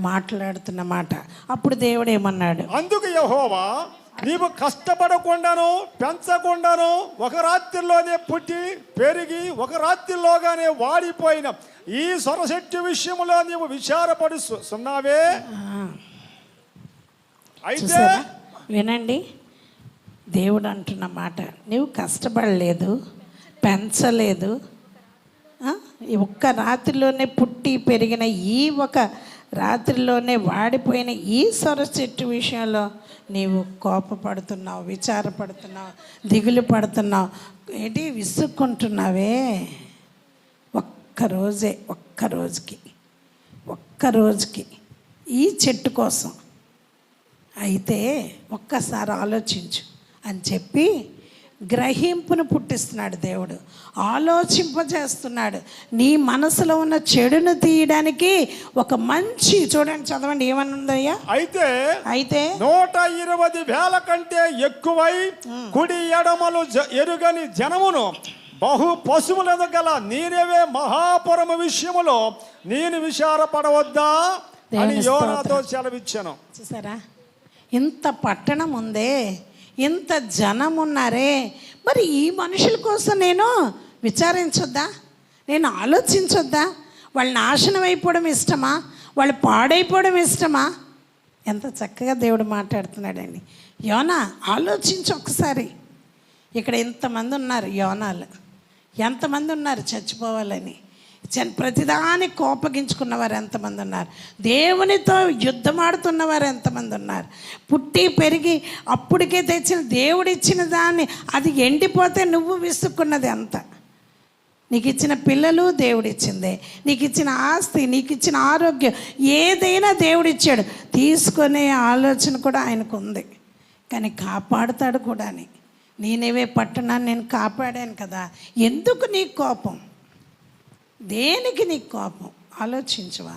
మాట్లాడుతున్న మాట. అప్పుడు దేవుడు ఏమన్నాడు? అందుకు యెహోవా, నీవు కష్టపడకుండాను పెంచకుండాను ఒక రాత్రిలోనే పుట్టి పెరిగి ఒక రాత్రిలోగానే వాడిపోయిన ఈ సొరసెట్టు విషయంలో నీవు విచారపడుస్తున్నావే. అయితే వినండి, దేవుడు అంటున్న మాట. నీవు కష్టపడలేదు, పెంచలేదు, ఒక్క రాత్రిలోనే పుట్టి పెరిగిన ఈ ఒక రాత్రిలోనే వాడిపోయిన ఈ సొర చెట్టు విషయంలో నీవు కోపపడుతున్నావు, విచారపడుతున్నావు, దిగులు పడుతున్నావు, ఏంటి విసుక్కుంటున్నావే. ఒక్క రోజుకి ఈ చెట్టు కోసం అయితే ఒక్కసారి ఆలోచించు అని చెప్పి గ్రహింపును పుట్టిస్తున్నాడు దేవుడు, ఆలోచింపజేస్తున్నాడు. నీ మనసులో ఉన్న చెడును తీయడానికి ఒక మంచి, చూడండి చదవండి ఏమనుందయ్యా. అయితే 120,000 కంటే ఎక్కువై కుడి ఎడమలు ఎరుగని జనమును బహు పశువుల గల నీనెవే మహాపురము విషయములో నేను విచారపడవద్దా అని యోనాతో సెలవిచ్చాను. చూసారా, ఇంత పట్టణం ఉందే, ఇంత జనం ఉన్నారే, మరి ఈ మనుషుల కోసం నేను విచారించొద్దా, నేను ఆలోచించొద్దా? వాళ్ళు నాశనం అయిపోవడం ఇష్టమా, వాళ్ళు పాడైపోవడం ఇష్టమా? ఎంత చక్కగా దేవుడు మాట్లాడుతున్నాడండి. యోనా ఆలోచించు ఒకసారి. ఇక్కడ ఎంతమంది ఉన్నారు యోనాలు, ఎంతమంది ఉన్నారు చచ్చిపోవాలని, ప్రతిదానికి కోపగించుకున్నవారు ఎంతమంది ఉన్నారు, దేవునితో యుద్ధమాడుతున్నవారు ఎంతమంది ఉన్నారు, పుట్టి పెరిగి అప్పటికే తెచ్చిన దేవుడిచ్చిన దాన్ని అది ఎండిపోతే నువ్వు విసుక్కున్నది అంత. నీకు ఇచ్చిన పిల్లలు దేవుడిచ్చిందే, నీకు ఇచ్చిన ఆస్తి, నీకు ఇచ్చిన ఆరోగ్యం ఏదైనా దేవుడిచ్చాడు. తీసుకునే ఆలోచన కూడా ఆయనకు ఉంది, కానీ కాపాడుతాడు కూడా. నేనేవే పట్టణాన్ని నేను కాపాడాను కదా, ఎందుకు నీకు కోపం, దేనికి నీకు కోపం? ఆలోచించవా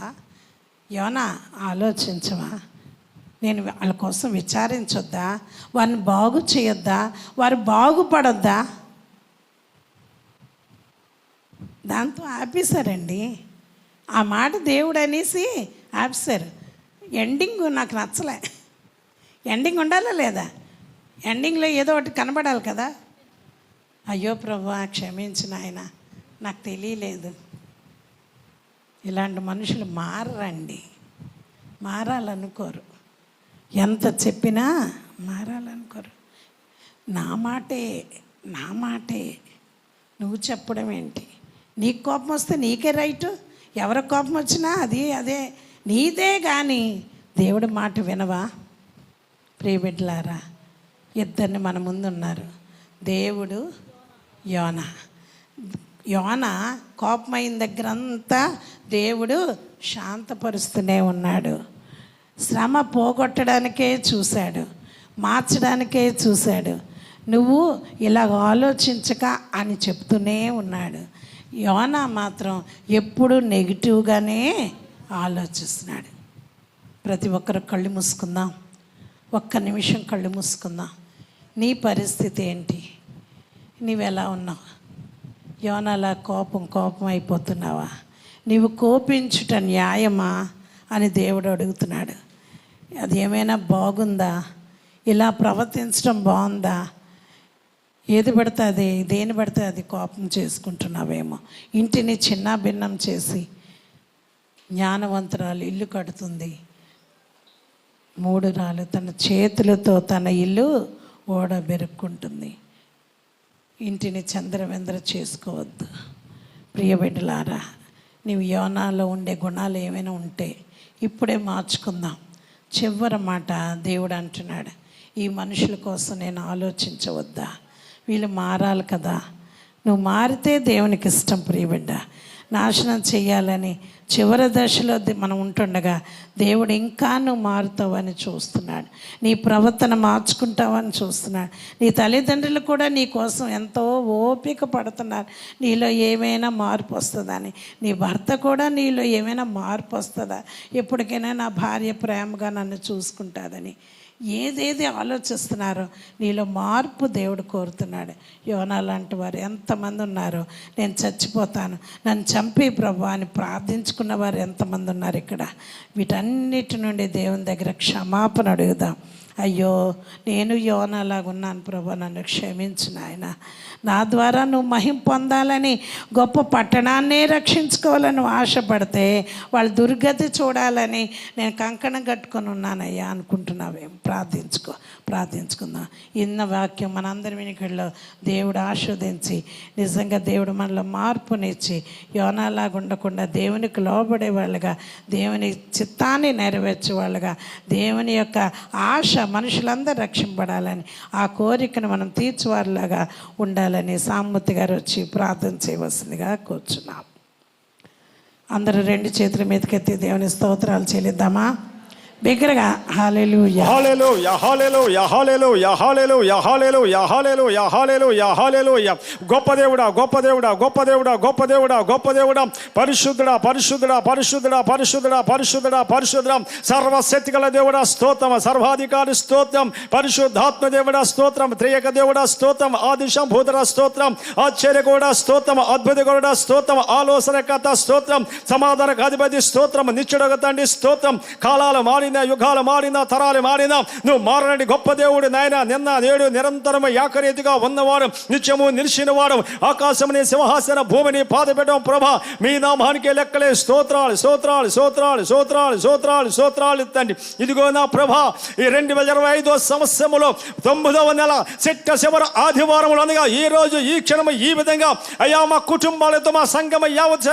యోనా, ఆలోచించవా? నేను వాళ్ళ కోసం విచారించొద్దా, వారిని బాగు చేయొద్దా, వారు బాగుపడొద్దా? దాంతో ఆపేశారండి. ఆ మాట దేవుడు అనేసి ఆపేశారు. ఎండింగ్ నాకు నచ్చలే. ఎండింగ్ ఉండాలా లేదా? ఎండింగ్లో ఏదో ఒకటి కనబడాలి కదా. అయ్యో ప్రభువా క్షమించు నాయన, నాకు తెలియలేదు. ఇలాంటి మనుషులు మారండి, మారాలనుకోరు, ఎంత చెప్పినా మారాలనుకోరు. నా మాటే నువ్వు చెప్పడం ఏంటి? నీకు కోపం వస్తే నీకే రైటు, ఎవరి కోపం వచ్చినా అదే నీదే. కానీ దేవుడి మాట వినవా? ప్రియబిడ్డలారా, ఇద్దరిని మన ముందు ఉన్నారు, దేవుడు, యోనా కోపమైన దగ్గర అంతా దేవుడు శాంతపరుస్తూనే ఉన్నాడు. శ్రమ పోగొట్టడానికే చూశాడు, మార్చడానికే చూశాడు. నువ్వు ఇలా ఆలోచించక అని చెప్తూనే ఉన్నాడు. యోనా మాత్రం ఎప్పుడు నెగిటివ్గానే ఆలోచిస్తున్నాడు. ప్రతి ఒక్కరు కళ్ళు మూసుకుందాం, ఒక్క నిమిషం కళ్ళు మూసుకుందాం. నీ పరిస్థితి ఏంటి? నీవెలా ఉన్నావు? యోనాలా కోపం అయిపోతున్నావా? నీవు కోపించుట న్యాయమా అని దేవుడు అడుగుతున్నాడు. అది ఏమైనా బాగుందా? ఇలా ప్రవర్తించడం బాగుందా? ఏది పడితే అది, దేని పడితే అది కోపం చేసుకుంటున్నావేమో. ఇంటిని చిన్న భిన్నం చేసి జ్ఞానవంతురాలు ఇల్లు కడుతుంది, మూఢురాలు తన చేతులతో తన ఇల్లు ఓడబెరుక్కుంటుంది. ఇంటిని చంద్రవెంద్ర చేసుకోవద్దు. ప్రియబిడ్డలారా, నీవు యోనాలో ఉండే గుణాలు ఏమైనా ఉంటే ఇప్పుడే మార్చుకుందాం. చివరి మాట దేవుడు అంటున్నాడు, ఈ మనుషుల కోసం నేను ఆలోచించవద్దా? వీళ్ళు మారాలి కదా. నువ్వు మారితే దేవునికి ఇష్టం. ప్రియబిడ్డ, నాశనం చేయాలని చివరి దశలో మనం ఉంటుండగా దేవుడు ఇంకా నువ్వు మారుతావని చూస్తున్నాడు. నీ ప్రవర్తన మార్చుకుంటావని చూస్తున్నాడు. నీ తల్లిదండ్రులు కూడా నీ కోసం ఎంతో ఓపిక పడుతున్నారు, నీలో ఏమైనా మార్పు వస్తుందని. నీ భర్త కూడా నీలో ఏమైనా మార్పు వస్తుందా, ఎప్పటికైనా నా భార్య ప్రేమగా నన్ను చూసుకుంటుందని. ఏదేది ఆలోచిస్తున్నారో నీలో మార్పు దేవుడు కోరుతున్నాడు. యోనా లాంటి వారు ఎంతమంది ఉన్నారో, నేను చచ్చిపోతాను, నన్ను చంపి ప్రభు అని ప్రార్థించుకున్న వారు ఎంతమంది ఉన్నారు ఇక్కడ. వీటన్నిటి నుండి దేవుని దగ్గర క్షమాపణ అడుగుదాం. అయ్యో నేను యోనాలాగున్నాను ప్రభా, నన్ను క్షమించు నాయన. నా ద్వారా నువ్వు మహిమ పొందాలని, గొప్ప పట్టణాన్నే రక్షించుకోవాలని ఆశపడితే వాళ్ళు దుర్గతి చూడాలని నేను కంకణం కట్టుకొని ఉన్నానయ్యా అనుకుంటున్నావేం? ప్రార్థించుకుందాం. ఇన్న వాక్యం మనందరి వినికిడిలో దేవుడు ఆస్వాదించి నిజంగా దేవుడు మనలో మార్పునిచ్చి యోనాలాగా ఉండకుండా దేవునికి లోబడే వాళ్ళగా, దేవుని చిత్తాన్ని నెరవేర్చే వాళ్ళగా, దేవుని యొక్క ఆశ మనుషులందరూ రక్షింపడాలని, ఆ కోరికను మనం తీర్చువారిలాగా ఉండాలని సామూర్తి గారు వచ్చి ప్రార్థన చేయవలసిందిగా కూర్చున్నాం. అందరూ 2 చేతుల మీదకెత్తి దేవుని స్తోత్రాలు చెల్లిద్దామా? బిగ్గరగా హల్లెలూయా హల్లెలూయా హల్లెలూయా హల్లెలూయా హల్లెలూయా హల్లెలూయా హల్లెలూయా హల్లెలూయా హల్లెలూయా. గొప్ప దేవుడా, గొప్ప దేవుడా, గొప్ప దేవుడా, గొప్ప దేవుడా, గొప్ప దేవుడా, పరిశుద్ధుడా, పరిశుద్ధుడా, పరిశుద్ధుడా, పరిశుద్ధుడా, పరిశుద్ధుడా, పరిశుద్ధుడా, సర్వశక్తిగల దేవుడా స్తోత్రం, సర్వాధికారి స్తోత్రం, పరిశుద్ధాత్మ దేవుడా స్తోత్రం, త్రియక దేవుడా స్తోత్రం, ఆది సంభూతుడా స్తోత్రం, ఆశ్చర్యకరుడా స్తోత్రం, అద్భుతకరుడా స్తోత్రం, ఆలోచనకర్త స్తోత్రం, సమాధానక అధిపతి స్తోత్రం, నిత్యుడగ తండ్రి స్తోత్రం. కాలాలు మారిన, యుగాలు మారిన, తరాలు మారిన, నువ్వు మారని గొప్ప దేవుడు నాయన. నిన్న నేడు నిరంతరము ఏకరీతిగా ఉన్నవాడు, నిత్యము నిలిచినవాడు, ఆకాశముని సింహాసన భూమిని పాదపెట్టడం ప్రభా, మీ నామానికే లెక్కలే. స్తోత్రాలు స్తోత్రాలు స్తోత్రాలు స్తోత్రాలు స్తోత్రాలు స్తోత్రాలు తండ్రి. ఇదిగో నా ప్రభా, ఈ 2025 సంవత్సరములో 9వ నెల చివరి ఆదివారములు అనగా ఈ రోజు ఈ క్షణము ఈ విధంగా అయ్యా మా కుటుంబాలతో మా సంఘం యావత్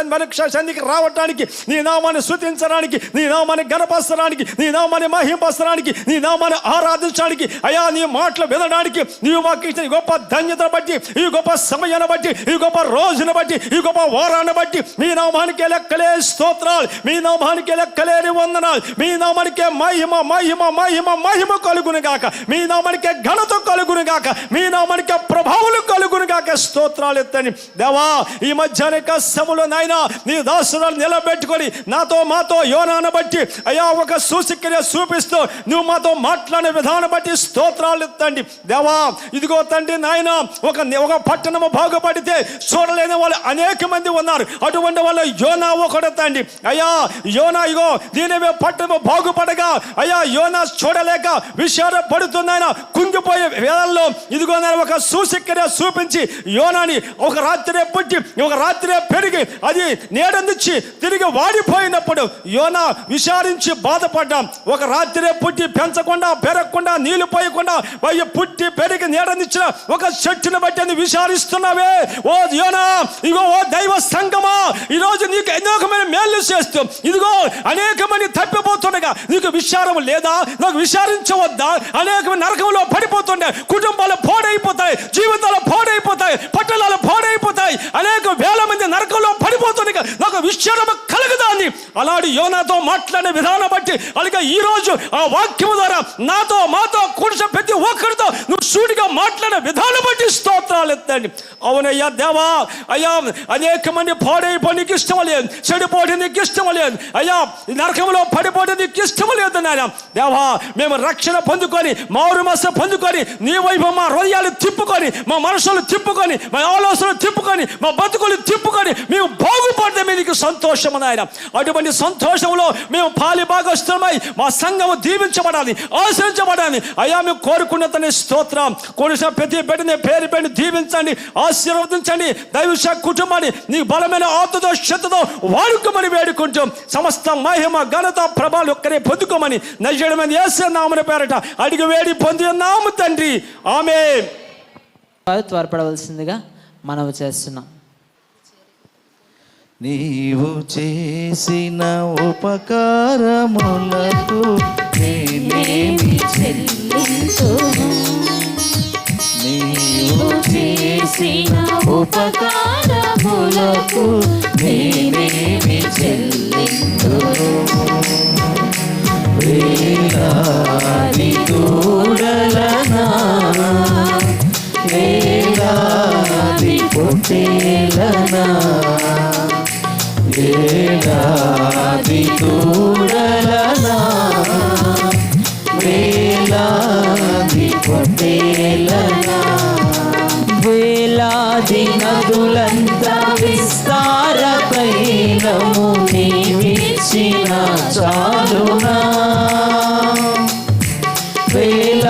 సన్నిధికి రావటానికి, నీ నామాన్ని స్తుతించడానికి, నీ నామాన్ని గణపరచడానికి, నీ నామాన్ని మహింపరచడానికి, నీ నామాన్ని ఆరాధించడానికి, అయ్యా నీ మాటలు వినడానికి నీవు మాకు ఇచ్చిన గొప్ప ధన్యతను బట్టి, ఈ గొప్ప సమయాన్ని బట్టి, ఈ గొప్ప రోజును బట్టి, ఈ గొప్ప వారాన్ని బట్టి మీ నామానికే లెక్కలే స్తోత్రాలు, మీ నామానికే లెక్కలేని వందనాలు, మీ నామానికే మహిమ మహిమ మహిమ మహిమ కలుగును గాక, మీ నామానికే ఘనత కలుగును గాక, మీ నామానికే ప్రభావాలు కలుగును గాక. స్తోత్రాలు ఎత్తని దేవా, ఈ మధ్యాహ్న సమయంలో నాయన నీ దాసులను నిలబెట్టుకొని నాతో మాతో యోనాను బట్టి అయ్యా ఒక సూచక్రియ చూపిస్తూ నువ్వు మాతో మాట్లాడే విధానం బట్టి స్తోత్రాలు ఎత్తండి దేవా. ఇదిగో తండ్రి నాయన, ఒక పట్టణము బాగుపడితే చూడలేని వాళ్ళు అనేక మంది ఉన్నారు. అటువంటి వాళ్ళు యోనా ఒకడు తండ్రి. అయ్యా యోనా, ఇగో దీని పట్టణము బాగుపడగా అయ్యా యోనా చూడలేక విషాదపడుతున్నాయన, కుంగిపోయే వేళల్లో ఇదిగో నేను ఒక సూచక్రియ చూపించి యోనాని ఒక రాత్రే పుట్టి ఒక రాత్రే పెరిగి అది నేడందించి తిరిగి వాడిపోయినప్పుడు యోనా విచారించి బాధపడ్డాం. ఒక రాత్రే పుట్టి పెంచకుండా పెరగకుండా నీళ్లు పోయకుండా పుట్టి పెరిగి నీడనిచ్చిన ఒక చెట్టును బట్టి అని విచారిస్తున్నావే ఓ యోనా. ఇగో ఓ దైవ సంగమా, ఈరోజు నీకు అనేకమైన మేలు చేస్తూ ఇదిగో అనేక మంది తప్పిపోతుండగా నీకు విచారం లేదా? నాకు విచారించవద్దా? అనేక నరకంలో పడిపోతుండే, కుటుంబాలు పాడైపోతాయి, జీవితాలు పాడైపోతాయి, పట్టణాలు పాడైపోతాయి, అనేక వేల మంది నరకంలో పడిపోతుండగా నాకు విచారం కలగదా అని అలాంటి యోనాతో మాట్లాడే విధానం బట్టి, అలాగే ఈ రోజు ఆ వాక్యం ద్వారా నాతో మాతో కూర్చో ప్రతి ఒక్కరితో నువ్వు సూటిగా మాట్లాడే విధానం బట్టి స్తోత్రాలు ఎత్తండి. అవునయ్యా దేవా, అయ్యా అనేక మంది పాడైపోయి నీకు ఇష్టం లేదు, చెడిపోవడం నీకు ఇష్టం లేదు, అయ్యా నరకంలో పడిపోవడం నీకు ఇష్టం లేదు నాయన దేవా. మేము రక్షణ పొందుకొని మారు మనసు పొందుకొని నీ వైపు మా హృదయాలు తిప్పుకొని, మా మనసులు తిప్పుకొని, మా ఆలోచనలు తిప్పుకొని, మా బతుకులు తిప్పుకొని మేము బాగుపడితే మీకు సంతోషం నాయన. అటువంటి సంతోషంలో మేము పాలి భాగస్తులమై మా సంఘము దీవించబడాలి, ఆశ్రయించబడాలి. అయ్యా మేము కోరుకున్న తన స్తోత్రం. కొలిసిన ప్రతి బిడ్డని పేరు పెట్టి దీవించండి, ఆశీర్వదించండి. దైవశ కుటుంబాన్ని నీ బలమైన ఆత్మతో శక్తితో వాడుకోమని వేడుకుంటాం. సమస్త మహిమ ఘనత ప్రభావాలు ఒక్కరే పొందుకోమని నజరేయుడైన యేసు నామమున పేరట అడిగి వేడి పొంది ఉన్నాము తండ్రి, ఆమేన్. త్వరపడవలసిందిగా మనవి చేస్తున్నాం. నీవు చేసిన ఉపకారములకు నేనేమి చెల్లింతును, నీవు చేసిన ఉపకారములకు నేనేమి చెల్లింతును. వేలాది దూడలనా, వేలాది పొట్టేలనా, వేలాది దూడలనా, వేలాది పొట్టేలనా, వేలాది నదులంతా విస్తార తైలము నీవిచ్చిన చాలునా, వేలాది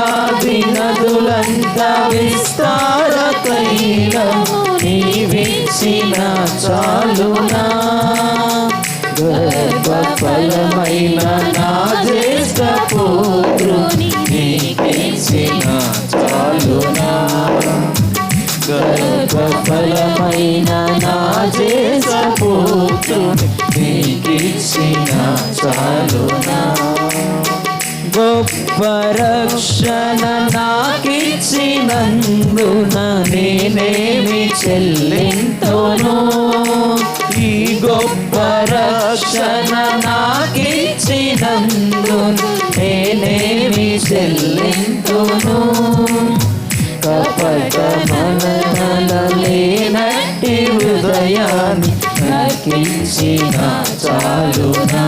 గర్భఫలమైన నా జేసపుత్రుని నీకిచ్చిన చాలునా. గొప్ప రక్షణ నాకిచ్చినందున నేనేమి చెల్లింతును. ఈ గొప్ప రక్షణ నాకిచ్చినందున నేనేమి చెల్లింతును. కపట మననలేనట్టి హృదయాన్ని నాకిచ్చిన చాలునా.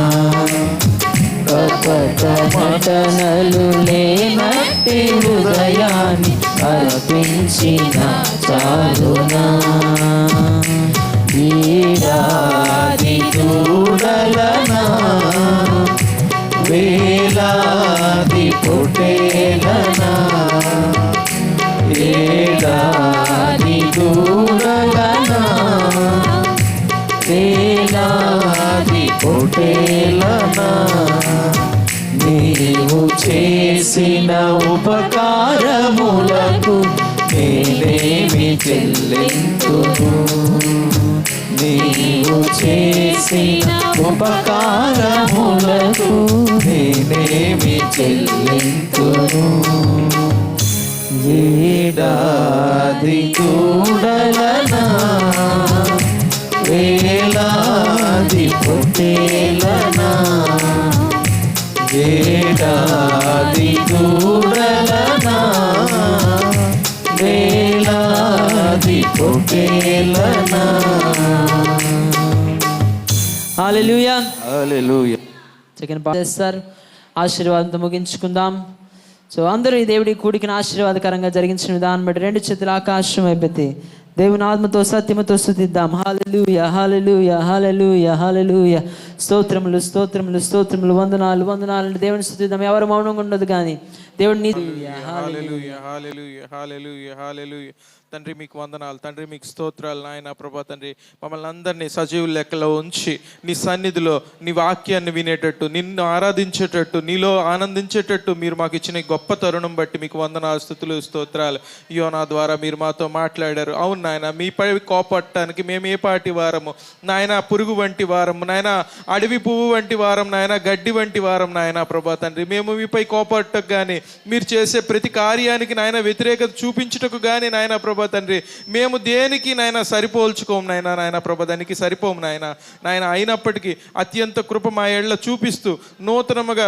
కపట మటనలు లేనట్టి హృదయాన్ని అర్పించిన చాలునా. ఈడాది దూడలనా వేలాది పొటేలనా. ఏడాది దూడలనా వేలాది పొటేలనా. నీవు చేసిన ఉపకారములకు నేనేమి చెల్లింతును. నీవు చేసిన ఉపకారములకు నేనేమి చెల్లింతును. ఏడాది దూడలనా వేలాది పొటేలనా. ఏడాది దూడలనా వేలాది పొటేలనా. హల్లెలూయా. హల్లెలూయా. చికెన్ చేస్తారు. ఆశీర్వాదంతో ముగించుకుందాం. సో అందరూ ఈ దేవుడి కూడికిన ఆశీర్వాదకరంగా జరిగించిన విధానం బట్టి రెండు చేతులు ఆకాశం అయిపోతే దేవుని ఆత్మతో సత్యముతో స్తుతిద్దాం. హల్లెలూయా, హల్లెలూయా, హల్లెలూయా, హల్లెలూయా. స్తోత్రములు, స్తోత్రములు, స్తోత్రములు, వందనాలు, వందనాలు. దేవుని స్తుతిద్దాం. ఎవరు మౌనంగా ఉండదు కానీ దేవుడిని. హల్లెలూయా, హల్లెలూయా, హల్లెలూయా, హల్లెలూయా. తండ్రి మీకు వందనాలు, తండ్రి మీకు స్తోత్రాలు నాయన ప్రభా. తండ్రి మమ్మల్ని అందరినీ సజీవుల లెక్కలో ఉంచి నీ సన్నిధిలో నీ వాక్యాన్ని వినేటట్టు, నిన్ను ఆరాధించేటట్టు, నీలో ఆనందించేటట్టు మీరు మాకు ఇచ్చిన గొప్ప తరుణం బట్టి మీకు వందనాలు, స్తుతులు, స్తోత్రాలు. యోనా ద్వారా మీరు మాతో మాట్లాడారు. అవును నాయన, మీపై కోపట్టడానికి మేము ఏ పాటి వారము నాయన, పురుగు వంటి వారము నాయన, అడవి పువ్వు వంటి వారం నాయన, గడ్డి వంటి వారం నాయన ప్రభా. తండ్రి మేము మీపై కోపట్టకు కానీ మీరు చేసే ప్రతి కార్యానికి నాయన వ్యతిరేకత చూపించుటకు కానీ నాయన ప్రభా తండ్రి మేము దేనికి నాయన సరిపోల్చుకోము నాయన. నాయన ప్రభా దానికి సరిపోము నాయన. నాయన అయినప్పటికీ అత్యంత కృప మా ఏళ్ళ చూపిస్తూ నూతనముగా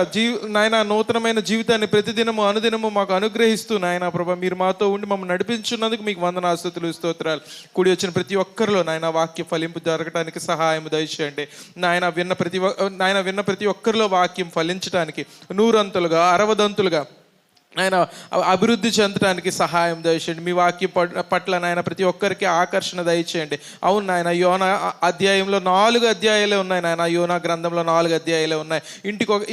నాయన నూతనమైన జీవితాన్ని ప్రతిదినము అనుదినము మాకు అనుగ్రహిస్తూ నాయన ప్రభా మీరు మాతో ఉండి మమ్మల్ని నడిపించున్నందుకు మీకు వందనాలు, స్తుతులు, స్తోత్రాలు. కూడి వచ్చిన ప్రతి ఒక్కరిలో నాయన వాక్య ఫలింపు జరగటానికి సహాయం దయచేయండి నాయన. విన్న ప్రతి ఒక్కరిలో వాక్యం ఫలించడానికి 100 60 ఆయన అభివృద్ధి చెందడానికి సహాయం దయచేయండి. మీ వాక్య పట్ల నాయన ప్రతి ఒక్కరికి ఆకర్షణ దయచేయండి. అవును నాయన, యోనా అధ్యాయంలో 4 అధ్యాయాలే ఉన్నాయి నాయన. యోనా గ్రంథంలో 4 అధ్యాయాలే ఉన్నాయి.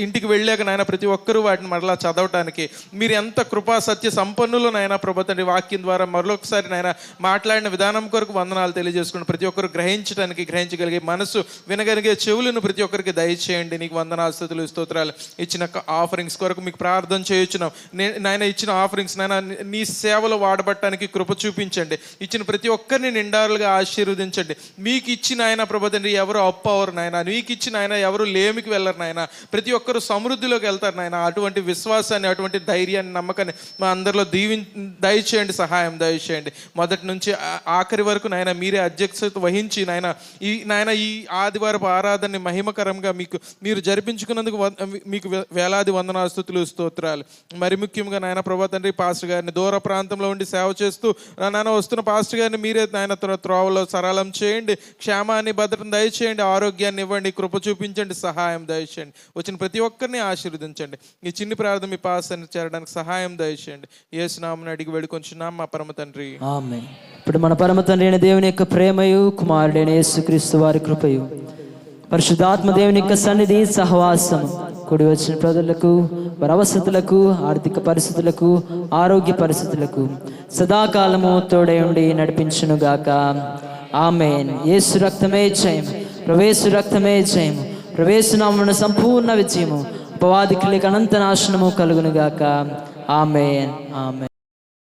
ఇంటికి వెళ్ళాక నాయన ప్రతి ఒక్కరూ వాటిని మరలా చదవటానికి మీరు ఎంత కృపా సత్య సంపన్నులు నాయన ప్రభా తండ్రి. వాక్యం ద్వారా మరొకసారి నాయన మాట్లాడిన విధానం కొరకు వందనాలు తెలియజేసుకుని ప్రతి ఒక్కరు గ్రహించగలిగే మనసు, వినగలిగే చెవులను ప్రతి ఒక్కరికి దయచేయండి. నీకు వందనాలు, స్తుతులు, స్తోత్రాలు. ఇచ్చిన ఆఫరింగ్స్ కొరకు మీకు ప్రార్థన చేయుచున్నాం నాయన. ఇచ్చిన ఆఫరింగ్స్ నాయన నీ సేవలో వాడబట్టడానికి కృప చూపించండి. ఇచ్చిన ప్రతి ఒక్కరిని నిండారులుగా ఆశీర్వదించండి. మీకు ఇచ్చిన ఆయన ప్రభా తండ్రి ఎవరు అప్పు అవరు నాయన. మీకు ఇచ్చిన ఆయన ఎవరు లేమికి వెళ్ళరు నాయన. ప్రతి ఒక్కరు సమృద్ధిలోకి వెళ్తారు నాయన. అటువంటి విశ్వాసాన్ని, అటువంటి ధైర్యాన్ని, నమ్మకాన్ని మా అందరిలో దయచేయండి, సహాయం దయచేయండి. మొదటి నుంచి ఆఖరి వరకు నాయన మీరే అధ్యక్షత వహించి నాయన ఈ ఆదివారపు ఆరాధనని మహిమకరంగా మీరు జరిపించుకున్నందుకు మీకు వేలాది వందనాలు, స్తుతులు, స్తోత్రాలు. మరి ముఖ్యంగా నాయన ప్రభా తండ్రి పాస్టర్ గారిని దూర ప్రాంతంలో ఉండి సేవ చేస్తూ నాయన వస్తున్న పాస్టర్ గారిని మీరే నాయన త్రోవలో సరళం చేయండి. క్షేమాన్ని, భద్రతను దయచేయండి. ఆరోగ్యాన్ని ఇవ్వండి. కృప చూపించండి. సహాయం దయచేయండి. వచ్చిన ప్రతి ఒక్కరిని ఆశీర్వదించండి. ఈ చిన్ని ప్రార్థన మీ పాస్టర్ని చేరడానికి సహాయం దయచేయండి. యేసు నామమున అడిగి వేడుకొంచున్నాం మా పరమ తండ్రి, ఆమేన్. ఇప్పుడు మన పరమ తండ్రి అయిన దేవుని యొక్క ప్రేమయు, కుమారుడైన యేసుక్రీస్తు వారి కృపయు, పరిశుద్ధాత్మ దేవుని యొక్క సన్నిధి, సహవాసం కూడి వచ్చిన ప్రజలకు, వారి అవసరతలకు, ఆర్థిక పరిస్థితులకు, ఆరోగ్య పరిస్థితులకు సదాకాలము తోడై ఉండి నడిపించునుగాక. ఆమేన్. యేసు రక్తమే జయం, ప్రవేశు రక్తమే జయం, ప్రవేశనామమున సంపూర్ణ విజయము, అపవాది క్రియలకు అనంత నాశనము కలుగునుగాక. ఆమేన్, ఆమేన్.